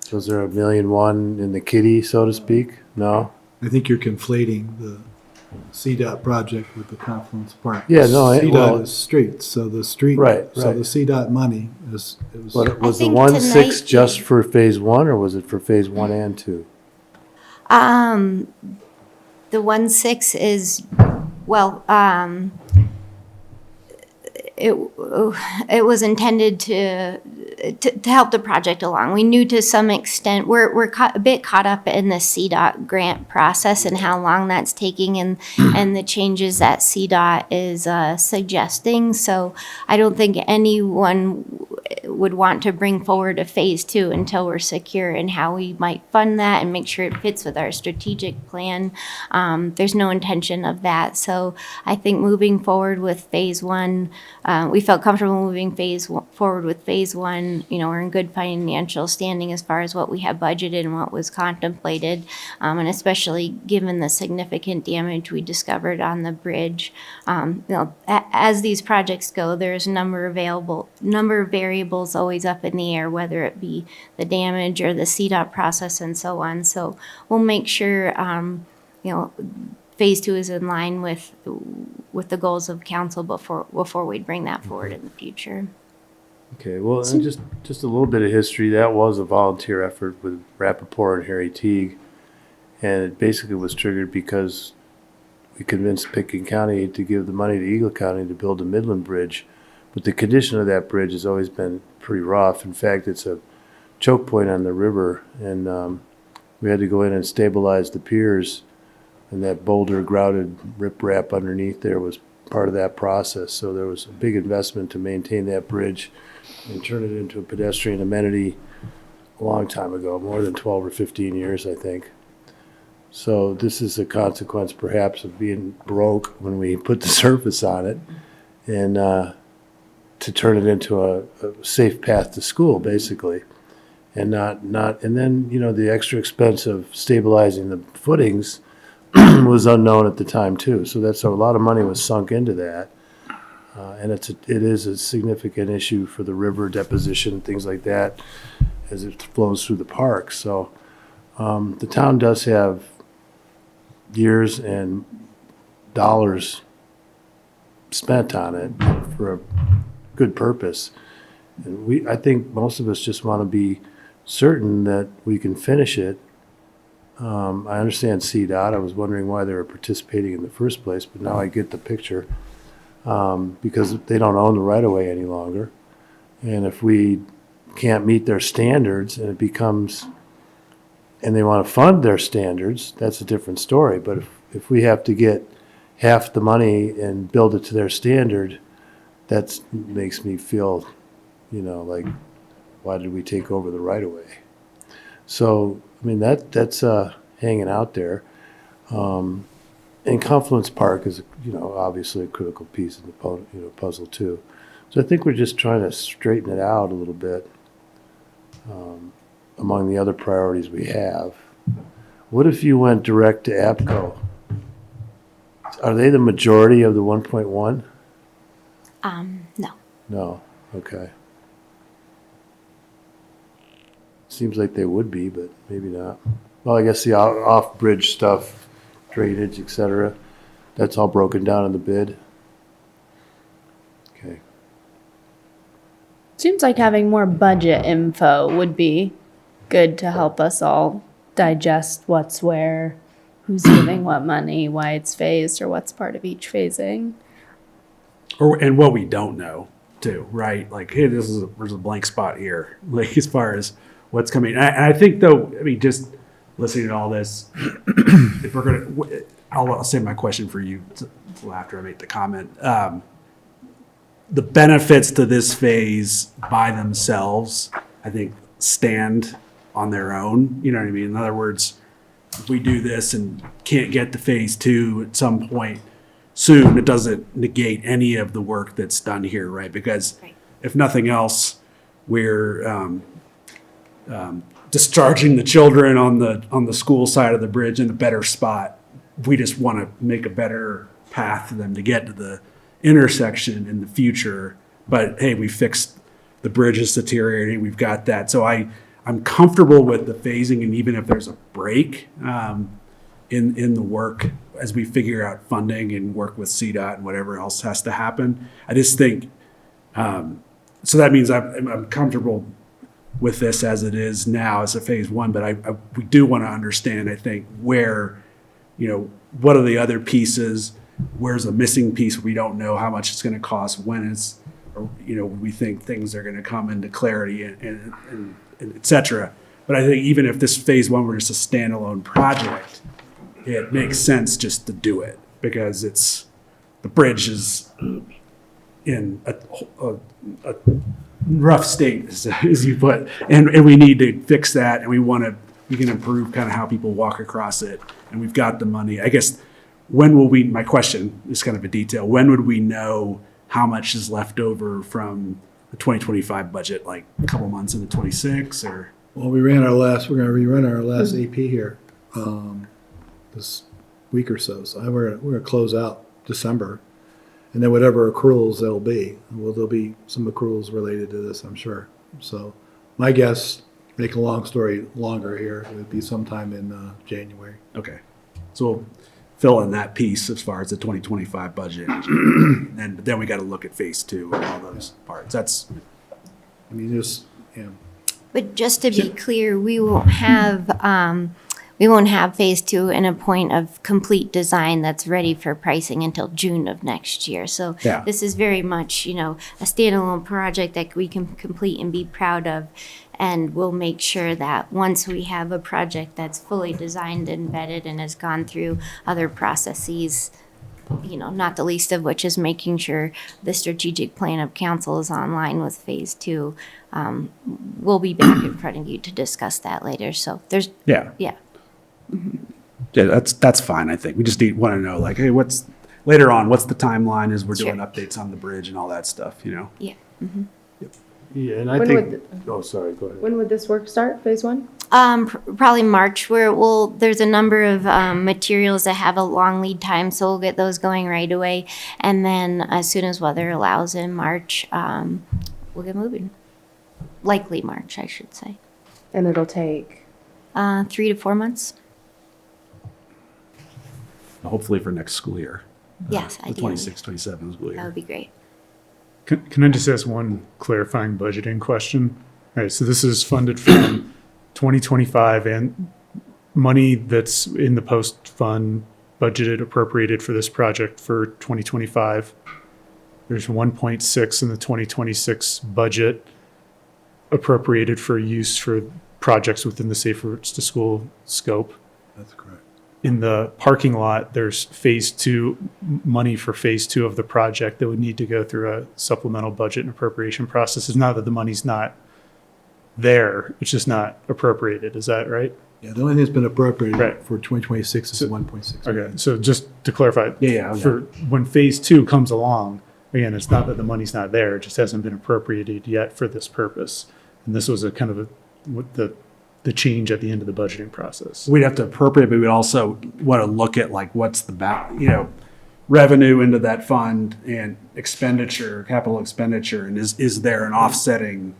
So is there $1.1 million in the kitty, so to speak? No? I think you're conflating the CDOT project with the Confluence Park. Yeah, no, well- CDOT is streets, so the street. Right, So right. the CDOT money is, But was the think 1.6 tonight- just for phase one, or was it for phase 1 and 2? The 1.6 is, well, it was intended to help the project along. We knew to some extent, we're a bit caught up in the CDOT grant process and how long that's taking and the changes that CDOT is suggesting. So I don't think anyone would want to bring forward a phase 2 until we're secure in how we might fund that and make sure it fits with our strategic plan. There's no intention of that. So I think moving forward with phase 1, we felt comfortable moving forward with phase 1. You know, we're in good financial standing as far as what we have budgeted and what was contemplated, and especially given the significant damage we discovered on the bridge. You know, as these projects go, there's a number of variables always up in the air, whether it be the damage or the CDOT process and so on. So we'll make sure, you know, phase 2 is in line with the goals of council before we'd bring that forward in the future. Okay, well, and just a little bit of history. That was a volunteer effort with Rappaport and Harry Teague. And it basically was triggered because we convinced Pickens County to give the money to Eagle County to build a Midland Bridge. But the condition of that bridge has always been pretty rough. In fact, it's a choke point on the river. And we had to go in and stabilize the piers. And that boulder grouted riprap underneath there was part of that process. So there was a big investment to maintain that bridge and turn it into a pedestrian amenity a long time ago, more than 12 or 15 years, I think. So this is a consequence perhaps of being broke when we put the surface on it and to turn it into a safe path to school, basically. And and then, you know, the extra expense of stabilizing the footings was unknown at the time too. So that's a lot of money was sunk into that. And it is a significant issue for the river deposition, things like that, as it flows through the park. So the town does have years and dollars spent on it for a good purpose. And I think most of us just want to be certain that we can finish it. I understand CDOT. I was wondering why they were participating in the first place, but now I get the picture. Because they don't own the right-of-way any longer. And if we can't meet their standards and it becomes, and they want to fund their standards, that's a different story. But if we have to get half the money and build it to their standard, that makes me feel, you know, like, why did we take over the right-of-way? So, I mean, that's hanging out there. And Confluence Park is, you know, obviously a critical piece of the puzzle too. So I think we're just trying to straighten it out a little bit among the other priorities we have. What if you went direct to APCO? Are they the majority of the 1.1? No. No, okay. Seems like they would be, but maybe not. Well, I guess the off-bridge stuff, drainage, et cetera, that's all broken down in the bid. Okay. Seems like having more budget info would be good to help us all digest what's where, who's giving what money, why it's phased, or what's part of each phasing. And what we don't know too, right? Like, hey, there's a blank spot here, like as far as what's coming. And I think though, I mean, just listening to all this, if we're gonna, I'll save my question for you until after I make the comment. The benefits to this phase by themselves, I think, stand on their own. You know what I mean? In other words, if we do this and can't get to phase 2 at some point soon, it doesn't negate any of the work that's done here, right? Because if nothing else, we're discharging the children on the school side of the bridge in a better spot. We just want to make a better path for them to get to the intersection in the future. But hey, we fixed the bridge is deteriorating. We've got that. So I'm comfortable with the phasing, and even if there's a break in the work as we figure out funding and work with CDOT and whatever else has to happen. I just think, so that means I'm comfortable with this as it is now as a phase one, but we do want to understand, I think, where, what are the other pieces? Where's a missing piece? We don't know how much it's going to cost, when it's, we think things are going to come into clarity and et cetera. But I think even if this phase one were just a standalone project, it makes sense just to do it because the bridge is in a rough state, as you put, and we need to fix that, and we can improve kind of how people walk across it, and we've got the money. I guess, my question is kind of a detail, when would we know how much is left over from the 2025 budget, like a couple months into 26 or? Well, we're going to rerun our last AP here this week or so. So we're going to close out December, and then whatever accruals there'll be. Well, there'll be some accruals related to this, I'm sure. So my guess, make a long story longer here, it would be sometime in January. Okay. So we'll fill in that piece as far as the 2025 budget. And then we got to look at phase two and all those parts. But just to be clear, we won't have phase two in a point of complete design that's ready for pricing until June of next year. So Yeah. this is very much, a standalone project that we can complete and be proud of. And we'll make sure that once we have a project that's fully designed and vetted and has gone through other processes, not the least of which is making sure the strategic plan of council is online with phase two. We'll be back in front of you to discuss that later. So there's, Yeah. yeah. Yeah, that's fine, I think. We just want to know, like, hey, later on, what's the timeline as we're doing Sure. updates on the bridge and all that stuff, Yeah. Mm-hmm. Yeah, and I When think, would sorry, go ahead. When would this work start, phase one? Probably March, where there's a number of materials that have a long lead time, so we'll get those going right away. And then as soon as weather allows in March, we'll get moving. Likely March, I should say. And it'll take? 3 to 4 months. Hopefully for next school year. Yes, The ideally. 26, 27 school year. That would be great. Can I just ask one clarifying budgeting question? All right, so this is funded from 2025 and money that's in the post fund budgeted appropriated for this project for 2025. There's 1.6 in the 2026 budget appropriated for use for projects within the Safe Routes to School scope. That's correct. In the parking lot, there's phase two, money for phase two of the project that would need to go through a supplemental budget and appropriation process. It's not that the money's not there, it's just not appropriated. Is that right? Yeah, the only thing that's been appropriated Right. for 2026 is 1.6. Okay, so just to clarify. Yeah. For when phase two comes along, again, it's not that the money's not there, it just hasn't been appropriated yet for this purpose. And this was a kind of the change at the end of the budgeting process. We'd have to appropriate, but we'd also want to look at like what's the revenue into that fund and expenditure, capital expenditure, and is there offsetting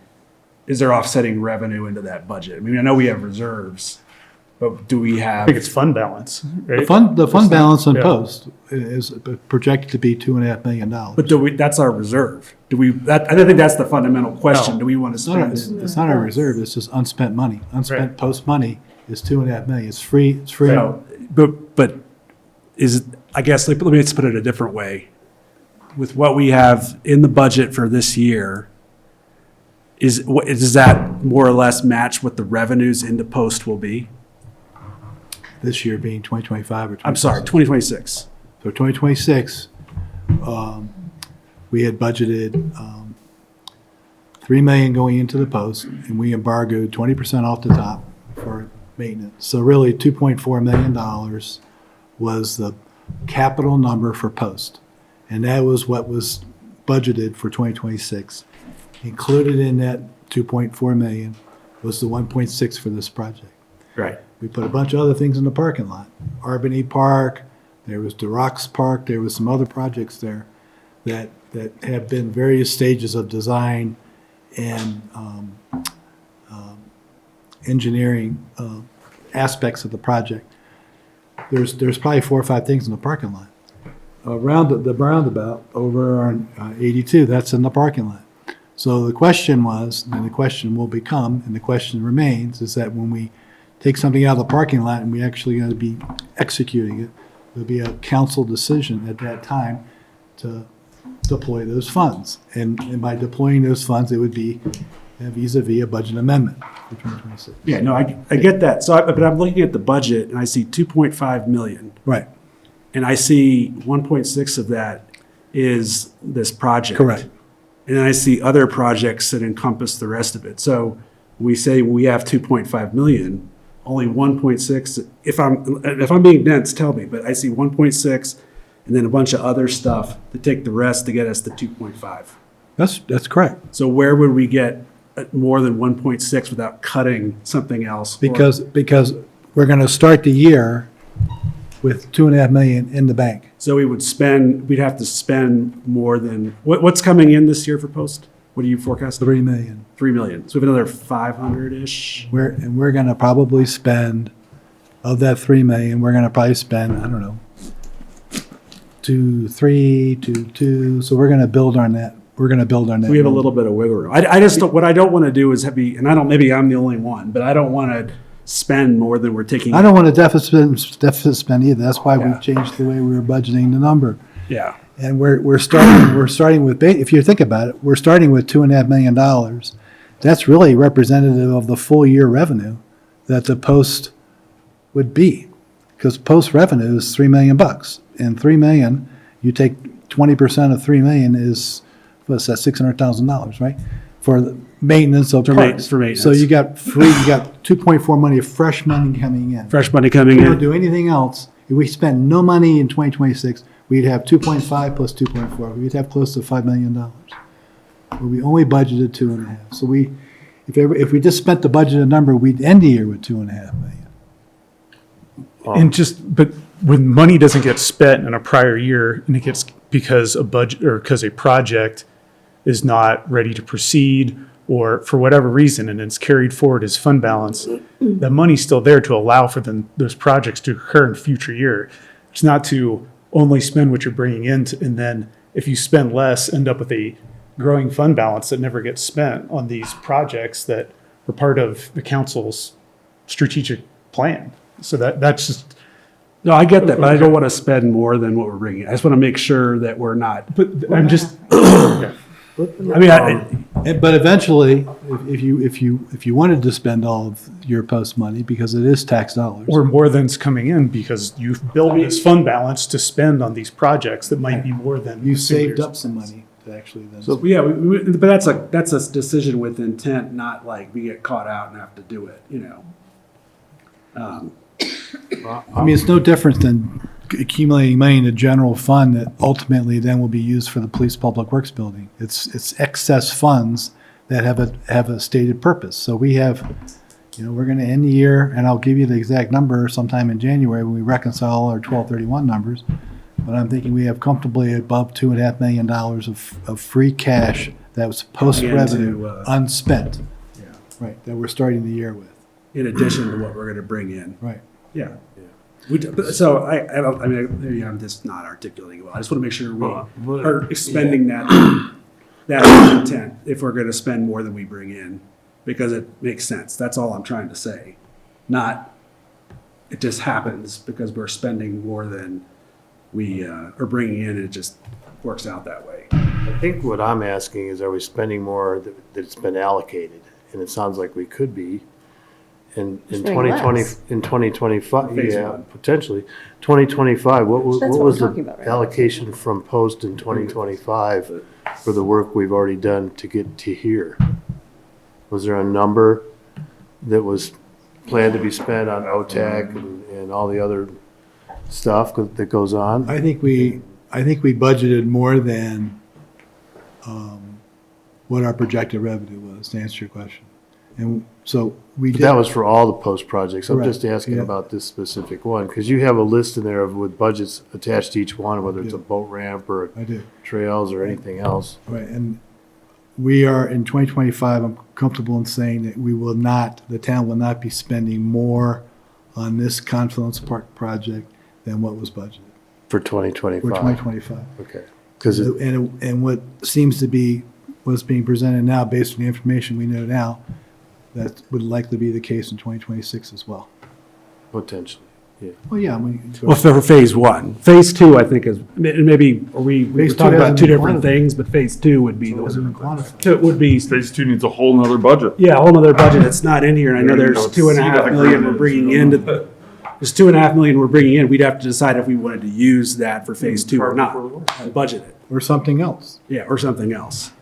revenue into that budget? I mean, I know we have reserves, but do we have? I think it's fund balance, right? The fund balance on Yeah. post is projected to be $2.5 million. But that's our reserve. I don't think that's the fundamental question. No. Do we want to spend? It's not our reserve, it's just unspent money. Unspent post money is $2.5 million. It's free. So, but I guess, let me just put it a different way. With what we have in the budget for this year, does that more or less match what the revenues into post will be? This year being 2025 or 2026? I'm sorry, 2026. So 2026, we had budgeted $3 million going into the post, and we embargoed 20% off the top for maintenance. So really, $2.4 million was the capital number for post, and that was what was budgeted for 2026. Included in that 2.4 million was the 1.6 for this project. Right. We put a bunch of other things in the parking lot. Arbany Park, there was the Rocks Park, there was some other projects there that have been various stages of design and engineering aspects of the project. There's probably 4 or 5 things in the parking lot. Around the roundabout over on 82, that's in the parking lot. So the question was, and the question will become, and the question remains, is that when we take something out of the parking lot and we actually got to be executing it, there'll be a council decision at that time to deploy those funds. And by deploying those funds, it would be vis-a-vis a budget amendment for 2026. Yeah, no, I get that. So, but I'm looking at the budget and I see 2.5 million. Right. And I see 1.6 of that is this project. Correct. And then I see other projects that encompass the rest of it. So we say we have 2.5 million, only 1.6. If I'm being dense, tell me, but I see 1.6 and then a bunch of other stuff to take the rest to get us to 2.5. That's correct. So where would we get more than 1.6 without cutting something else? Because we're going to start the year with 2.5 million in the bank. So we'd have to spend more than, what's coming in this year for post? What do you forecast? 3 million. 3 million. So we have another 500-ish. We're going to probably spend, of that 3 million, we're going to probably spend, I don't know, 2, 3, 2, 2. So we're going to build on that. We're going to build on that. We have a little bit of wiggle room. I just don't, what I don't want to do is maybe I'm the only one, but I don't want to spend more than we're taking. I don't want to deficit spend either. That's why we changed the way we were budgeting the number. Yeah. And we're starting with, if you think about it, we're starting with $2.5 million. That's really representative of the full year revenue that the post would be, because post revenue is $3 million. And 3 million, you take 20% of 3 million is, what's that, $600,000, right? For the maintenance of parks. For maintenance. So you got 2.4 money of fresh money coming in. Fresh money coming If we in. don't do anything else, if we spend no money in 2026, we'd have 2.5 plus 2.4. We'd have close to $5 million. But we only budgeted 2.5. So if we just spent the budgeted number, we'd end the year with 2.5 million. But when money doesn't get spent in a prior year, and it gets because a budget or because a project is not ready to proceed, or for whatever reason, and it's carried forward as fund balance, the money's still there to allow for those projects to occur in future year. It's not to only spend what you're bringing in, and then if you spend less, end up with a growing fund balance that never gets spent on these projects that were part of the council's strategic plan. So that's just. No, I get that, but I don't want to spend more than what we're bringing. I just want to make sure that we're not. But I'm just. But eventually, if you wanted to spend all of your post money, because it is tax dollars, Or more than's coming in because you've built this fund balance to spend on these projects that might be more than. you saved up some money to actually then. So yeah, but that's a decision with intent, not like we get caught out and have to do it. I mean, it's no different than accumulating money in a general fund that ultimately then will be used for the police public works building. It's excess funds that have a stated purpose. So we have, we're going to end the year, and I'll give you the exact number sometime in January when we reconcile our 12/31 numbers. But I'm thinking we have comfortably above $2.5 million of free cash that was post-revenue unspent. Yeah. Right, that we're starting the year with. In addition to what we're going to bring in. Right. Yeah. So I don't. I mean, maybe I'm just not articulating well. I just want to make sure we are expending that intent if we're going to spend more than we bring in, because it makes sense. That's all I'm trying to say. Not it just happens because we're spending more than we are bringing in, and it just works out that way. I think what I'm asking is, are we spending more that's been allocated? And it sounds like we could be. In 2020, in 2025, yeah, potentially. 2025, what was the allocation from post in 2025 for the work we've already done to get to here? Was there a number that was planned to be spent on OTAC and all the other stuff that goes on? I think we budgeted more than what our projected revenue was, to answer your question. And so we But did. that was for all the post projects. I'm Correct, just asking yeah. about this specific one, because you have a list in there of with budgets attached to each one, whether it's a boat ramp or I do. trails or anything else. Right, and we are in 2025, I'm comfortable in saying that the town will not be spending more on this Confluence Park project than what was budgeted For 2025. for 2025. Okay. Because And what seems to be, what's being presented now, based on the information we know now, that would likely be the case in 2026 as well. potentially, yeah. Well, yeah, I mean. Well, for phase one. Phase two, I think is, maybe, we were Phase two talking about hasn't two been different quantified. things, but phase two would be the Hasn't been quantified. It would be, Phase 2 needs a whole nother budget. yeah, a whole nother budget that's not in here, and I know Yeah, you there's know, $2.5 million we're bringing into, there's $2.5 million we're bringing in, we'd have to decide if we wanted to use that for phase two or not, and budget it. Or something else. Yeah, or something else.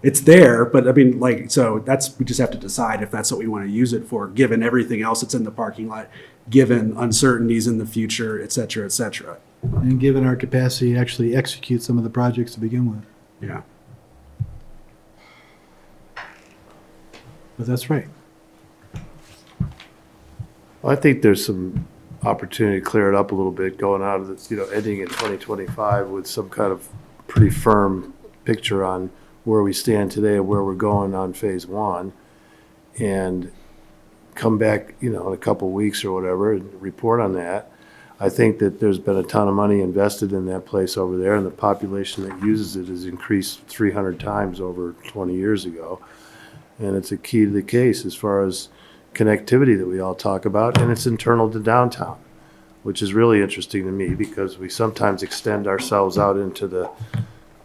It's there, but I mean, like, so we just have to decide if that's what we want to use it for, given everything else that's in the parking lot, given uncertainties in the future, et cetera, et cetera. And given our capacity to actually execute some of the projects to begin with. Yeah. But that's right. Well, I think there's some opportunity to clear it up a little bit going out of this, ending in 2025 with some kind of pretty firm picture on where we stand today and where we're going on phase one, and come back, in a couple weeks or whatever and report on that. I think that there's been a ton of money invested in that place over there, and the population that uses it has increased 300 times over 20 years ago. And it's a key to the case as far as connectivity that we all talk about, and it's internal to downtown, which is really interesting to me because we sometimes extend ourselves out into the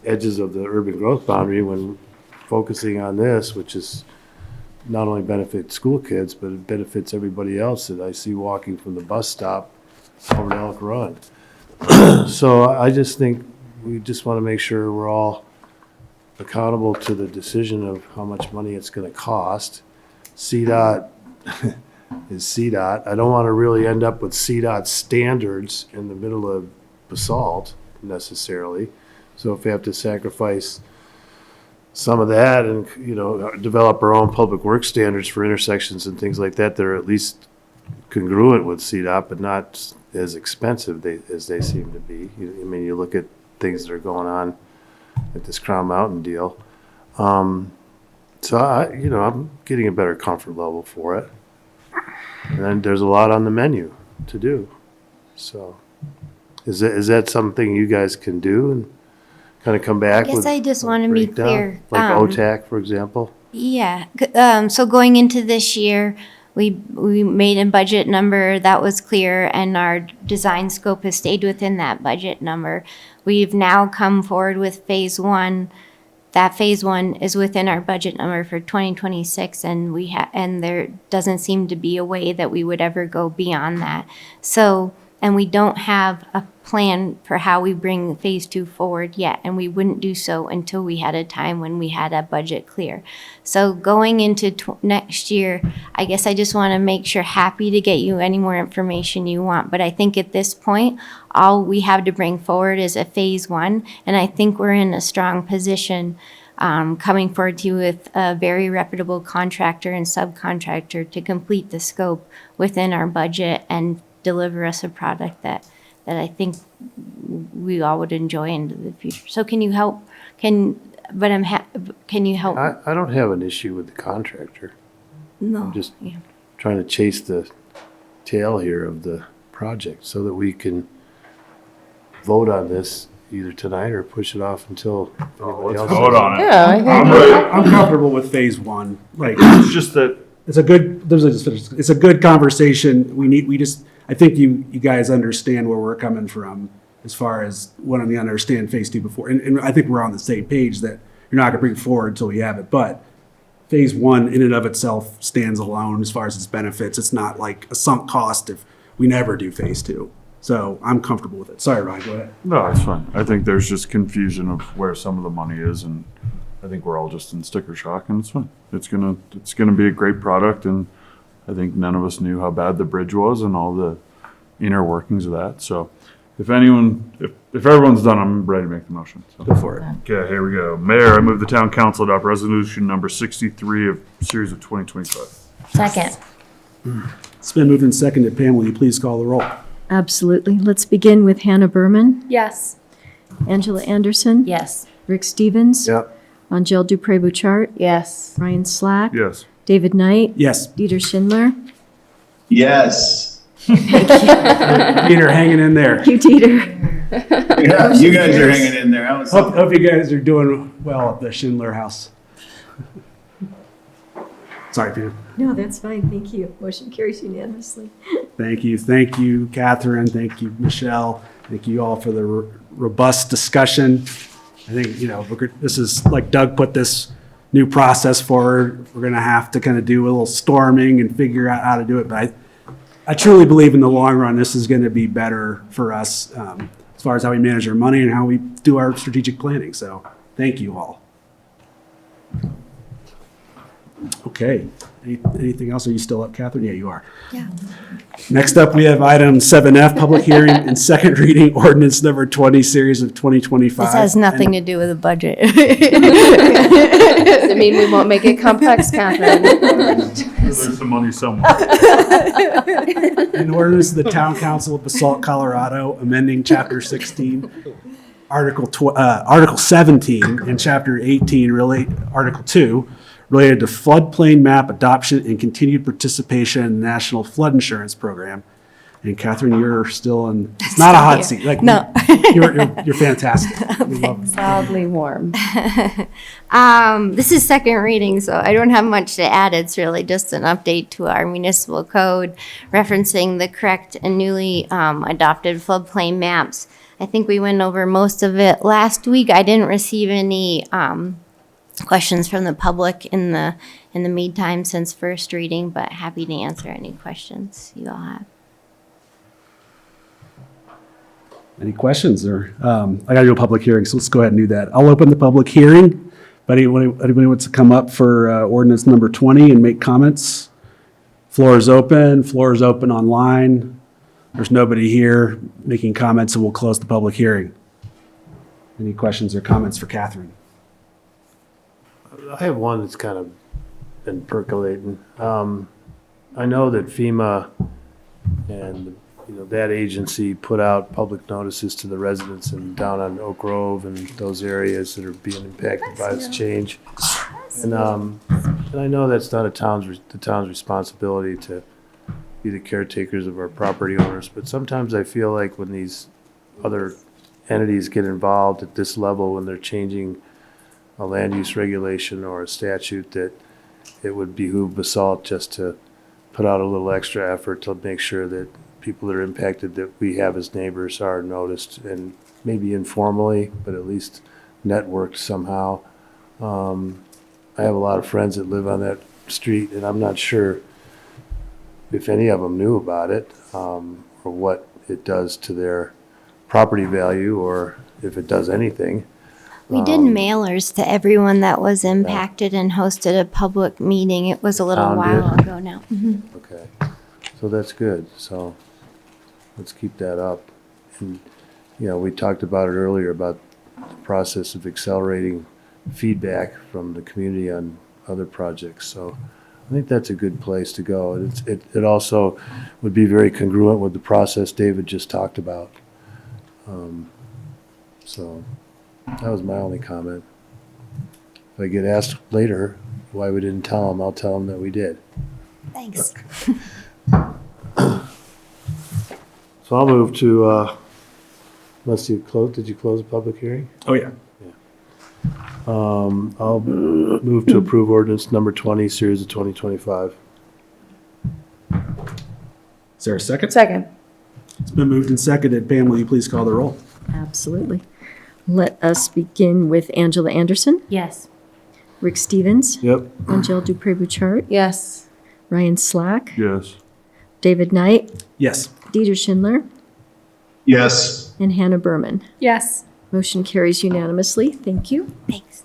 edges of the urban growth boundary when focusing on this, which is not only benefits school kids, but it benefits everybody else that I see walking from the bus stop over to Elk Run. So I just think we just want to make sure we're all accountable to the decision of how much money it's going to cost. CDOT is CDOT. I don't want to really end up with CDOT standards in the middle of Basalt necessarily. So if we have to sacrifice some of that and, develop our own public works standards for intersections and things like that, that are at least congruent with CDOT, but not as expensive as they seem to be. You look at things that are going on at this Crown Mountain deal. So I'm getting a better comfort level for it. And then there's a lot on the menu to do. So is that something you guys can do and kind of come back with? I guess I just want to be breakdown? clear. Like OTAC, for example? Yeah, so going into this year, we made a budget number that was clear, and our design scope has stayed within that budget number. We've now come forward with phase one. That phase one is within our budget number for 2026, and and there doesn't seem to be a way that we would ever go beyond that. So, and we don't have a plan for how we bring phase two forward yet, and we wouldn't do so until we had a time when we had a budget clear. So going into next year, I guess I just want to make sure, happy to get you any more information you want, but I think at this point, all we have to bring forward is a phase one, and I think we're in a strong position coming forward to you with a very reputable contractor and subcontractor to complete the scope within our budget and deliver us a product that I think we all would enjoy into the future. So can you help? Can you help? I don't have an issue with the contractor. No. I'm just trying to chase the tail here of the project so that we can vote on this either tonight or push it off until anybody else. Vote on it. Yeah, I think. I'm comfortable with phase one. Like, It's just that it's a good conversation. I think you guys understand where we're coming from as far as wanting to understand phase two before. And I think we're on the same page that you're not gonna bring it forward until we have it. But phase one in and of itself stands alone as far as its benefits. It's not like a sunk cost if we never do phase two. So I'm comfortable with it. Sorry, Ryan, go ahead. No, it's fine. I think there's just confusion of where some of the money is, and I think we're all just in sticker shock, and it's fine. It's gonna be a great product, and I think none of us knew how bad the bridge was and all the inner workings of that. So if everyone's done, I'm ready to make the motion. So. Go for it. Okay, here we go. Mayor, I move the town council adopt resolution number 63 of series of 2025. Second. It's been moved and seconded. Pam, will you please call the roll? Absolutely. Let's begin with Hannah Berman, Yes. Angela Anderson, Yes. Rick Stevens, Yep. Angel Dupré-Bouchard, Yes. Ryan Slack, Yes. David Knight, Yes. Dieter Schindler. Yes. Peter, hanging in there. You, Dieter. Yeah, you guys are hanging in there. Hope you guys are doing well at the Schindler house. Sorry, Pam. No, that's fine. Thank you. Motion carries unanimously. Thank you. Thank you, Catherine. Thank you, Michelle. Thank you all for the robust discussion. I think, this is like Doug put this new process forward. We're going to have to kind of do a little storming and figure out how to do it. But I truly believe in the long run, this is going to be better for us as far as how we manage our money and how we do our strategic planning. So thank you all. Okay. Anything else? Are you still up, Catherine? Yeah, you are. Yeah. Next up, we have item 7F, public hearing and second reading ordinance number 20, series of 2025. This has nothing to do with the budget. Does it mean we won't make it complex, Catherine? There's some money somewhere. An ordinance of the Town Council of Basalt, Colorado, amending Chapter 16, Article 17, and Chapter 18, Article 2, related to floodplain map adoption and continued participation in the National Flood Insurance Program. And Catherine, you're still in, it's not a hot seat. Like, No. You're fantastic. We love it. Solidly warm. This is second reading, so I don't have much to add. It's really just an update to our municipal code referencing the correct and newly adopted floodplain maps. I think we went over most of it last week. I didn't receive any questions from the public in the meantime since first reading, but happy to answer any questions you all have. Any questions or, I gotta do a public hearing, so let's go ahead and do that. I'll open the public hearing. But anybody wants to come up for ordinance number 20 and make comments? Floor is open online. There's nobody here making comments, so we'll close the public hearing. Any questions or comments for Catherine? I have one that's kind of been percolating. I know that FEMA and that agency put out public notices to the residents down on Oak Grove and those areas that are being impacted by this change. And I know that's not the town's responsibility to be the caretakers of our property owners, but sometimes I feel like when these other entities get involved at this level, when they're changing a land use regulation or a statute, that it would behoove Basalt just to put out a little extra effort to make sure that people that are impacted that we have as neighbors are noticed, and maybe informally, but at least networked somehow. I have a lot of friends that live on that street, and I'm not sure if any of them knew about it, or what it does to their property value, or if it does anything. We did mailers to everyone that was impacted and hosted a public meeting. It was a little Town while did? ago now. Mhm. Okay, so that's good. So let's keep that up. And, we talked about it earlier about the process of accelerating feedback from the community on other projects. So I think that's a good place to go. It also would be very congruent with the process David just talked about. So that was my only comment. If I get asked later why we didn't tell them, I'll tell them that we did. Thanks. So I'll move to, did you close the public hearing? Oh, yeah. I'll move to approve ordinance number 20, series of 2025. Is there a second? Second. It's been moved and seconded. Pam, will you please call the roll? Absolutely. Let us begin with Angela Anderson, Yes. Rick Stevens, Yep. Angel Dupré-Bouchard, Yes. Ryan Slack, Yes. David Knight, Yes. Dieter Schindler, Yes. and Hannah Berman. Yes. Motion carries unanimously. Thank you. Thanks.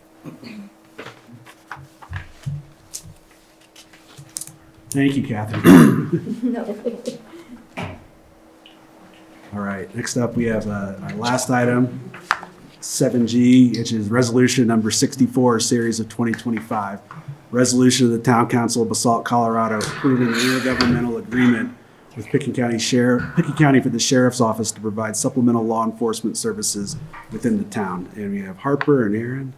Thank you, Catherine. No. All right, next up, we have our last item, 7G, which is resolution number 64, series of 2025. Resolution of the Town Council of Basalt, Colorado, approving an intergovernmental agreement with Picken County for the Sheriff's Office to provide supplemental law enforcement services within the town. And we have Harper and Aaron.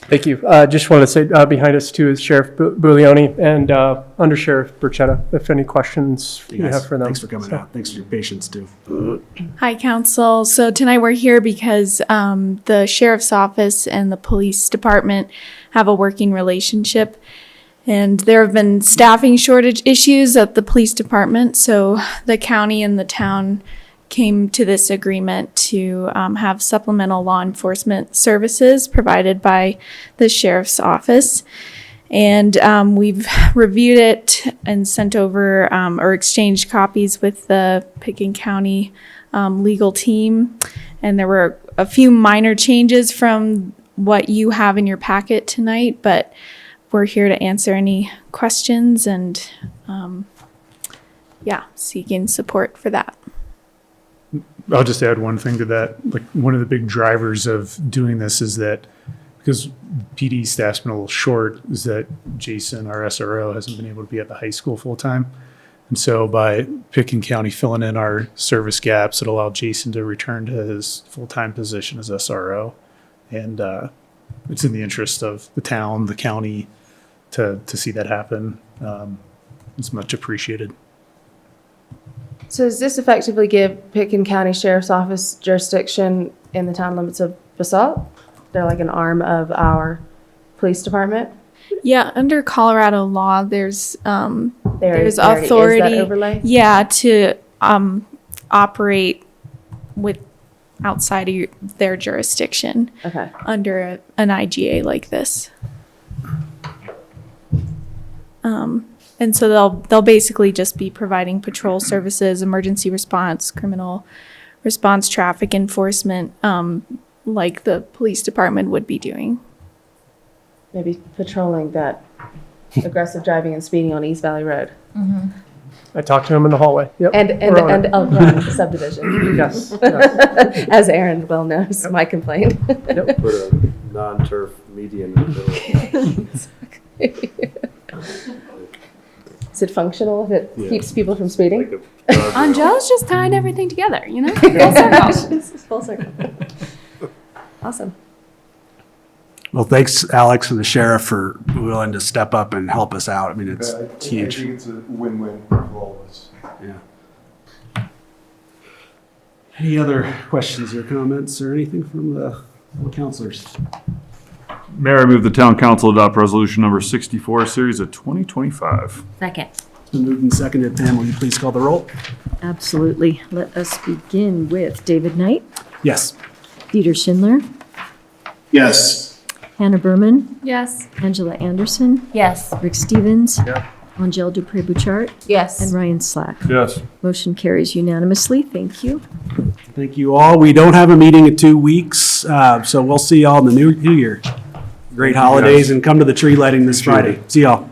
Thank you. Just want to say behind us too is Sheriff Buglioni and Under Sheriff Burchetta, if any questions you have for them. Thanks for coming out. Thanks for your patience too. Hi, Council. So tonight we're here because the Sheriff's Office and the Police Department have a working relationship. And there have been staffing shortage issues at the Police Department. So the county and the town came to this agreement to have supplemental law enforcement services provided by the Sheriff's Office. And we've reviewed it and sent over or exchanged copies with the Picken County legal team. And there were a few minor changes from what you have in your packet tonight, but we're here to answer any questions and seeking support for that. I'll just add one thing to that. Like, one of the big drivers of doing this is that because PD staff's been a little short, is that Jason, our SRO, hasn't been able to be at the high school full time. And so by Picken County filling in our service gaps, it allowed Jason to return to his full-time position as SRO. And it's in the interest of the town, the county, to see that happen. It's much appreciated. So does this effectively give Picken County Sheriff's Office jurisdiction in the town limits of Basalt? They're like an arm of our police department? Yeah, under Colorado law, there's there is authority. that overlay? Yeah, to operate with outside of their jurisdiction. Okay. Under an IGA like this. And so they'll basically just be providing patrol services, emergency response, criminal response, traffic enforcement, like the police department would be doing. Maybe patrolling that aggressive driving and speeding on East Valley Road. Mm-hmm. I talked to him in the hallway. Yep. And Elk Run subdivision. Yes. As Aaron well knows, my complaint. Yep. Put a non-turf median in the middle. Is it functional if it keeps people from speeding? Angel's just tying everything together, you know? Full circle. Awesome. Well, thanks, Alex and the sheriff, for willing to step up and help us out. I mean, it's huge. I think it's a win-win for all of us. Yeah. Any other questions or comments or anything from the councilors? Mayor, I move the town council adopt resolution number 64, series of 2025. Second. It's been moved and seconded. Pam, will you please call the roll? Absolutely. Let us begin with David Knight, Yes. Peter Schindler, Yes. Hannah Berman, Yes. Angela Anderson, Yes. Rick Stevens, Yep. Angel Dupré-Bouchard, Yes. and Ryan Slack. Yes. Motion carries unanimously. Thank you. Thank you all. We don't have a meeting in 2 weeks, so we'll see y'all in the new year. Great holidays, and come to the tree lighting this Friday. See y'all.